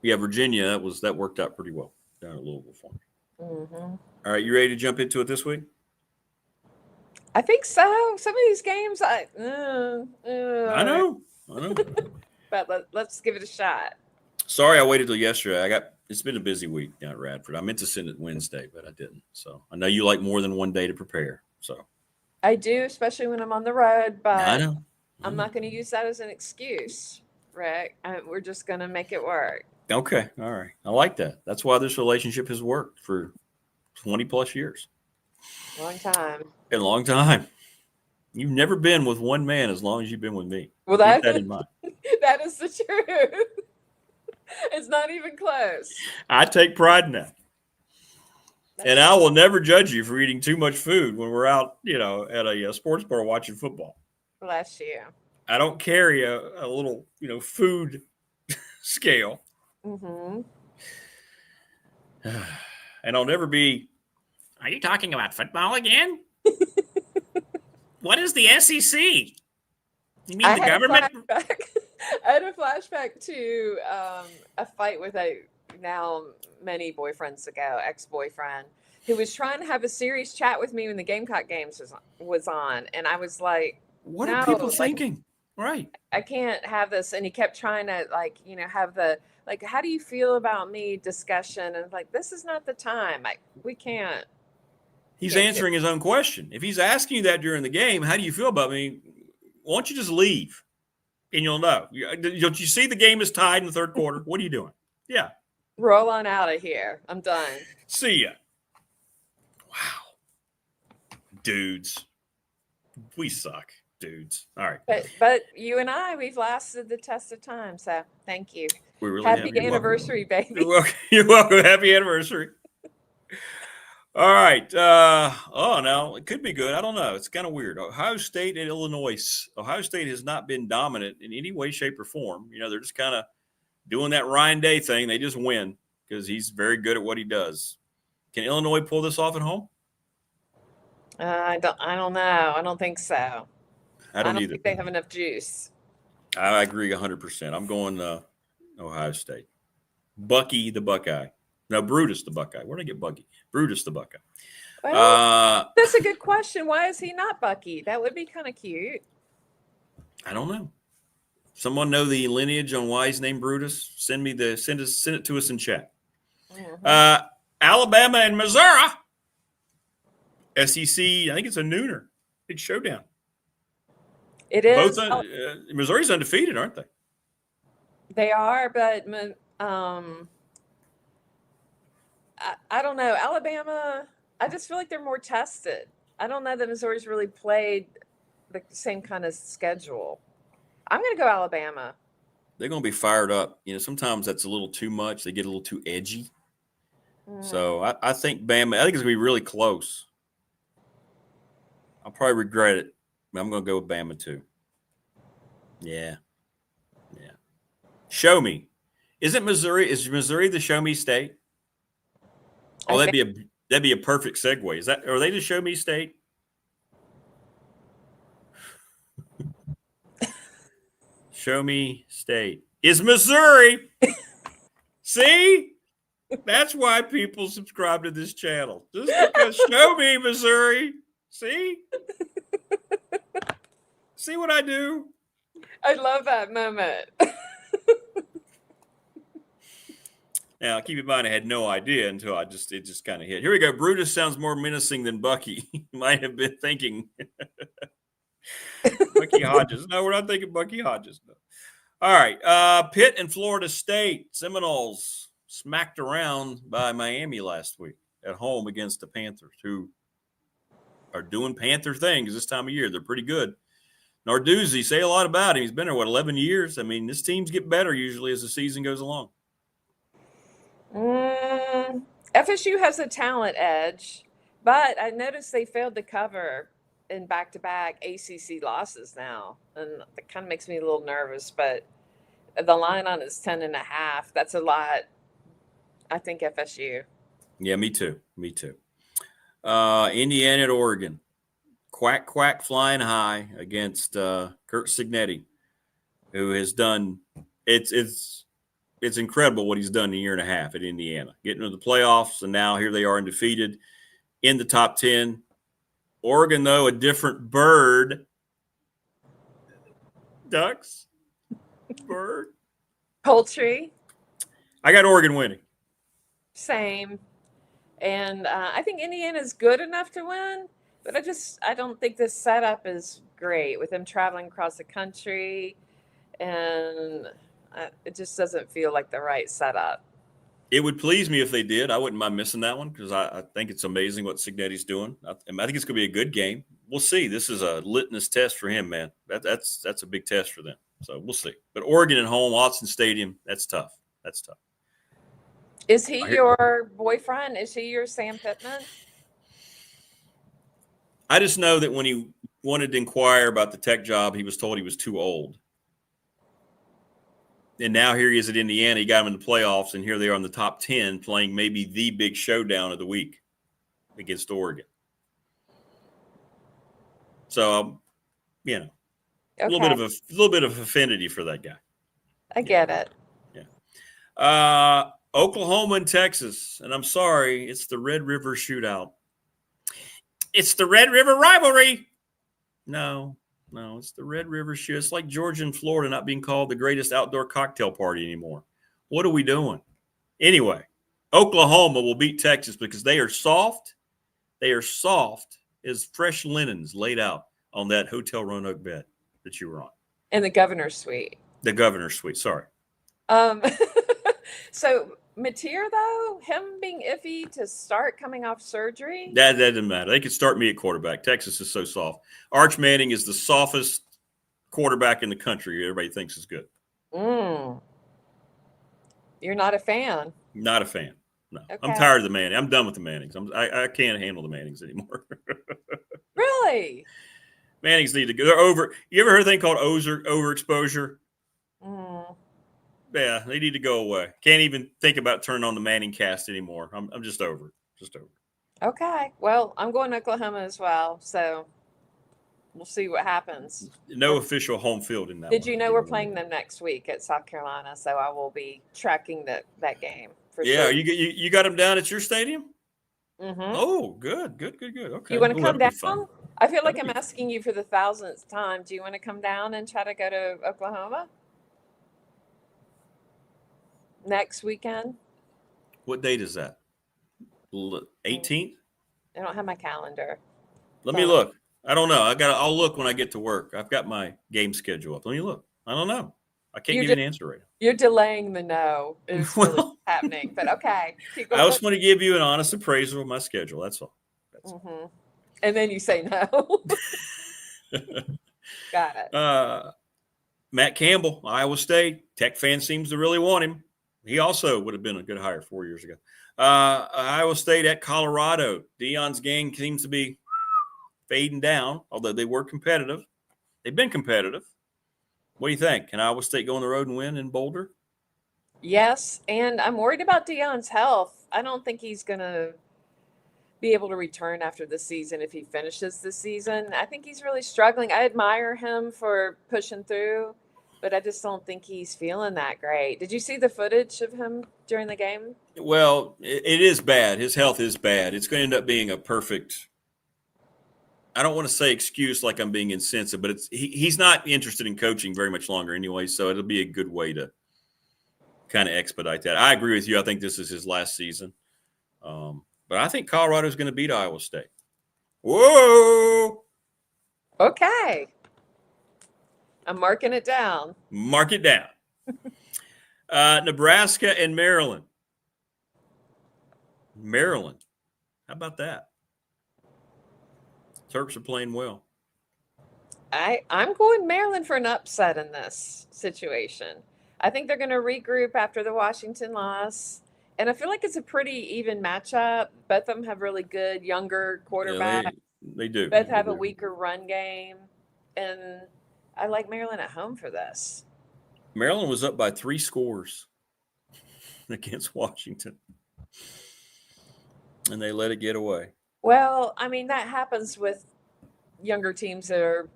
Yeah, Virginia, that worked out pretty well down at Louisville for me. Mm-hmm. All right, you ready to jump into it this week? I think so. Some of these games, I know. But let's give it a shot. Sorry, I waited till yesterday. It's been a busy week down at Radford. I meant to send it Wednesday, but I didn't. So I know you like more than one day to prepare. So I do, especially when I'm on the road. But I know. I'm not going to use that as an excuse, Rick. We're just going to make it work. Okay. All right. I like that. That's why this relationship has worked for 20 plus years. Long time. A long time. You've never been with one man as long as you've been with me. Well, keep that in mind. That is the truth. It's not even close. I take pride in that. And I will never judge you for eating too much food when we're out, at a sports bar watching football. Bless you. I don't carry a little, food scale. Mm-hmm. And I'll never be. Are you talking about football again? What is the SEC? You mean the government? I had a flashback to a fight with a now many boyfriends ago, ex-boyfriend, who was trying to have a serious chat with me when the Gamecock games was on. And I was like, what are people thinking? Right. I can't have this. And he kept trying to have the, how do you feel about me discussion? And this is not the time. We can't. He's answering his own question. If he's asking you that during the game, how do you feel about me? Why don't you just leave? And you'll know. Don't you see the game is tied in the third quarter? What are you doing? Yeah. Roll on out of here. I'm done. See ya. Wow. Dudes. We suck. Dudes. All right. But you and we've lasted the test of time. So thank you. We really Happy anniversary, baby. You're welcome. Happy anniversary. All right. Now it could be good. I don't know. It's kind of weird. Ohio State and Illinois. Ohio State has not been dominant in any way, shape, or form. They're just kind of doing that Ryan Day thing. They just win because he's very good at what he does. Can Illinois pull this off at home? I don't know. I don't think so. I don't either. think they have enough juice. I agree 100%. I'm going Ohio State. Bucky the Buckeye. No, Brutus the Buckeye. Where did I get Bucky? Brutus the Buckeye. Well, that's a good question. Why is he not Bucky? That would be kind of cute. I don't know. Someone know the lineage on why he's named Brutus? Send it to us in chat. Mm-hmm. Alabama and Missouri. SEC, I think it's a nooner. Big showdown. It is. Missouri's undefeated, aren't they? They are, but I don't know. Alabama, I just feel like they're more tested. I don't know that Missouri's really played the same kind of schedule. I'm going to go Alabama. They're going to be fired up. Sometimes that's a little too much. They get a little too edgy. So I think Bama, I think it's going to be really close. I'll probably regret it, but I'm going to go with Bama too. Yeah. Show me. Is Missouri the show me state? Oh, that'd be a perfect segue. Are they the show me state? Show me state. Is Missouri. See? That's why people subscribe to this channel. Just because show me Missouri. See? See what I do? I love that moment. Now, keep in mind, I had no idea until it just kind of hit. Here we go. Brutus sounds more menacing than Bucky. Might have been thinking Bucky Hodges. No, we're not thinking Bucky Hodges. No. All right. Pitt and Florida State Seminoles smacked around by Miami last week at home against the Panthers, who are doing Panther things this time of year. They're pretty good. Narduzzi, say a lot about him. He's been there, 11 years? I mean, this teams get better usually as the season goes along. FSU has a talent edge, but I noticed they failed to cover in back-to-back ACC losses now, and it kind of makes me a little nervous, but the line on is 10.5. That's a lot. I think FSU. Yeah, me too. Indiana at Oregon. Quack, quack, flying high against Kurt Signetti, who has done it's incredible what he's done in a year and a half at Indiana, getting to the playoffs, and now here they are undefeated in the top 10. Oregon, though, a different bird. Ducks, bird, Poultry. I got Oregon winning. Same. And I think Indiana's good enough to win, but I don't think this setup is great with them traveling across the country, and it just doesn't feel like the right setup. It would please me if they did. I wouldn't mind missing that one because I think it's amazing what Signetti's doing. I think it's going to be a good game. We'll see. This is a litmus test for him, man. That's a big test for them. So we'll see. But Oregon at home, Autzen Stadium, that's tough. Is he your boyfriend? Is he your Sam Pittman? I just know that when he wanted to inquire about the Tech job, he was told he was too old. And now here he is at Indiana. He got him in the playoffs, and here they are in the top 10 playing maybe the big showdown of the week against Oregon. So, okay. a little bit of affinity for that guy. I get it. Yeah. Oklahoma and Texas, and I'm sorry, it's the Red River Shootout. It's the Red River rivalry. No, it's the Red River Shootout. It's like Georgia and Florida not being called the greatest outdoor cocktail party anymore. What are we doing? Anyway, Oklahoma will beat Texas because they are soft. They are soft as fresh linens laid out on that Hotel Roanoke bed that you were on. And the governor's suite. The governor's suite, sorry. So Mateer, though, him being iffy to start coming off surgery? That doesn't matter. They could start me at quarterback. Texas is so soft. Arch Manning is the softest quarterback in the country. Everybody thinks is good. You're not a fan? Not a fan. No. Okay. I'm tired of the Manning. I'm done with the Mannings. I can't handle the Mannings anymore. Really? Mannings need to go. They're over. You ever heard a thing called overexposure? Yeah, they need to go away. Can't even think about turning on the Manning cast anymore. I'm just over it. Okay. Well, I'm going to Oklahoma as well, so we'll see what happens. No official home field in that. Did you know we're playing them next week at South Carolina? So I will be tracking that game for sure. Yeah, you got them down at your stadium? Mm-hmm. Oh, good. Okay. You want to come down? I feel like I'm asking you for the 1,000th time. Do you want to come down and try to go to Oklahoma next weekend? What date is that? 18th? I don't have my calendar. Let me look. I don't know. I'll look when I get to work. I've got my game schedule up. Let me look. I don't know. I can't give you an answer right now. You're delaying the no is really happening, but okay. I just want to give you an honest appraisal of my schedule. That's all. Mm-hmm. And then you say no. Got it. Matt Campbell, Iowa State. Tech fan seems to really want him. He also would have been a good hire 4 years ago. Iowa State at Colorado. Deion's gang seems to be fading down, although they were competitive. They've been competitive. What do you think? Can Iowa State go on the road and win in Boulder? Yes, and I'm worried about Deion's health. I don't think he's going to be able to return after the season if he finishes the season. I think he's really struggling. I admire him for pushing through, but I just don't think he's feeling that great. Did you see the footage of him during the game? Well, it is bad. His health is bad. It's going to end up being a perfect I don't want to say excuse like I'm being insensitive, but he's not interested in coaching very much longer anyway, so it'll be a good way to kind of expedite that. I agree with you. I think this is his last season. But I think Colorado's going to beat Iowa State. Whoa! Okay. I'm marking it down. Mark it down. Nebraska and Maryland. Maryland. How about that? Terps are playing well. I'm going Maryland for an upset in this situation. I think they're going to regroup after the Washington loss. And I feel like it's a pretty even matchup. Both of them have really good younger quarterbacks. Yeah, they do. Both have a weaker run game. And I like Maryland at home for this. Maryland was up by 3 scores against Washington. And they let it get away. Well, I mean, that happens with younger teams that are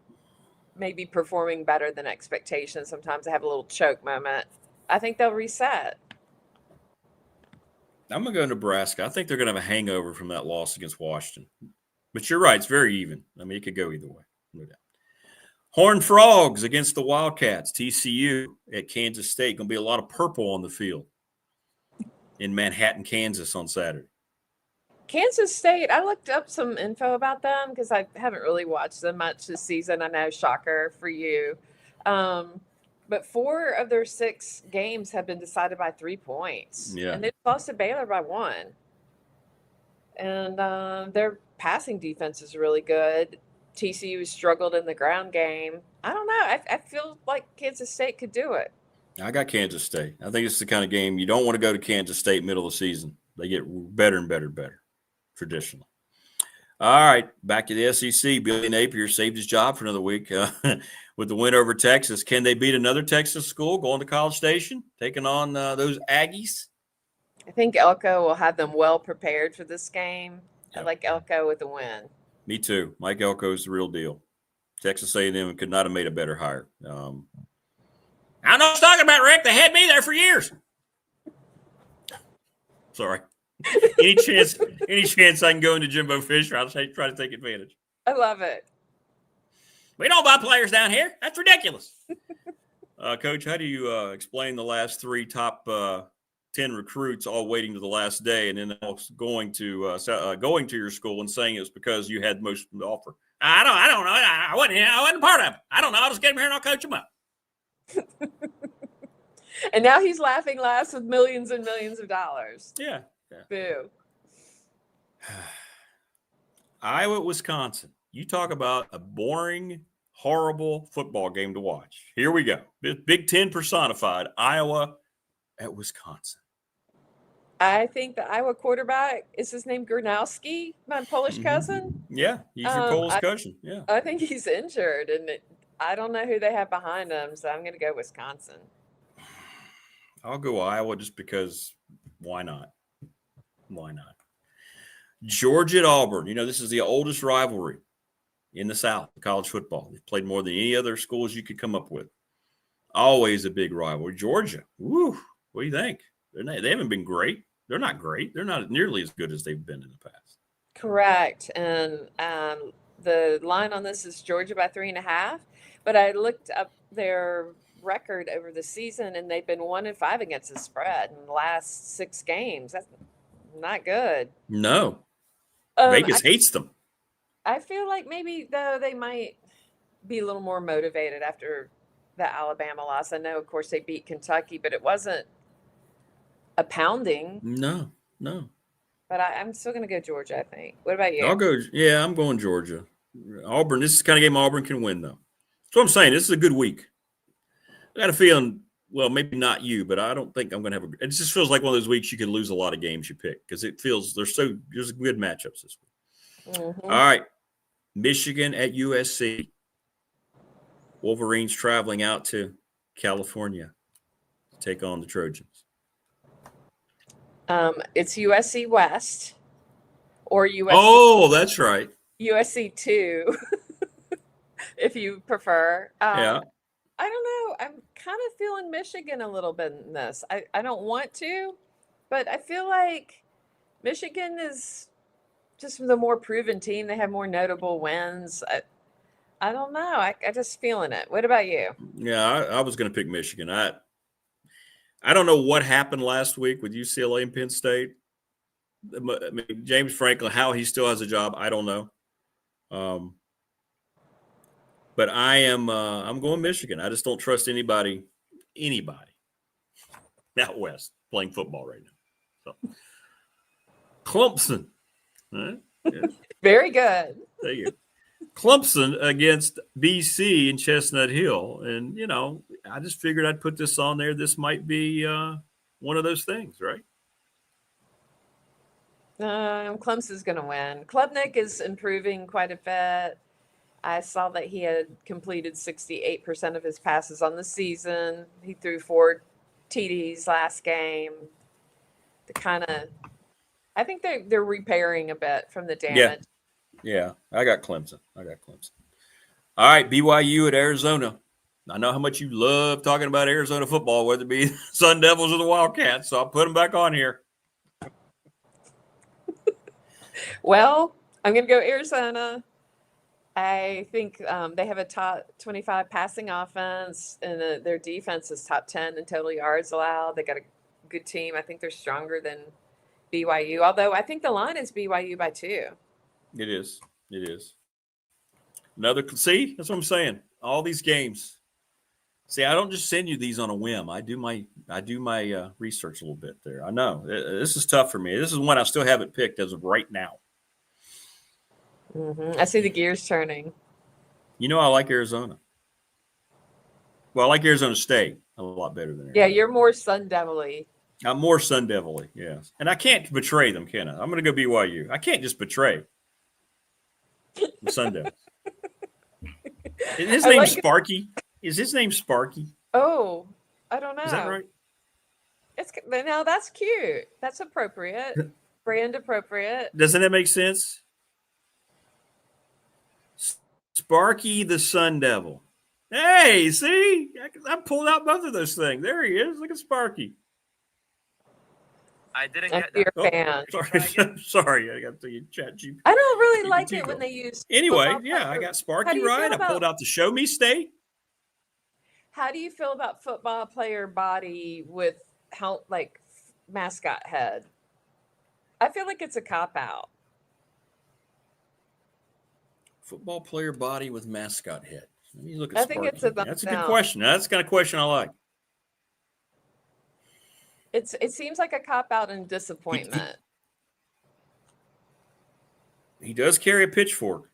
maybe performing better than expectations. Sometimes they have a little choke moment. I think they'll reset. I'm going to go Nebraska. I think they're going to have a hangover from that loss against Washington. But you're right. It's very even. I mean, it could go either way. No doubt. Horned Frogs against the Wildcats. TCU at Kansas State. Going to be a lot of purple on the field in Manhattan, Kansas on Saturday. Kansas State, I looked up some info about them because I haven't really watched them much this season. I know, shocker for you. But 4 of their 6 games have been decided by 3 points. Yeah. And they've lost to Baylor by 1. And their passing defense is really good. TCU struggled in the ground game. I don't know. I feel like Kansas State could do it. I got Kansas State. I think it's the kind of game you don't want to go to Kansas State middle of the season. They get better and better and better, traditionally. All right, back to the SEC. Billy Napier saved his job for another week with the win over Texas. Can they beat another Texas school going to College Station, taking on those Aggies? I think Elko will have them well prepared for this game. I like Elko with the win. Me too. Mike Elko is the real deal. Texas A&M could not have made a better hire. I know what I was talking about, Rick. They had me there for years. Sorry. Any chance I can go into Jimbo Fisher, I'll try to take advantage. I love it. We don't buy players down here. That's ridiculous. Coach, how do you explain the last 3 top 10 recruits all waiting to the last day and then going to your school and saying it's because you had most to offer? I don't know. I wasn't part of it. I don't know. I'll just get him here and I'll coach him up. And now he's laughing last with millions and millions of dollars. Yeah. Boo. Iowa, Wisconsin. You talk about a boring, horrible football game to watch. Here we go. Big Ten personified. Iowa at Wisconsin. I think the Iowa quarterback, is his name Gronowski, my Polish cousin? Yeah, he's your Polish cousin. Yeah. I think he's injured, and I don't know who they have behind him, so I'm going to go Wisconsin. I'll go Iowa just because why not? Why not? Georgia at Auburn. You know, this is the oldest rivalry in the South, college football. They've played more than any other schools you could come up with. Always a big rivalry. Georgia, woo, what do you think? They haven't been great. They're not great. They're not nearly as good as they've been in the past. Correct. And the line on this is Georgia by 3.5. But I looked up their record over the season, and they've been 1-5 against the spread in the last 6 games. That's not good. No. Vegas hates them. I feel like maybe, though, they might be a little more motivated after the Alabama loss. I know, of course, they beat Kentucky, but it wasn't a pounding. No. But I'm still going to go Georgia, I think. What about you? I'm going Georgia. Auburn, this is the kind of game Auburn can win, though. That's what I'm saying. This is a good week. I got a feeling, well, maybe not you, but I don't think I'm going to have it just feels like one of those weeks you could lose a lot of games you pick because it feels there's good matchups this week. Mm-hmm. All right. Michigan at USC. Wolverines traveling out to California to take on the Trojans. It's USC West or USC. Oh, that's right. USC 2, if you prefer. Yeah. I don't know. I'm kind of feeling Michigan a little bit in this. I don't want to, but I feel like Michigan is just the more proven team. They have more notable wins. I don't know. I just feeling it. What about you? Yeah, I was going to pick Michigan. I don't know what happened last week with UCLA and Penn State. I mean, James Franklin, how he still has a job, I don't know. But I'm going Michigan. I just don't trust anybody out west playing football right now. So Clemson. Right? Yeah. Very good. There you go. Clemson against BC in Chestnut Hill. And, you know, I just figured I'd put this on there. This might be one of those things, right? Clemson's going to win. Klubnik is improving quite a bit. I saw that he had completed 68% of his passes on the season. He threw 4 TDs last game. I think they're repairing a bit from the damage. Yeah, I got Clemson. All right, BYU at Arizona. I know how much you love talking about Arizona football, whether it be Sun Devils or the Wildcats, so I'll put them back on here. Well, I'm going to go Arizona. I think they have a top 25 passing offense, and their defense is top 10 in total yards allowed. They got a good team. I think they're stronger than BYU, although I think the line is BYU by 2. It is. See, that's what I'm saying. All these games. See, I don't just send you these on a whim. I do my research a little bit there. I know this is tough for me. This is one I still haven't picked as of right now. Mm-hmm. I see the gears turning. You know, I like Arizona. Well, I like Arizona State a lot better than Arizona. Yeah, you're more Sun Devil-y. I'm more Sun Devil-y, yes. And I can't betray them, can I? I'm going to go BYU. I can't just betray the Sun Devils. Is his name Sparky? Is his name Sparky? Oh, I don't know. Is that right? Now that's cute. That's appropriate. Brand appropriate. Doesn't that make sense? Sparky the Sun Devil. Hey, see? I pulled out both of those things. There he is. Look at Sparky. I didn't get that. Your fan. Sorry. I got the chat GPT. I don't really like it when they use. Anyway, yeah, I got Sparky right. I pulled out the Show Me State. How do you feel about football player body with mascot head? I feel like it's a cop out. Football player body with mascot head. Let me look at Sparky. Think it's that's a good question. That's the kind of question I like. It seems like a cop out and disappointment. He does carry a pitchfork.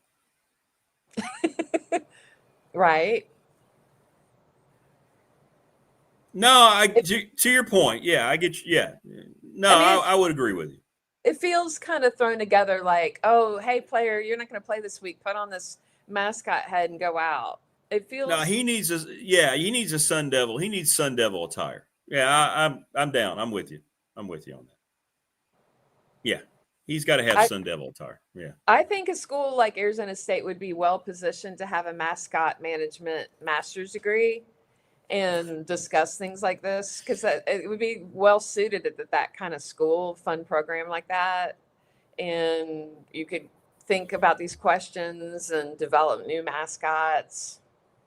Right. No, to your point. Yeah, I get you. Yeah. No, I would agree with you. It feels kind of thrown together like, oh, hey, player, you're not going to play this week. Put on this mascot head and go out. It feels. No, he needs a Sun Devil. He needs Sun Devil attire. Yeah, I'm down. I'm with you. I'm with you on that. Yeah, he's got to have Sun Devil attire. Yeah. I think a school like Arizona State would be well positioned to have a mascot management master's degree and discuss things like this, because it would be well suited at that kind of school, fun program like that. And you could think about these questions and develop new mascots.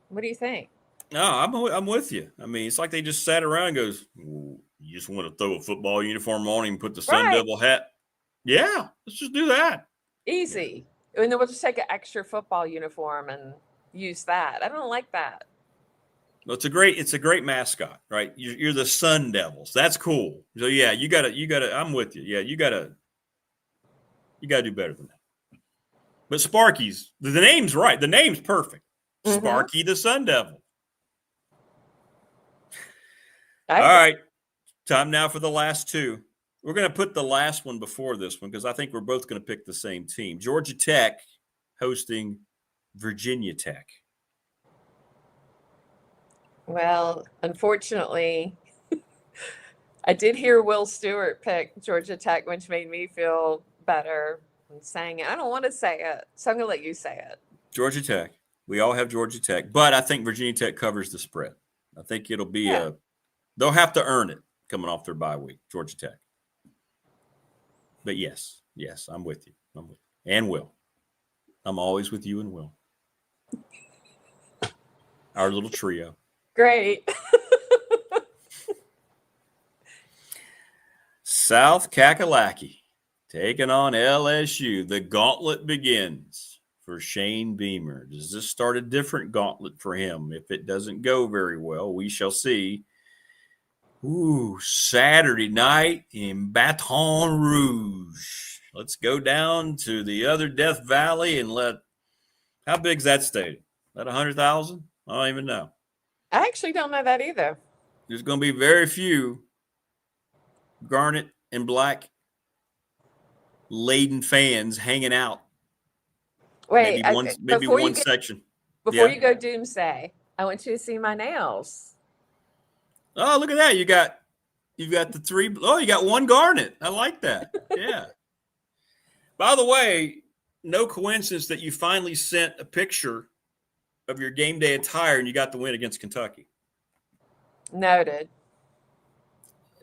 What do you think? No, I'm with you. I mean, it's like they just sat around and goes, you just want to throw a football uniform on him and put the Sun Devil hat. Yeah, let's just do that. Easy. And then we'll just take an extra football uniform and use that. I don't like that. Well, it's a great mascot, right? You're the Sun Devils. That's cool. So yeah, you gotta. I'm with you. Yeah, you gotta do better than that. But Sparky's the name's right. The name's perfect. Mm-hmm. Sparky the Sun Devil. All right, time now for the last two. We're going to put the last one before this one because I think we're both going to pick the same team. Georgia Tech hosting Virginia Tech. Well, unfortunately, I did hear Will Stewart pick Georgia Tech, which made me feel better than saying it. I don't want to say it, so I'm going to let you say it. Georgia Tech. We all have Georgia Tech, but I think Virginia Tech covers the spread. I think it'll be they'll have to earn it coming off their bye week, Georgia Tech. But yes, I'm with you. and Will. I'm always with you and Will. Our little trio. Great. South Kakalaki taking on LSU. The gauntlet begins for Shane Beamer. Does this start a different gauntlet for him? If it doesn't go very well, we shall see. Ooh, Saturday night in Baton Rouge. Let's go down to the other Death Valley and how big's that stadium? That 100,000? I don't even know. I actually don't know that either. There's going to be very few garnet and black laden fans hanging out. Wait, maybe one section. Before you go doomsday, I want you to see my nails. Oh, look at that. You've got the three. Oh, you got one garnet. I like that. Yeah. By the way, no coincidence that you finally sent a picture of your game day attire and you got the win against Kentucky. Noted.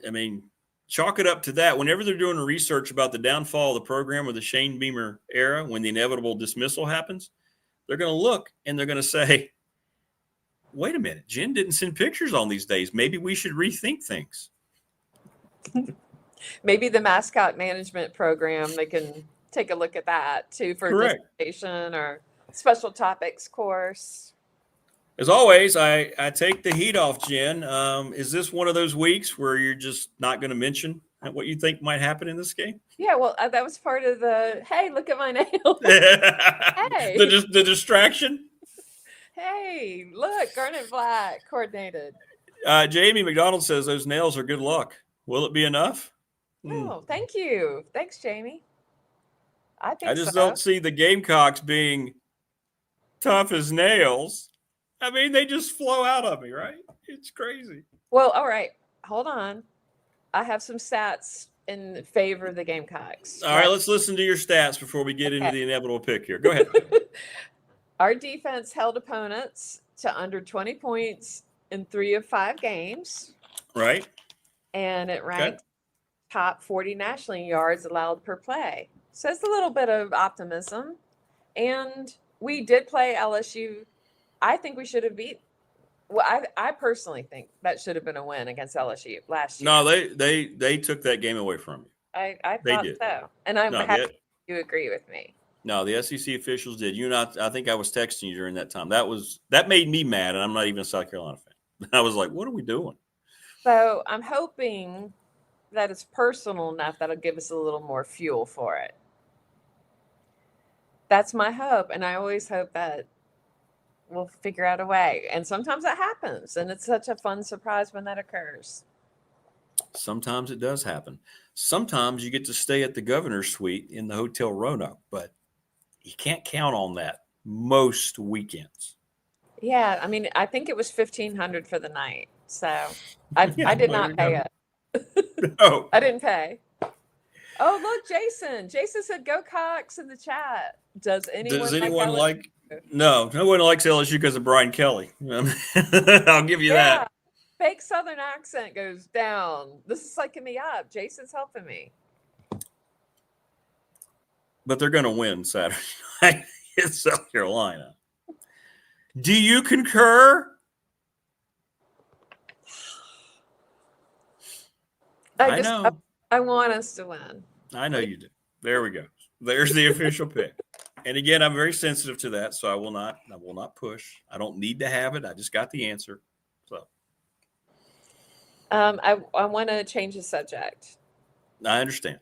I mean, chalk it up to that. Whenever they're doing research about the downfall of the program or the Shane Beamer era, when the inevitable dismissal happens, they're going to look and they're going to say, wait a minute, Jen didn't send pictures on these days. Maybe we should rethink things. Maybe the mascot management program, they can take a look at that too for dissertation or special topics course. As always, I take the heat off, Jen. Is this one of those weeks where you're just not going to mention what you think might happen in this game? Yeah, well, that was part of the, hey, look at my nails. Hey. The distraction? Hey, look, garnet black, coordinated. Jamie McDonald says those nails are good luck. Will it be enough? Oh, thank you. Thanks, Jamie. I just don't see the Gamecocks being tough as nails. I mean, they just flow out of me, right? It's crazy. Well, all right. Hold on. I have some stats in favor of the Gamecocks. All right, let's listen to your stats before we get into the inevitable pick here. Go ahead. Our defense held opponents to under 20 points in 3 of 5 games. Right. And it ranked top 40 nationally in yards allowed per play. So it's a little bit of optimism. And we did play LSU. I think we should have beat. Well, I personally think that should have been a win against LSU last year. No, they took that game away from you. I thought so. And I'm happy you agree with me. No, the SEC officials did. I think I was texting you during that time. That made me mad, and I'm not even a South Carolina fan. I was like, what are we doing? So I'm hoping that it's personal enough that'll give us a little more fuel for it. That's my hope. And I always hope that we'll figure out a way. And sometimes that happens. And it's such a fun surprise when that occurs. Sometimes it does happen. Sometimes you get to stay at the governor's suite in the Hotel Roanoke, but you can't count on that most weekends. Yeah. I mean, I think it was $1,500 for the night. So I did not pay it. No. I didn't pay. Oh, look, Jason. Jason said go Cox in the chat. Does anyone like No one likes LSU because of Brian Kelly. I'll give you that. Fake Southern accent goes down. This is psyching me up. Jason's helping me. But they're going to win Saturday night in South Carolina. Do you concur? I know. I want us to win. I know you do. There we go. There's the official pick. And again, I'm very sensitive to that, so I will not push. I don't need to have it. I just got the answer. So I want to change the subject. I understand.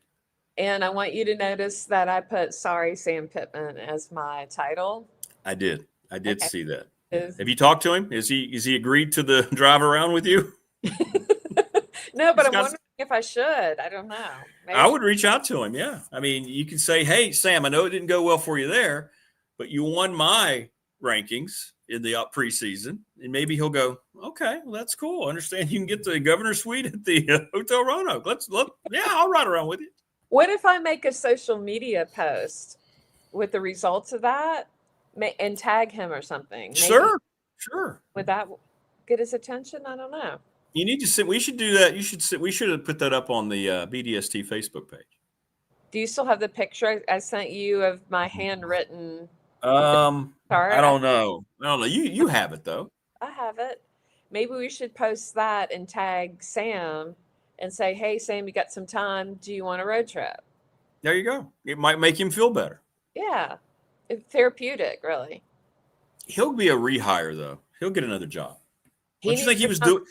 And I want you to notice that I put "Sorry, Sam Pittman" as my title. I did see that. Have you talked to him? Is he agreed to the drive around with you? No, but I'm wondering if I should. I don't know. Maybe. I would reach out to him. Yeah. I mean, you can say, hey, Sam, I know it didn't go well for you there, but you won my rankings in the preseason. And maybe he'll go, okay, well, that's cool. I understand you can get the governor's suite at the Hotel Roanoke. I'll ride around with you. What if I make a social media post with the results of that and tag him or something? Maybe. Sure. Would that get his attention? I don't know. You need to sit. We should do that. We should have put that up on the BDST Facebook page. Do you still have the picture I sent you of my handwritten I don't know. You have it though. I have it. Maybe we should post that and tag Sam and say, hey, Sam, you got some time. Do you want a road trip? There you go. It might make him feel better. Yeah. It's therapeutic, really. He'll be a rehire, though. He'll get another job. What do you think he was doing?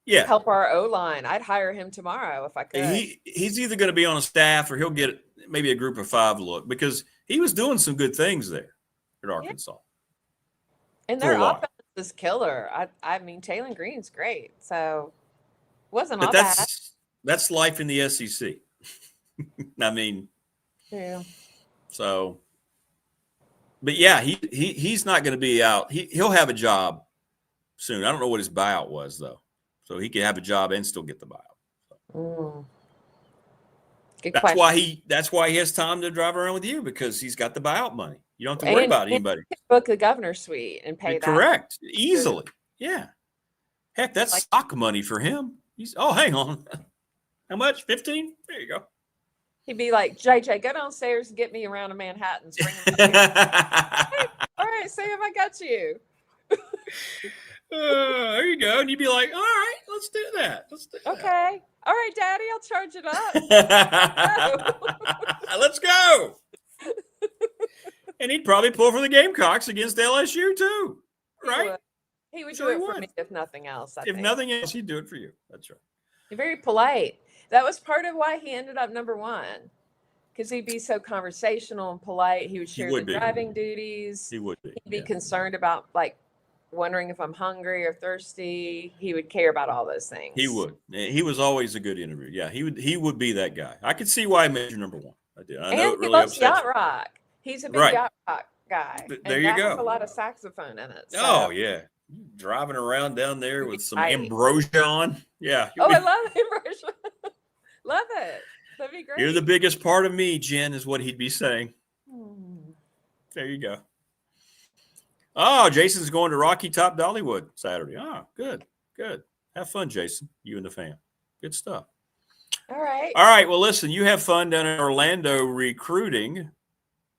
Yeah. Help our O-line. I'd hire him tomorrow if I could. He's either going to be on a staff or he'll get maybe a group of 5 look because he was doing some good things there at Arkansas. Yeah. And their offense is killer. I mean, Taylor Green's great. So it wasn't all bad. That's life in the SEC. I mean, yeah. So, but yeah, he's not going to be out. He'll have a job soon. I don't know what his buyout was though, so he could have a job and still get the buyout. Good that's question. That's why he has time to drive around with you because he's got the buyout money. You don't have to worry about anybody. Book the governor's suite and pay that. Correct, easily. Yeah, heck, that's stock money for him. Hang on, how much? 15? There you go. He'd be like, JJ, go downstairs and get me around to Manhattan's. Bring him up here. All right, Sam, I got you. There you go. And you'd be like, all right, let's do that. Okay. All right, Daddy, I'll charge it up. Let's go. And he'd probably pull for the Gamecocks against LSU too, right? He would do it for me if nothing else. If nothing else, he'd do it for you. That's right. You're very polite. That was part of why he ended up number 1, because he'd be so conversational and polite. He would share the driving duties. He would be. He'd be concerned about wondering if I'm hungry or thirsty. He would care about all those things. He would. He was always a good interview. Yeah, he would be that guy. I could see why he made you number 1. I did. I know and he loves yacht rock. He's a big yacht rock guy. There you go. Has a lot of saxophone in it. So. Oh yeah. Driving around down there with some ambrosia on. Yeah. I love ambrosia. Love it. That'd be great. You're the biggest part of me, Jen, is what he'd be saying. There you go. Oh, Jason's going to Rocky Top Dollywood Saturday. Oh, good. Have fun, Jason. You and the fam. Good stuff. All right. Well, listen, you have fun down in Orlando recruiting.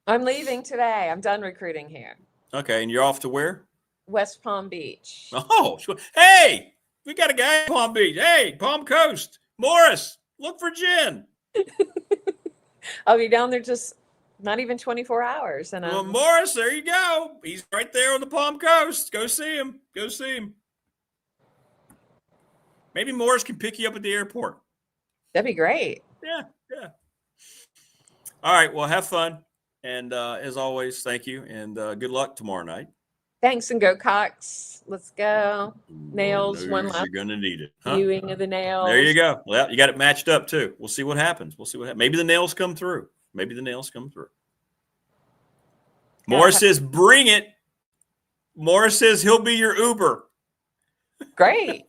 I'm leaving today. I'm done recruiting here. Okay, and you're off to where? West Palm Beach. Oh, hey, we got a guy in Palm Beach. Hey, Palm Coast. Morris, look for Jen. I'll be down there just not even 24 hours. And well, Morris, there you go. He's right there on the Palm Coast. Go see him. Maybe Morris can pick you up at the airport. That'd be great. Yeah. All right, well, have fun. And as always, thank you. And good luck tomorrow night. Thanks, and go Cox. Let's go. Nails, one left. You're going to need it. Viewing of the nails. There you go. Well, you got it matched up, too. We'll see what happens. Maybe the nails come through. Morris says, bring it. Morris says he'll be your Uber. Great.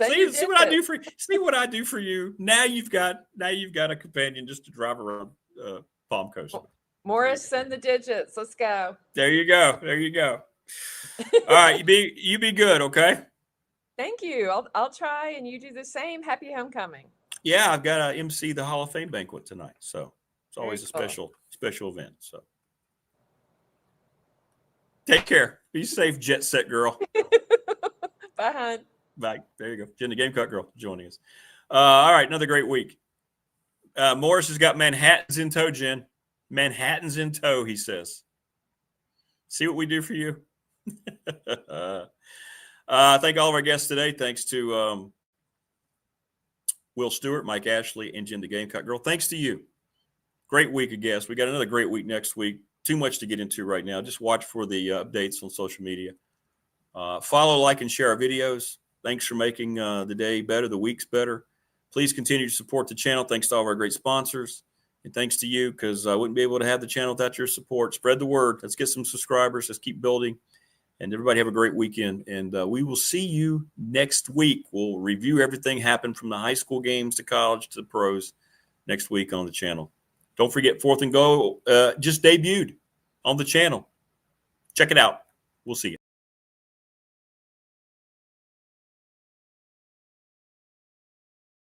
See what I do for you. See what I do for you. Now you've got a companion just to drive around Palm Coast. Morris, send the digits. Let's go. There you go. All right, you be good, okay? Thank you. I'll try, and you do the same. Happy homecoming. Yeah, I've got to MC the Hall of Fame banquet tonight, so it's always a special event. So take care. Be safe, jet set girl. Bye, hon. Bye. There you go. Jen the Gamecock Girl joining us. All right, another great week. Morris has got Manhattan's in tow, Jen. Manhattan's in tow, he says. See what we do for you? Thank all of our guests today. Thanks to Will Stewart, Mike Ashley, and Jen the Gamecock Girl. Thanks to you. Great week of guests. We got another great week next week. Too much to get into right now. Just watch for the updates on social media. Follow, like, and share our videos. Thanks for making the day better, the weeks better. Please continue to support the channel. Thanks to all of our great sponsors. And thanks to you, because I wouldn't be able to have the channel without your support. Spread the word. Let's get some subscribers. Let's keep building. And everybody have a great weekend. And we will see you next week. We'll review everything happened from the high school games to college to the pros next week on the channel. Don't forget, 4th and Go just debuted on the channel. Check it out. We'll see you.